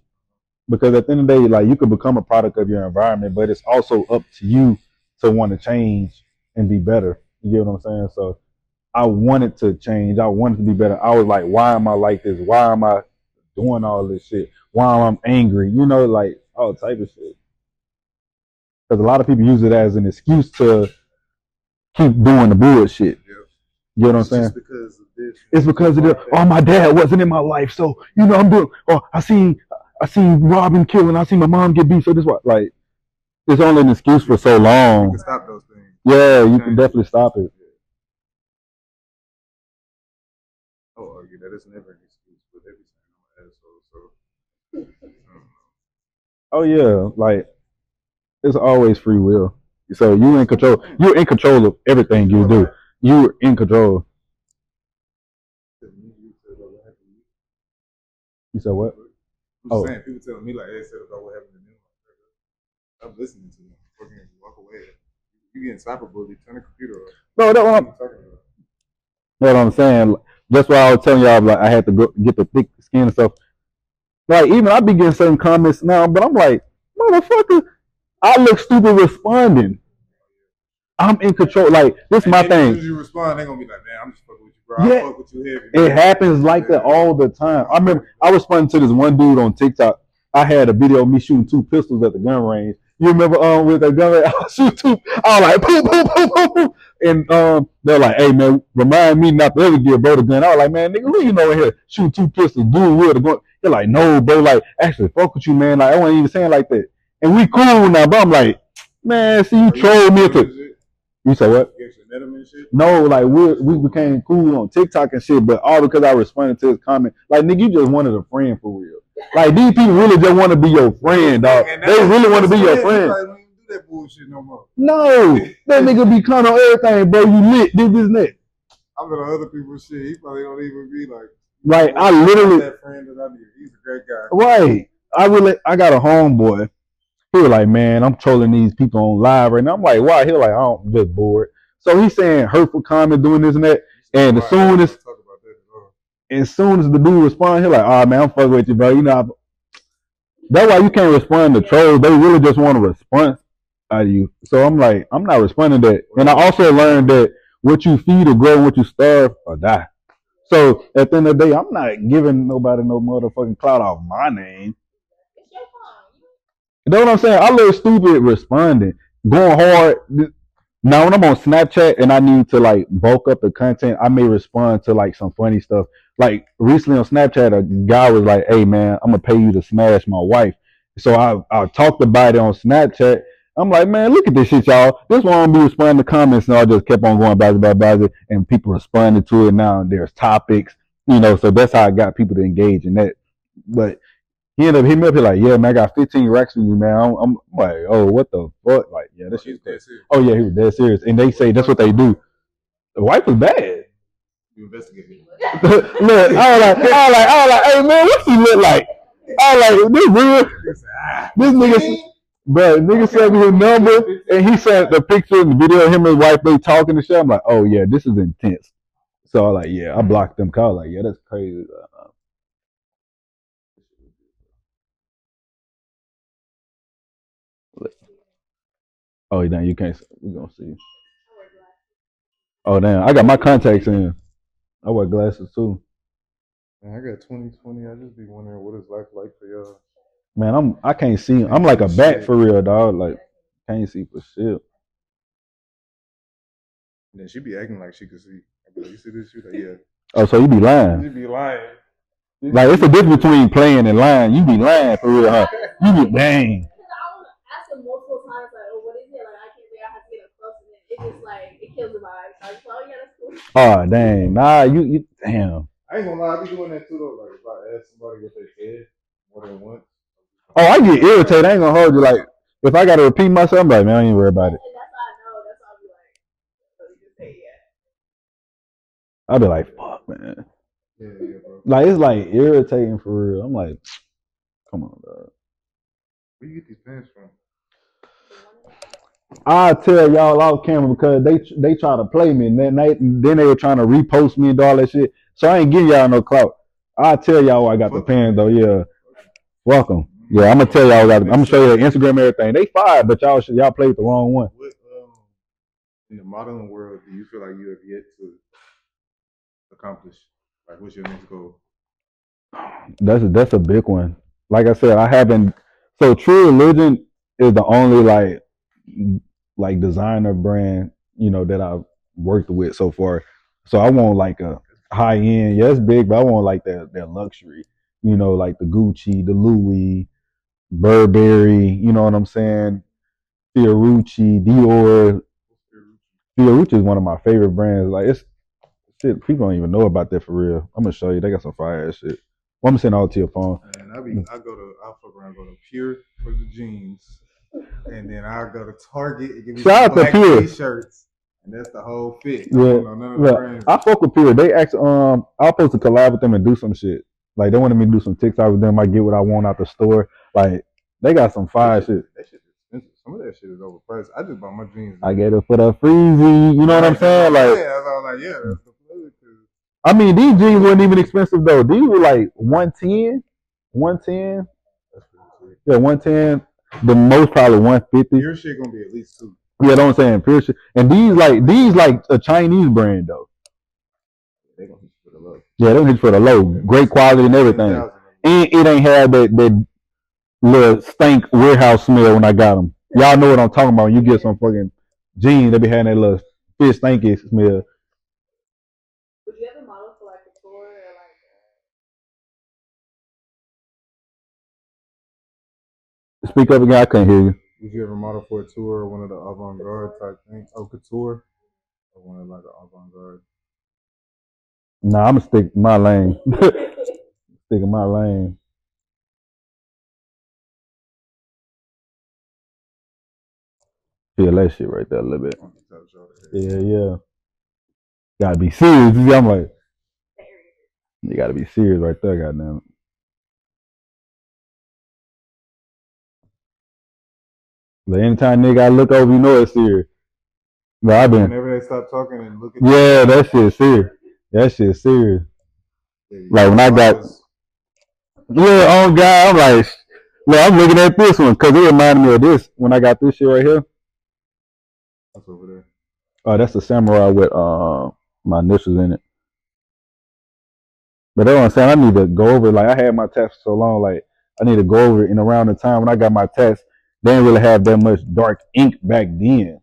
[SPEAKER 3] because at the end of the day, like you could become a product of your environment, but it's also up to you to want to change and be better. You get what I'm saying? So I wanted to change. I wanted to be better. I was like, why am I like this? Why am I doing all this shit? Why am I angry? Like all type of shit. Because a lot of people use it as an excuse to keep doing the bullshit.
[SPEAKER 1] Yeah.
[SPEAKER 3] You know what I'm
[SPEAKER 1] It's
[SPEAKER 3] saying?
[SPEAKER 1] just because of this.
[SPEAKER 3] It's because of the oh my dad wasn't in my life, so I'm doing. Oh, I seen Robin kill and I seen my mom get beat. So this what like it's only an excuse for so
[SPEAKER 1] You
[SPEAKER 3] long.
[SPEAKER 1] can stop those things.
[SPEAKER 3] Yeah, you can definitely stop it.
[SPEAKER 1] Oh, argue that it's never an excuse with everything. I'm an asshole, so
[SPEAKER 3] Oh yeah, like it's always free will. So you in control. You're in control of everything you do. You're in control. You said what?
[SPEAKER 1] I'm saying people telling me like they said about what happened to them. I'm listening to them. Fucking walk away. You getting cyberbullied? Turn the computer off.
[SPEAKER 3] No, what I'm saying. That's why I was telling y'all like I had to go get the thick skin and stuff. Like even I be getting certain comments now, but I'm like, motherfucker, I look stupid responding. I'm in control. Like this is my thing.
[SPEAKER 1] As soon as you respond, they gonna be like, man, I'm just fucking with you, bro.
[SPEAKER 3] Yeah.
[SPEAKER 1] I fuck with you heavy.
[SPEAKER 3] It happens like that all the time. I remember I responded to this one dude on TikTok. I had a video of me shooting 2 pistols at the gun range. You remember with the gun range? I shoot 2. I was like, boom, boom, boom, boom, boom. And they're like, hey man, remind me not to ever give bro the gun. I was like, man, nigga, who you know in here shooting 2 pistols, dude with a gun? They're like, no, bro, like actually fuck with you, man. Like I wasn't even saying like that. And we cool now, but I'm like, man, see you trolled me into. You say what? No, like we became cool on TikTok and shit, but all because I responded to his comment. Like, nigga, you just wanted a friend for real. Like these people really just want to be your friend, dog. They really want to be your friend.
[SPEAKER 1] Like, we don't do that bullshit no more.
[SPEAKER 3] No, that nigga be kind on everything, bro. You lit, this and that.
[SPEAKER 1] I'm gonna other people's shit. He probably don't even be like.
[SPEAKER 3] Like I literally.
[SPEAKER 1] That friend that I need. He's a great guy.
[SPEAKER 3] Right. I got a homeboy. He was like, man, I'm trolling these people on live right now. I'm like, why? He was like, I'm just bored. So he's saying hurtful comment, doing this and that. And as soon as the dude responds, he's like, oh man, I'm fucking with you, bro. That's why you can't respond to trolls. They really just want a response out of you. So I'm like, I'm not responding to that. And I also learned that what you feed will grow, what you starve or die. So at the end of the day, I'm not giving nobody no motherfucking clout off my name. You know what I'm saying? I look stupid responding, going hard. Now when I'm on Snapchat and I need to like bulk up the content, I may respond to like some funny stuff. Like recently on Snapchat, a guy was like, "Hey man, I'm gonna pay you to smash my wife." So I talked about it on Snapchat. I'm like, man, look at this shit, y'all. This one I'm be responding to comments, and I just kept on going blah, and people responded to it. Now there's topics, so that's how I got people to engage in that. But he ended up hitting me up. He's like, yeah, man, I got 15 racks from you, man. I'm like, oh, what the fuck? Like, yeah, that shit's dead serious. Oh, yeah, he was dead serious. And they say that's what they do. The wife was bad.
[SPEAKER 1] You investigate me.
[SPEAKER 3] Look, I was like, hey, man, what's he look like? I was like, this real? This nigga sent me his number, and he sent the picture and the video of him and his wife, they talking and shit. I'm like, oh, yeah, this is intense. So I was like, yeah, I blocked them. I was like, yeah, that's crazy. Oh, damn, you can't. We gonna see. Oh, damn, I got my contacts in. I wear glasses too.
[SPEAKER 1] Man, I got 2020. I just be wondering what it's like for y'all.
[SPEAKER 3] Man, I can't see. I'm
[SPEAKER 1] Can't
[SPEAKER 3] like
[SPEAKER 1] see
[SPEAKER 3] a bat
[SPEAKER 1] shit.
[SPEAKER 3] for real, dog. Like can't see for shit.
[SPEAKER 1] And then she be acting like she could see. I be like, you see this shit? Like, yeah.
[SPEAKER 3] Oh, so you be lying?
[SPEAKER 1] She be lying.
[SPEAKER 3] Like it's a difference between playing and lying. You be lying for real, huh? You be dang. Oh dang, nah, you damn.
[SPEAKER 1] I ain't gonna lie, I be doing that too though. Like if I ask somebody what they said more than once.
[SPEAKER 3] Oh, I get irritated. I ain't gonna hold you. Like if I gotta repeat myself, I'm like, man, I ain't worry about it. I'll be like, fuck, man.
[SPEAKER 1] Yeah, bro.
[SPEAKER 3] Like it's like irritating for real. I'm like, come on, dog.
[SPEAKER 1] Where you get these pants from?
[SPEAKER 3] I tell y'all off camera because they try to play me and then they were trying to repost me and all that shit. So I ain't giving y'all no clout. I tell y'all I got the pants though. Yeah, welcome. Yeah, I'm gonna tell y'all. I'm gonna show you the Instagram and everything. They fired, but y'all played the wrong one.
[SPEAKER 1] What in the modeling world do you feel like you have yet to accomplish? Like, what's your next goal?
[SPEAKER 3] That's a big one. Like I said, I haven't. So True Religion is the only like designer brand that I've worked with so far. So I want like a high end. Yeah, it's big, but I want like that luxury. Like the Gucci, the Louis, Burberry. You know what I'm saying? Fiorucci, Dior. Fiorucci is one of my favorite brands. Like it's shit. People don't even know about that for real. I'm gonna show you. They got some fire ass shit. Well, I'm gonna send it all to your phone.
[SPEAKER 1] And I fuck around, go to Pure for the jeans, and then I go to Target and give me
[SPEAKER 3] Shout
[SPEAKER 1] some
[SPEAKER 3] out to
[SPEAKER 1] black
[SPEAKER 3] Pure.
[SPEAKER 1] T-shirts, and that's the whole fit. I
[SPEAKER 3] Yeah,
[SPEAKER 1] don't know none of the
[SPEAKER 3] yeah.
[SPEAKER 1] brands.
[SPEAKER 3] I fuck with Pure. They actually I was supposed to collab with them and do some shit. Like they wanted me to do some TikTok with them. I get what I want out the store. Like they got some fire shit.
[SPEAKER 1] That shit is expensive. Some of that shit is overpriced. I just bought my jeans.
[SPEAKER 3] I get it for the freezy. You know what I'm saying? Like
[SPEAKER 1] I was like, yeah, that's the plug.
[SPEAKER 3] I mean, these jeans weren't even expensive though. These were like 110, 110. Yeah, 110. The most probably 150.
[SPEAKER 1] Your shit gonna be at least two.
[SPEAKER 3] Yeah, don't say Pure shit. And these like a Chinese brand though.
[SPEAKER 1] They gonna hit you for the low.
[SPEAKER 3] Yeah, they gonna hit you for the low. Great quality and everything. And it ain't had that little stank warehouse smell when I got them. Y'all know what I'm talking about. When you get some fucking jeans, they be having that little fish stanky smell. Speak up again. I couldn't hear you.
[SPEAKER 1] Would you ever model for a tour or one of the avant-garde type things? Oh, couture? Or one of like the avant-garde?
[SPEAKER 3] Nah, I'm gonna stick my lane. Stick in my lane. Feel that shit right there a little bit. Yeah, yeah. Gotta be serious. I'm like, you gotta be serious right there, goddamn it. But anytime nigga I look over, you know it's serious. But I've been.
[SPEAKER 1] Whenever they stop talking and look at
[SPEAKER 3] Yeah, that shit serious. That shit serious. Like when I got. Yeah, on God, I'm like, well, I'm looking at this one because it reminded me of this when I got this shit right here.
[SPEAKER 1] What's over there?
[SPEAKER 3] Oh, that's the samurai with my initials in it. But that's what I'm saying. I need to go over it. Like I had my test for so long, like I need to go over it. And around the time when I got my test, they didn't really have that much dark ink back then.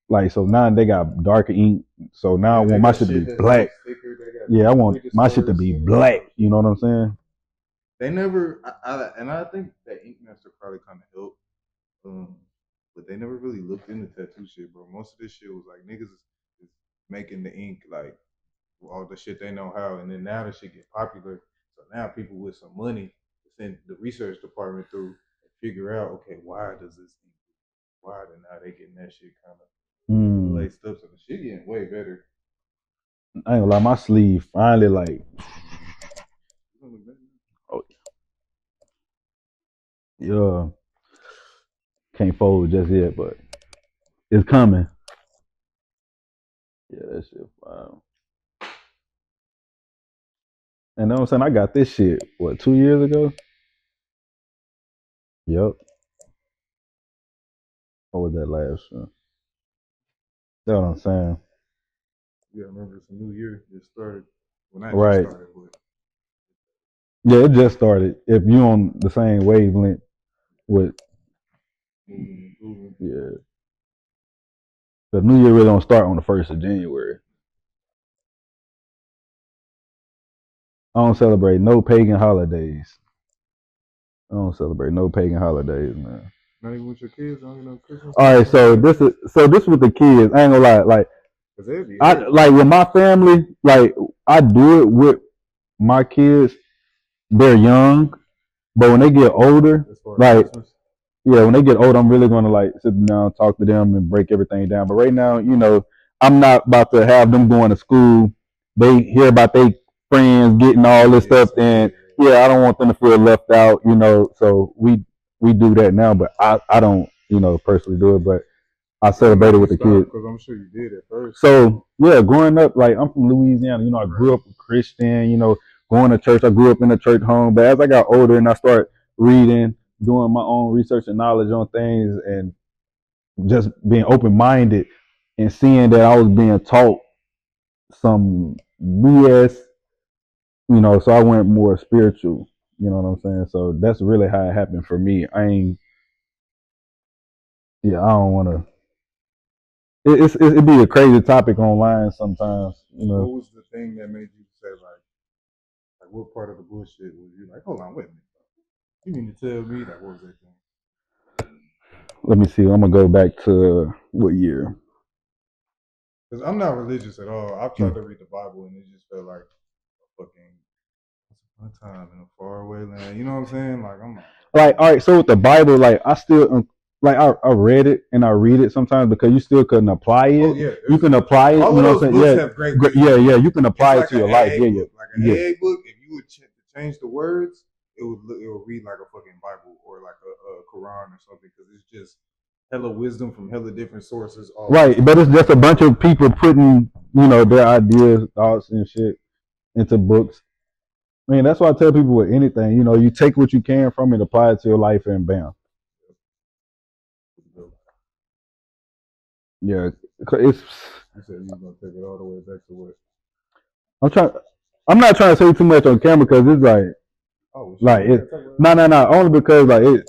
[SPEAKER 3] Like so now they got darker ink. So now I want my shit to be black. Yeah, I want my shit to be black. You know what I'm saying?
[SPEAKER 1] They never, I think that Ink Master probably kind of helped, but they never really looked into tattoo shit, bro. Most of this shit was like niggas is making the ink like all the shit they know how, and then now the shit get popular. So now people with some money send the research department through and figure out, okay, why does this ink why? And now they getting that shit kind of laced up, so the shit getting way better.
[SPEAKER 3] I ain't gonna lie, my sleeve finally like. Oh yeah, can't fold just yet, but it's coming. Yeah, that shit fine. And then I'm saying I got this shit, what, 2 years ago? Yep. What was that last one? That's what I'm saying.
[SPEAKER 1] Yeah, I remember it's a new year. It started. Well, not just
[SPEAKER 3] Right.
[SPEAKER 1] started, but
[SPEAKER 3] Yeah, it just started. If you on the same wavelength with
[SPEAKER 1] moving, improving.
[SPEAKER 3] yeah, the New Year really don't start on the 1st of January. I don't celebrate no pagan holidays. I don't celebrate no pagan holidays, man.
[SPEAKER 1] Not even with your kids. I don't know Christmas
[SPEAKER 3] All
[SPEAKER 1] stuff.
[SPEAKER 3] right, so this with the kids. I ain't gonna lie. Like
[SPEAKER 1] Cause they'd be
[SPEAKER 3] I
[SPEAKER 1] everywhere.
[SPEAKER 3] like with my family. Like I do it with my kids. They're young, but when they get older,
[SPEAKER 1] As far as
[SPEAKER 3] like
[SPEAKER 1] Christmas,
[SPEAKER 3] yeah, when they get older, I'm really gonna like sit down, talk to them, and break everything down. But right now, I'm not about to have them going to school. They hear about their friends getting all this
[SPEAKER 1] yeah,
[SPEAKER 3] stuff,
[SPEAKER 1] so
[SPEAKER 3] and
[SPEAKER 1] yeah.
[SPEAKER 3] yeah, I don't want them to feel left out. So we do that now, but I don't personally do it, but I
[SPEAKER 1] How
[SPEAKER 3] celebrate
[SPEAKER 1] long
[SPEAKER 3] it
[SPEAKER 1] you
[SPEAKER 3] with the
[SPEAKER 1] stop?
[SPEAKER 3] kids.
[SPEAKER 1] Because I'm sure you did at first.
[SPEAKER 3] So yeah, growing up, like I'm from Louisiana. I grew
[SPEAKER 1] Right.
[SPEAKER 3] up a Christian. Going to church. I grew up in a church home. But as I got older and I start reading, doing my own research and knowledge on things, and just being open minded and seeing that I was being taught some BS, so I went more spiritual. You know what I'm saying? So that's really how it happened for me. I ain't, yeah, I don't want to. It'd be a crazy topic online sometimes.
[SPEAKER 1] What was the thing that made you say like what part of the bullshit was you like? Hold on, wait a minute. You mean to tell me like what was that thing?
[SPEAKER 3] Let me see. I'm gonna go back to what year?
[SPEAKER 1] Because I'm not religious at all. I've tried
[SPEAKER 3] Mm.
[SPEAKER 1] to read the Bible and it just felt like a fucking one time in a faraway land. You know what I'm saying? Like I'm not.
[SPEAKER 3] Like, all right. So with the Bible, like I still like I read it and I read it sometimes because you still couldn't apply
[SPEAKER 1] Oh
[SPEAKER 3] it.
[SPEAKER 1] yeah,
[SPEAKER 3] You can apply it.
[SPEAKER 1] all
[SPEAKER 3] You
[SPEAKER 1] of
[SPEAKER 3] know what
[SPEAKER 1] those
[SPEAKER 3] I'm saying?
[SPEAKER 1] books
[SPEAKER 3] Yeah,
[SPEAKER 1] have great wisdom
[SPEAKER 3] yeah,
[SPEAKER 1] in
[SPEAKER 3] yeah.
[SPEAKER 1] them.
[SPEAKER 3] You can
[SPEAKER 1] It's
[SPEAKER 3] apply it
[SPEAKER 1] like
[SPEAKER 3] to
[SPEAKER 1] an
[SPEAKER 3] your life.
[SPEAKER 1] AA
[SPEAKER 3] Yeah, yeah,
[SPEAKER 1] book. Like an
[SPEAKER 3] yeah.
[SPEAKER 1] AA book, if you would change the words, it would read like a fucking Bible or like a Quran or something because it's just hella wisdom from hella different sources all mixed
[SPEAKER 3] Right, but it's
[SPEAKER 1] together
[SPEAKER 3] just
[SPEAKER 1] in
[SPEAKER 3] a
[SPEAKER 1] one
[SPEAKER 3] bunch
[SPEAKER 1] book.
[SPEAKER 3] of people putting their ideas, thoughts, and shit into books. I mean, that's why I tell people with anything. You take what you can from it, apply it to your life, and bam. Yeah, it's.
[SPEAKER 1] You said you was gonna take it all the way back to what?
[SPEAKER 3] I'm trying. I'm not trying to say too much on camera because it's
[SPEAKER 1] Oh well, shit,
[SPEAKER 3] like
[SPEAKER 1] we
[SPEAKER 3] it.
[SPEAKER 1] gotta talk about
[SPEAKER 3] No, no, no. Only because like it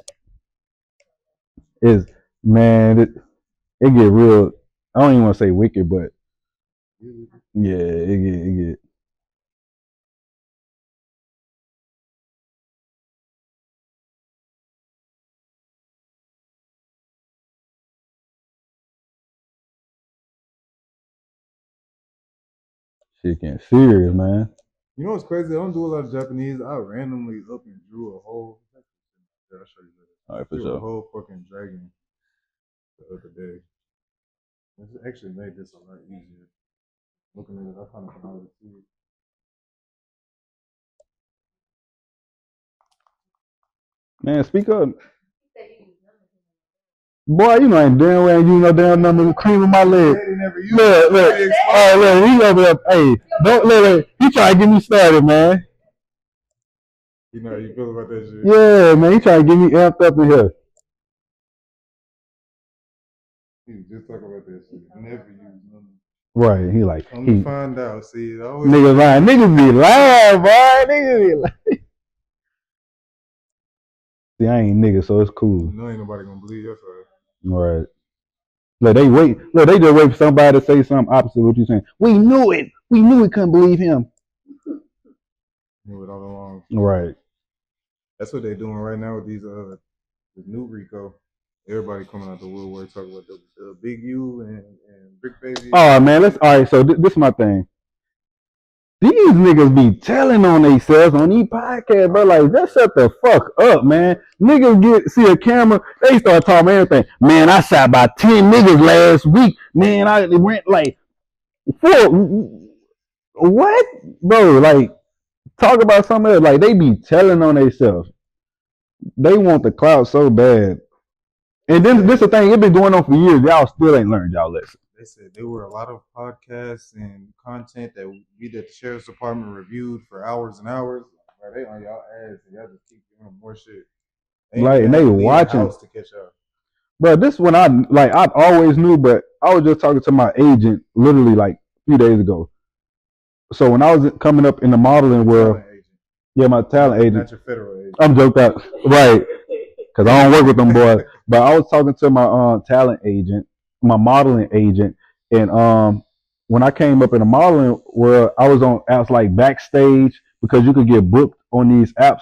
[SPEAKER 3] is, man. It get real. I don't even want to say wicked, but
[SPEAKER 1] it.
[SPEAKER 3] yeah, it get. Shit getting serious, man.
[SPEAKER 1] You know what's crazy? I don't do a lot of Japanese. I randomly up and drew a whole. I'll show you later.
[SPEAKER 3] All right, for
[SPEAKER 1] Drew a
[SPEAKER 3] sure.
[SPEAKER 1] whole fucking dragon the other day. It's actually made this a lot easier. Looking at it, I kind of can already see it.
[SPEAKER 3] Man, speak up. Boy, ain't damn well you know damn number cream in my leg.
[SPEAKER 1] Daddy never used
[SPEAKER 3] Look,
[SPEAKER 1] it.
[SPEAKER 3] look. All right, look, he over there. Hey, don't look. He trying to get me started, man.
[SPEAKER 1] You know how you feel about that shit.
[SPEAKER 3] Yeah, man, he trying to get me amped up in here.
[SPEAKER 1] He was just talking about that shit. Never used none.
[SPEAKER 3] Right, he like
[SPEAKER 1] Come to
[SPEAKER 3] he
[SPEAKER 1] find out, see, it always
[SPEAKER 3] niggas lying. Niggas be lying, boy. Niggas be lying. See, I ain't nigga, so it's cool.
[SPEAKER 1] No, ain't nobody gonna believe your side.
[SPEAKER 3] All right. Look, they wait. Look, they just wait for somebody to say something opposite of what you saying. We knew it. We knew we couldn't believe him.
[SPEAKER 1] Knew it all along.
[SPEAKER 3] Right.
[SPEAKER 1] That's what they're doing right now with these the new Rico. Everybody coming out the woodwork talking about the Big U and Brick Baby and
[SPEAKER 3] Oh
[SPEAKER 1] all
[SPEAKER 3] man,
[SPEAKER 1] that
[SPEAKER 3] let's.
[SPEAKER 1] shit.
[SPEAKER 3] All right. So this is my thing. These niggas be telling on themselves on these podcasts, bro. Like, just shut the fuck up, man. Niggas see a camera, they start talking everything. Man, I shot about 10 niggas last week. Man, I went like four. What, bro? Like, talk about something else. Like, they be telling on themselves. They want the clout so bad. And then this the thing. It been going on for years. Y'all still ain't learned y'all lesson.
[SPEAKER 1] They said there were a lot of podcasts and content that we that the sheriff's department reviewed for hours and hours. Bro, they on y'all ass and y'all just keep doing more shit. They ain't
[SPEAKER 3] Like,
[SPEAKER 1] even
[SPEAKER 3] and
[SPEAKER 1] have
[SPEAKER 3] they
[SPEAKER 1] to leave the
[SPEAKER 3] watching.
[SPEAKER 1] house to catch up.
[SPEAKER 3] But this one I always knew, but I was just talking to my agent literally like a few days ago. So when I was coming up in the modeling world,
[SPEAKER 1] Talent agent,
[SPEAKER 3] yeah, my talent agent,
[SPEAKER 1] not your federal agent.
[SPEAKER 3] I'm joked out, right? Because I don't work with them boys. But I was talking to my talent agent, my modeling agent, and when I came up in the modeling world, I was on apps like Backstage because you could get booked on these apps,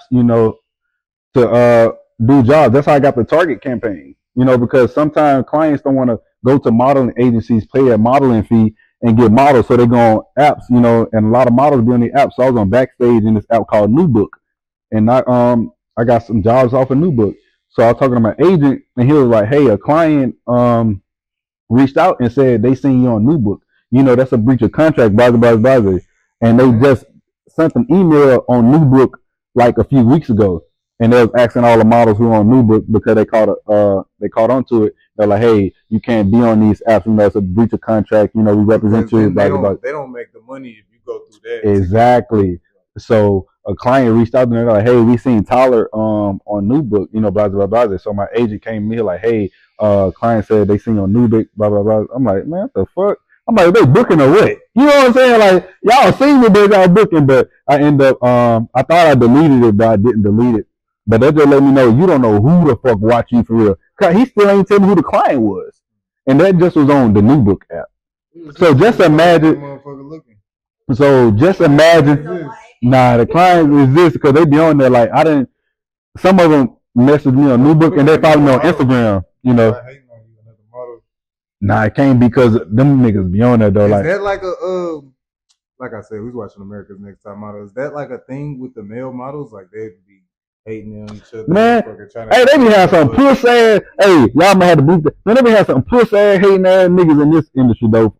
[SPEAKER 3] to do jobs. That's how I got the Target campaign. Because sometimes clients don't want to go to modeling agencies, pay a modeling fee, and get models, so they go on apps. And a lot of models be on the apps. So I was on Backstage in this app called New Book, and I got some jobs off of New Book. So I was talking to my agent, and he was like, "Hey, a client reached out and said they seen you on New Book. That's a breach of contract, blah blah blah blah." And they just sent an email on New Book like a few weeks ago, and they was asking all the models who are on New Book because they caught onto it. They're like, "Hey, you can't be on these apps. It's a breach of contract. We represent you."
[SPEAKER 1] Blah, blah, blah. They don't make the money if you go through that.
[SPEAKER 3] Exactly. So a client reached out to me, they're like, "Hey, we seen Tyler on New Book, blah blah blah blah." So my agent came to me like, "Hey, client said they seen you on New Book, blah blah blah." I'm like, "Man, what the fuck?" I'm like, "They booking or what?" You know what I'm saying? Like, y'all seen me, but y'all booking. But I end up, I thought I deleted it, but I didn't delete it. But that just let me know you don't know who the fuck watch you for real. Cause he still ain't tell me who the client was, and that just was on the New Book app. So just imagine. So just imagine. Nah, the clients is this because they be on there like I didn't. Some of them message me on New Book and they follow me on Instagram. Nah, it can't because them niggas be on there though.
[SPEAKER 1] Is
[SPEAKER 3] Like
[SPEAKER 1] that like a like I said, we was watching America's Next Top Model. Is that like a thing with the male models? Like they'd be hating on each other.
[SPEAKER 3] Man, hey, they be having some puss ass. Hey, y'all might have to bleep that. Man, they be having some puss ass hating ass niggas in this industry though.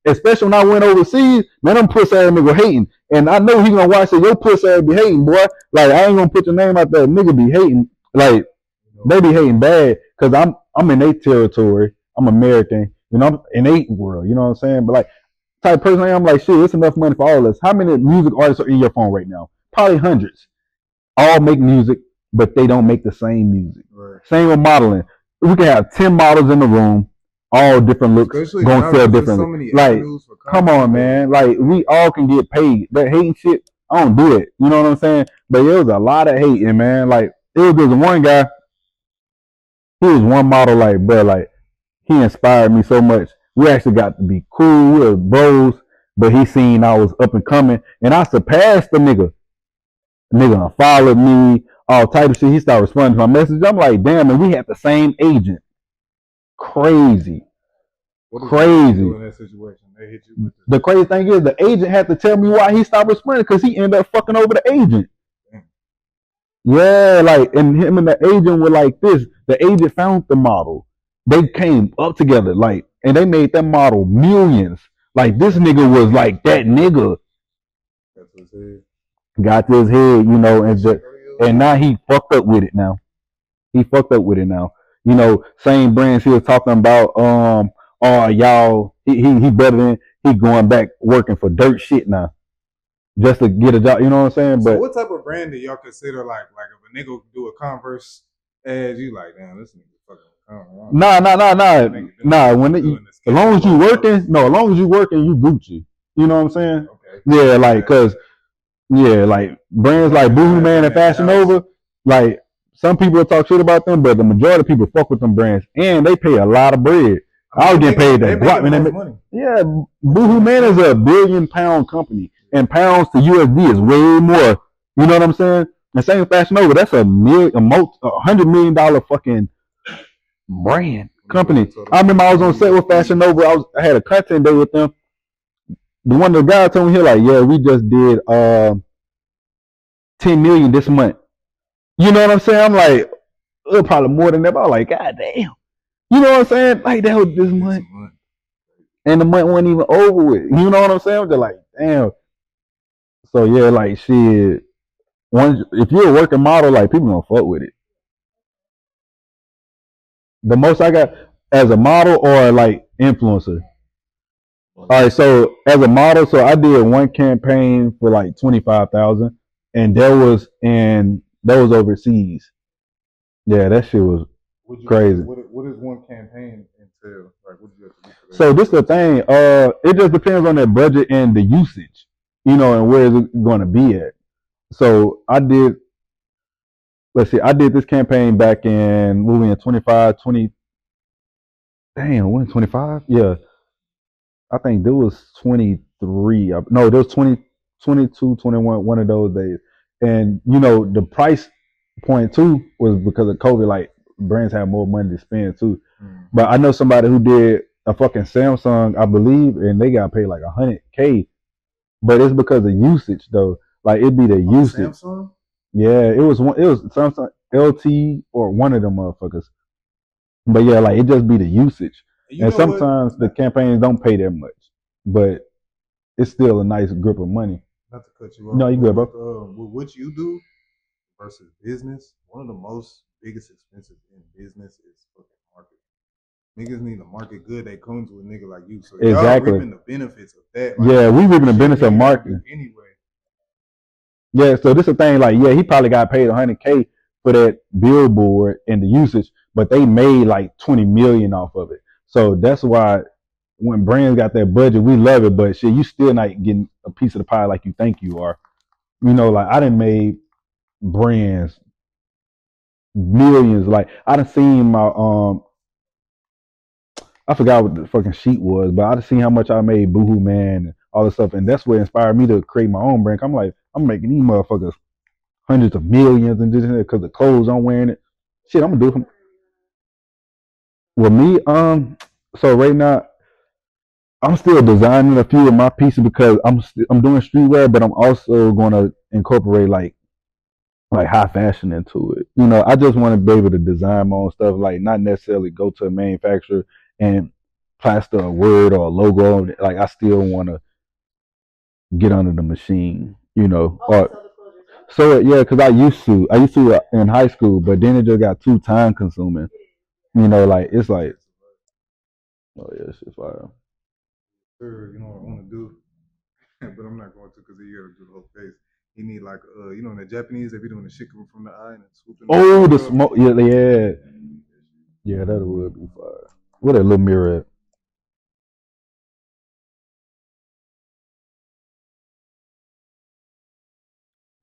[SPEAKER 3] Especially when I went overseas, man, them puss ass niggas hating. And I know he gonna watch it. Your puss ass be hating, boy. Like I ain't gonna put your name out there. Nigga be hating. Like they be hating bad because I'm in their territory. I'm American. I'm in their world. You know what I'm saying? But like type of person I am, like shit, it's enough money for all of us. How many music artists are in your phone right now? Probably hundreds. All make music, but they don't make the same music. Right. Same with modeling. We can have 10 models in the room, all different looks, especially gonna sell differently. So like, come on, man. Like, we all can get paid. That hating shit, I don't do it. You know what I'm saying? But it was a lot of hating, man. Like, it was just one guy. He was one model, like, bro, like, he inspired me so much. We actually got to be cool. We were bros, but he seen I was up and coming, and I surpassed the nigga. Nigga followed me, all type of shit. He started responding to my message. I'm like, damn, and we had the same agent. Crazy. Crazy. In that situation? They hit you with the crazy thing is the agent had to tell me why he stopped responding because he ended up fucking over the agent. Damn. Yeah, like, and him and the agent were like this. The agent found the model. They came up together, like, and they made that model millions. Like, this nigga was like that nigga. That's his head. Got to his head, and now he fucked up with it now. He fucked up with it now. Same brands he was talking about, y'all, he better than, he going back working for dirt shit now. Just to get a job, you know what I'm saying? But
[SPEAKER 1] so what type of brand do y'all consider like if a nigga do a Converse ad, you like, damn, this nigga fucking
[SPEAKER 3] Nah. As long as you working, you Gucci. You know what I'm saying? Okay. Yeah, like, cause like brands like Boohoo Man and Fashion Nova, like some people talk shit about them, but the majority of people fuck with them brands, and they pay a lot of bread. I was getting paid that money. Yeah, Boohoo Man is a £1 billion company, and pounds to USD is way more. You know what I'm saying? And same with Fashion Nova, that's $100 million fucking brand company. I remember I was on set with Fashion Nova. I had a content day with them. The one of the guys told me, he like, yeah, we just did 10 million this month. You know what I'm saying? I'm like, probably more than that. But I was like, God damn. You know what I'm saying? Like, that was this month. And the month wasn't even over with. You know what I'm saying? I'm just like, damn. So yeah, like shit. If you're a working model, like people gonna fuck with it. The most I got as a model or like influencer. All right, so as a model, so I did one campaign for like 25,000, and that was overseas. Yeah, that shit was. Crazy.
[SPEAKER 1] What does one campaign entail? Like, what do you have to do for that?
[SPEAKER 3] So this is the thing. It just depends on their budget and the usage, and where is it going to be at. So I did. Let's see. I did this campaign back in we in 25, 20. Damn, when 25? Yeah, I think there was 23. No, there was 20, 22, 21, one of those days. And the price point too was because of COVID. Like brands have more money to spend too. But I know somebody who did a fucking Samsung, I believe, and they got paid like 100K. But it's because of usage though. Like it'd be the usage.
[SPEAKER 1] Samsung?
[SPEAKER 3] Yeah, it was one. It was Samsung LT or one of them motherfuckers. But yeah, like it just be the usage. And sometimes the campaigns don't pay that much, but it's still a nice grip of money.
[SPEAKER 1] Not to cut you off.
[SPEAKER 3] No, you good, bro.
[SPEAKER 1] With what you do versus business, one of the most biggest expenses in business is fucking marketing. Niggas need to market good. They come to a nigga like you, so
[SPEAKER 3] Exactly.
[SPEAKER 1] y'all reaping the benefits of that. Like,
[SPEAKER 3] yeah, we reaping the benefits of marketing
[SPEAKER 1] anyway.
[SPEAKER 3] Yeah, so this is the thing. Like, yeah, he probably got paid 100K for that billboard and the usage, but they made like 20 million off of it. So that's why when brands got that budget, we love it. But shit, you still not getting a piece of the pie like you think you are. Like I done made brands millions. Like I done seen my I forgot what the fucking sheet was, but I done seen how much I made Boohoo Man and all this stuff, and that's what inspired me to create my own brand. I'm like, I'm making these motherfuckers hundreds of millions and just because the clothes I'm wearing it. Shit, I'm gonna do it. With me, so right now I'm still designing a few of my pieces because I'm doing streetwear, but I'm also gonna incorporate like high fashion into it. I just want to be able to design my own stuff, like not necessarily go to a manufacturer and plaster a word or a logo. Like I still want to get under the machine, Or so yeah, because I used to in high school, but then it just got too time consuming. Like it's like, oh yeah, shit's fire.
[SPEAKER 1] Sure, you know what I want to do, but I'm not going to because you gotta do the whole face. You need like in the Japanese they be doing the shit coming from the eye and swooping.
[SPEAKER 3] Oh, the smoke, yeah, yeah, yeah, that would be fire. What a little mirror at?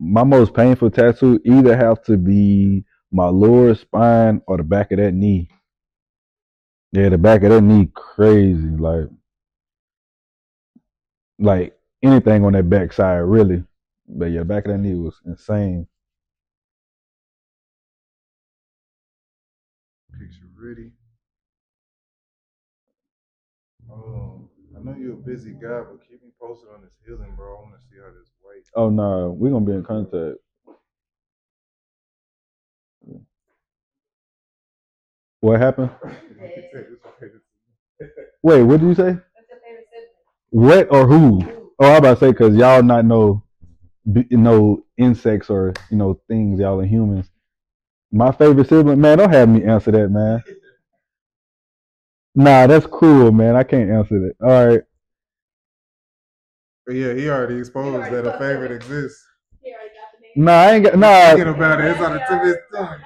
[SPEAKER 3] My most painful tattoo either have to be my lower spine or the back of that knee. Yeah, the back of that knee crazy. Like anything on that back side, really. But yeah, the back of that knee was insane.
[SPEAKER 1] Picture ready. I know you're a busy guy, but keep me posted on this healing, bro. I want to see how this weight.
[SPEAKER 3] Oh no, we're gonna be in contact. What happened? Wait, what did you say? What or who? Oh, I about to say because y'all not know insects or things. Y'all are humans. My favorite sibling, man. Don't have me answer that, man. Nah, that's cruel, man. I can't answer that. All right.
[SPEAKER 1] But yeah, he already exposed that a favorite exists.
[SPEAKER 3] Nah, I ain't got.
[SPEAKER 1] Thinking
[SPEAKER 3] Nah,
[SPEAKER 1] about it, it's on the tip of his tongue.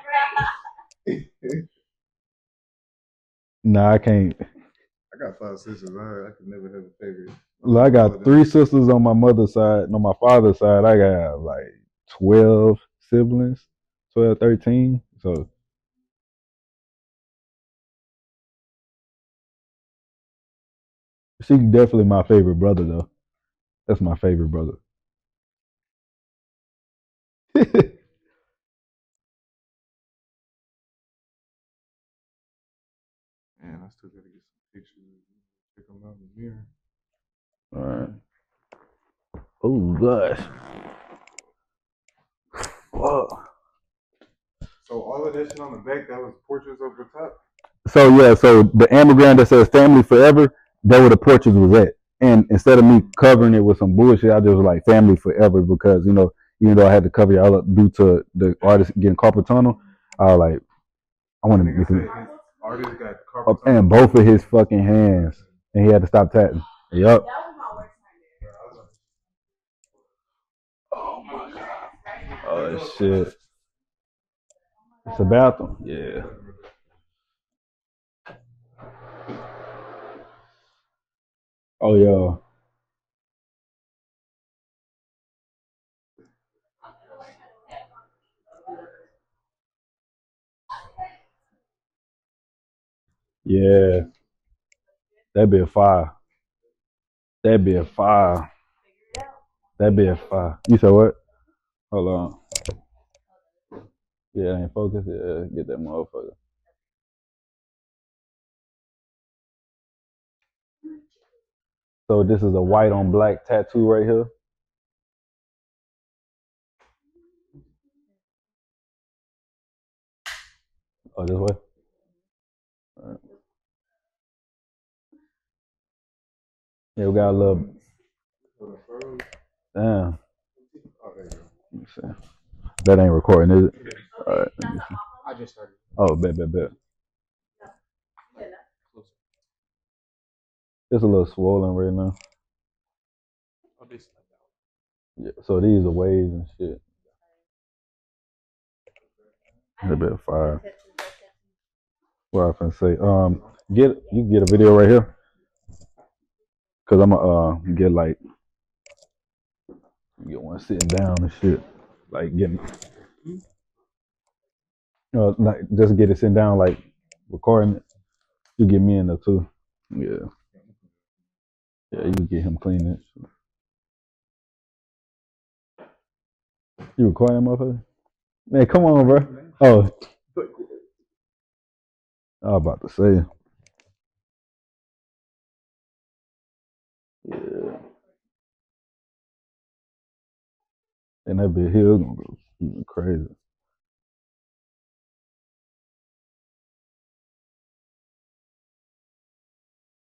[SPEAKER 3] nah, I can't.
[SPEAKER 1] I got 5 sisters. I could never have a favorite.
[SPEAKER 3] Look, I got 3 sisters on my mother's side, and on my father's side, I got like 12 siblings, 12, 13. So she's definitely my favorite brother, though. That's my favorite brother.
[SPEAKER 1] Man, I still gotta get some pictures. Check them out in the mirror.
[SPEAKER 3] All right. Oh gosh. Whoa.
[SPEAKER 1] So all of that shit on the back, that was portraits over the top.
[SPEAKER 3] So yeah, so the anagram that says "Family Forever," that where the portraits was at. And instead of me covering it with some bullshit, I just was like "Family Forever" because even though I had to cover y'all up due to the artist getting carpal tunnel, I was like, I want to make it.
[SPEAKER 1] Artist got carpal tunnel
[SPEAKER 3] And both of his fucking hands, and he had to stop tatting. Yep. Oh my god. Oh shit. It's a bathroom. Yeah. Oh yeah. Yeah. That'd be a fire. That'd be a fire. That'd be a fire. You said what? Hold on. Yeah, ain't focus. Yeah, get that motherfucker. So this is a white on black tattoo right here. Oh, this way. All right. Yeah, we got a little. Damn. Let me see. That ain't recording, is it? All right. Let me see.
[SPEAKER 1] I just started.
[SPEAKER 3] Oh, bet. It's a little swollen right now. Yeah. So these are waves and shit. A bit of fire. What I finna say? You can get a video right here, cause I'm gonna get one sitting down and shit, like getting, like just get it sitting down, like recording it. You get me in there too. Yeah, yeah, you can get him clean it. You recording, motherfucker? Man, come on, bro. Oh, I was about to say. Yeah, and that bit here gonna go even crazy.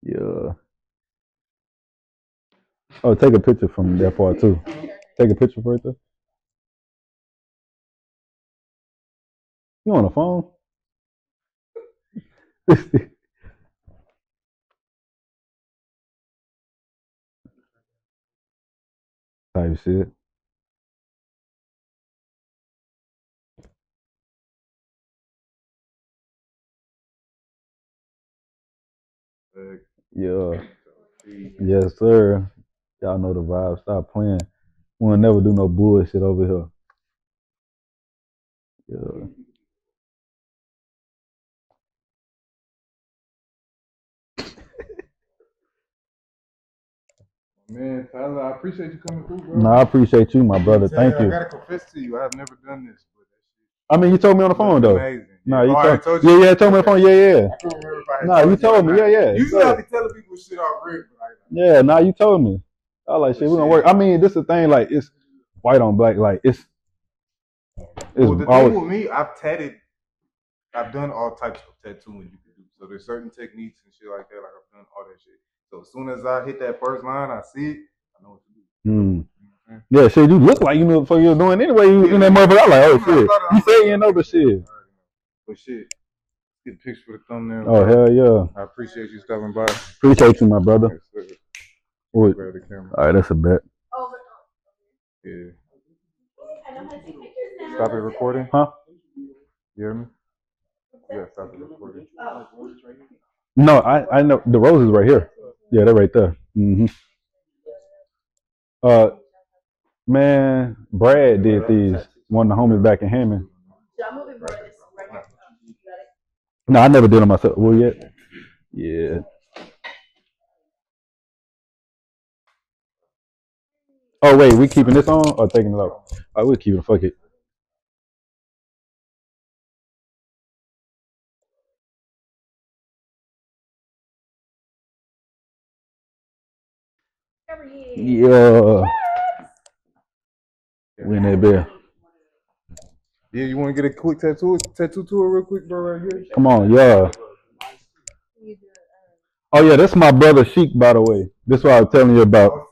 [SPEAKER 3] Yeah. Oh, take a picture from that part too. Take a picture right there. You on the phone? Type shit. Yeah. Yes, sir. Y'all know the vibe. Stop playing. We'll never do no bullshit over here. Yeah.
[SPEAKER 1] Man, Tyler, I appreciate you coming through, bro.
[SPEAKER 3] No, I appreciate you, my brother. Thank
[SPEAKER 1] I
[SPEAKER 3] you.
[SPEAKER 1] gotta confess to you, I've never done this, but
[SPEAKER 3] I mean, you told me on the
[SPEAKER 1] that
[SPEAKER 3] phone
[SPEAKER 1] shit
[SPEAKER 3] though.
[SPEAKER 1] amazing.
[SPEAKER 3] No,
[SPEAKER 1] Yeah.
[SPEAKER 3] you
[SPEAKER 1] Oh, I
[SPEAKER 3] told.
[SPEAKER 1] already told you.
[SPEAKER 3] Yeah, told me on the phone. Yeah.
[SPEAKER 1] I couldn't remember if I had
[SPEAKER 3] No, you told me.
[SPEAKER 1] or not.
[SPEAKER 3] Yeah.
[SPEAKER 1] Usually I be telling people shit off rip, but
[SPEAKER 3] Yeah, nah, you told me. I was like, shit, we gonna work. I mean, this is the thing, like, it's white on black, like, it's
[SPEAKER 1] well, the
[SPEAKER 3] always,
[SPEAKER 1] thing with me, I've done all types of tattooing you can do. So there's certain techniques and shit like that. Like I've done all that shit. So as soon as I hit that first line, I see it, I know what to do.
[SPEAKER 3] Yeah, shit, you look like you knew what you were doing anyway. You in that motherfucker, I'm like, oh shit. You say you know, but shit.
[SPEAKER 1] But shit, get a picture for the thumbnail.
[SPEAKER 3] Oh, hell yeah.
[SPEAKER 1] I appreciate you stopping by.
[SPEAKER 3] Appreciate you, my brother.
[SPEAKER 1] Yes,
[SPEAKER 3] What?
[SPEAKER 1] grab the camera.
[SPEAKER 3] All right, that's a bet.
[SPEAKER 1] Yeah. Stop it recording?
[SPEAKER 3] Huh?
[SPEAKER 1] You hear me? Yeah, stop it recording.
[SPEAKER 3] No, I know the rose is right here. Yeah, they're right there. Man, Brad did these. One of the homies back in Hammond. No, I never did them myself. Well, yet. Yeah. Oh wait, we keeping this on or taking it off? Oh, we're keeping it. Fuck it. Yeah. We in that bed.
[SPEAKER 1] Yeah, you want to get a quick tattoo tour real quick, bro, right here?
[SPEAKER 3] Come on, yeah. Oh yeah, that's my brother Sheik, by the way. This is what I was telling you about.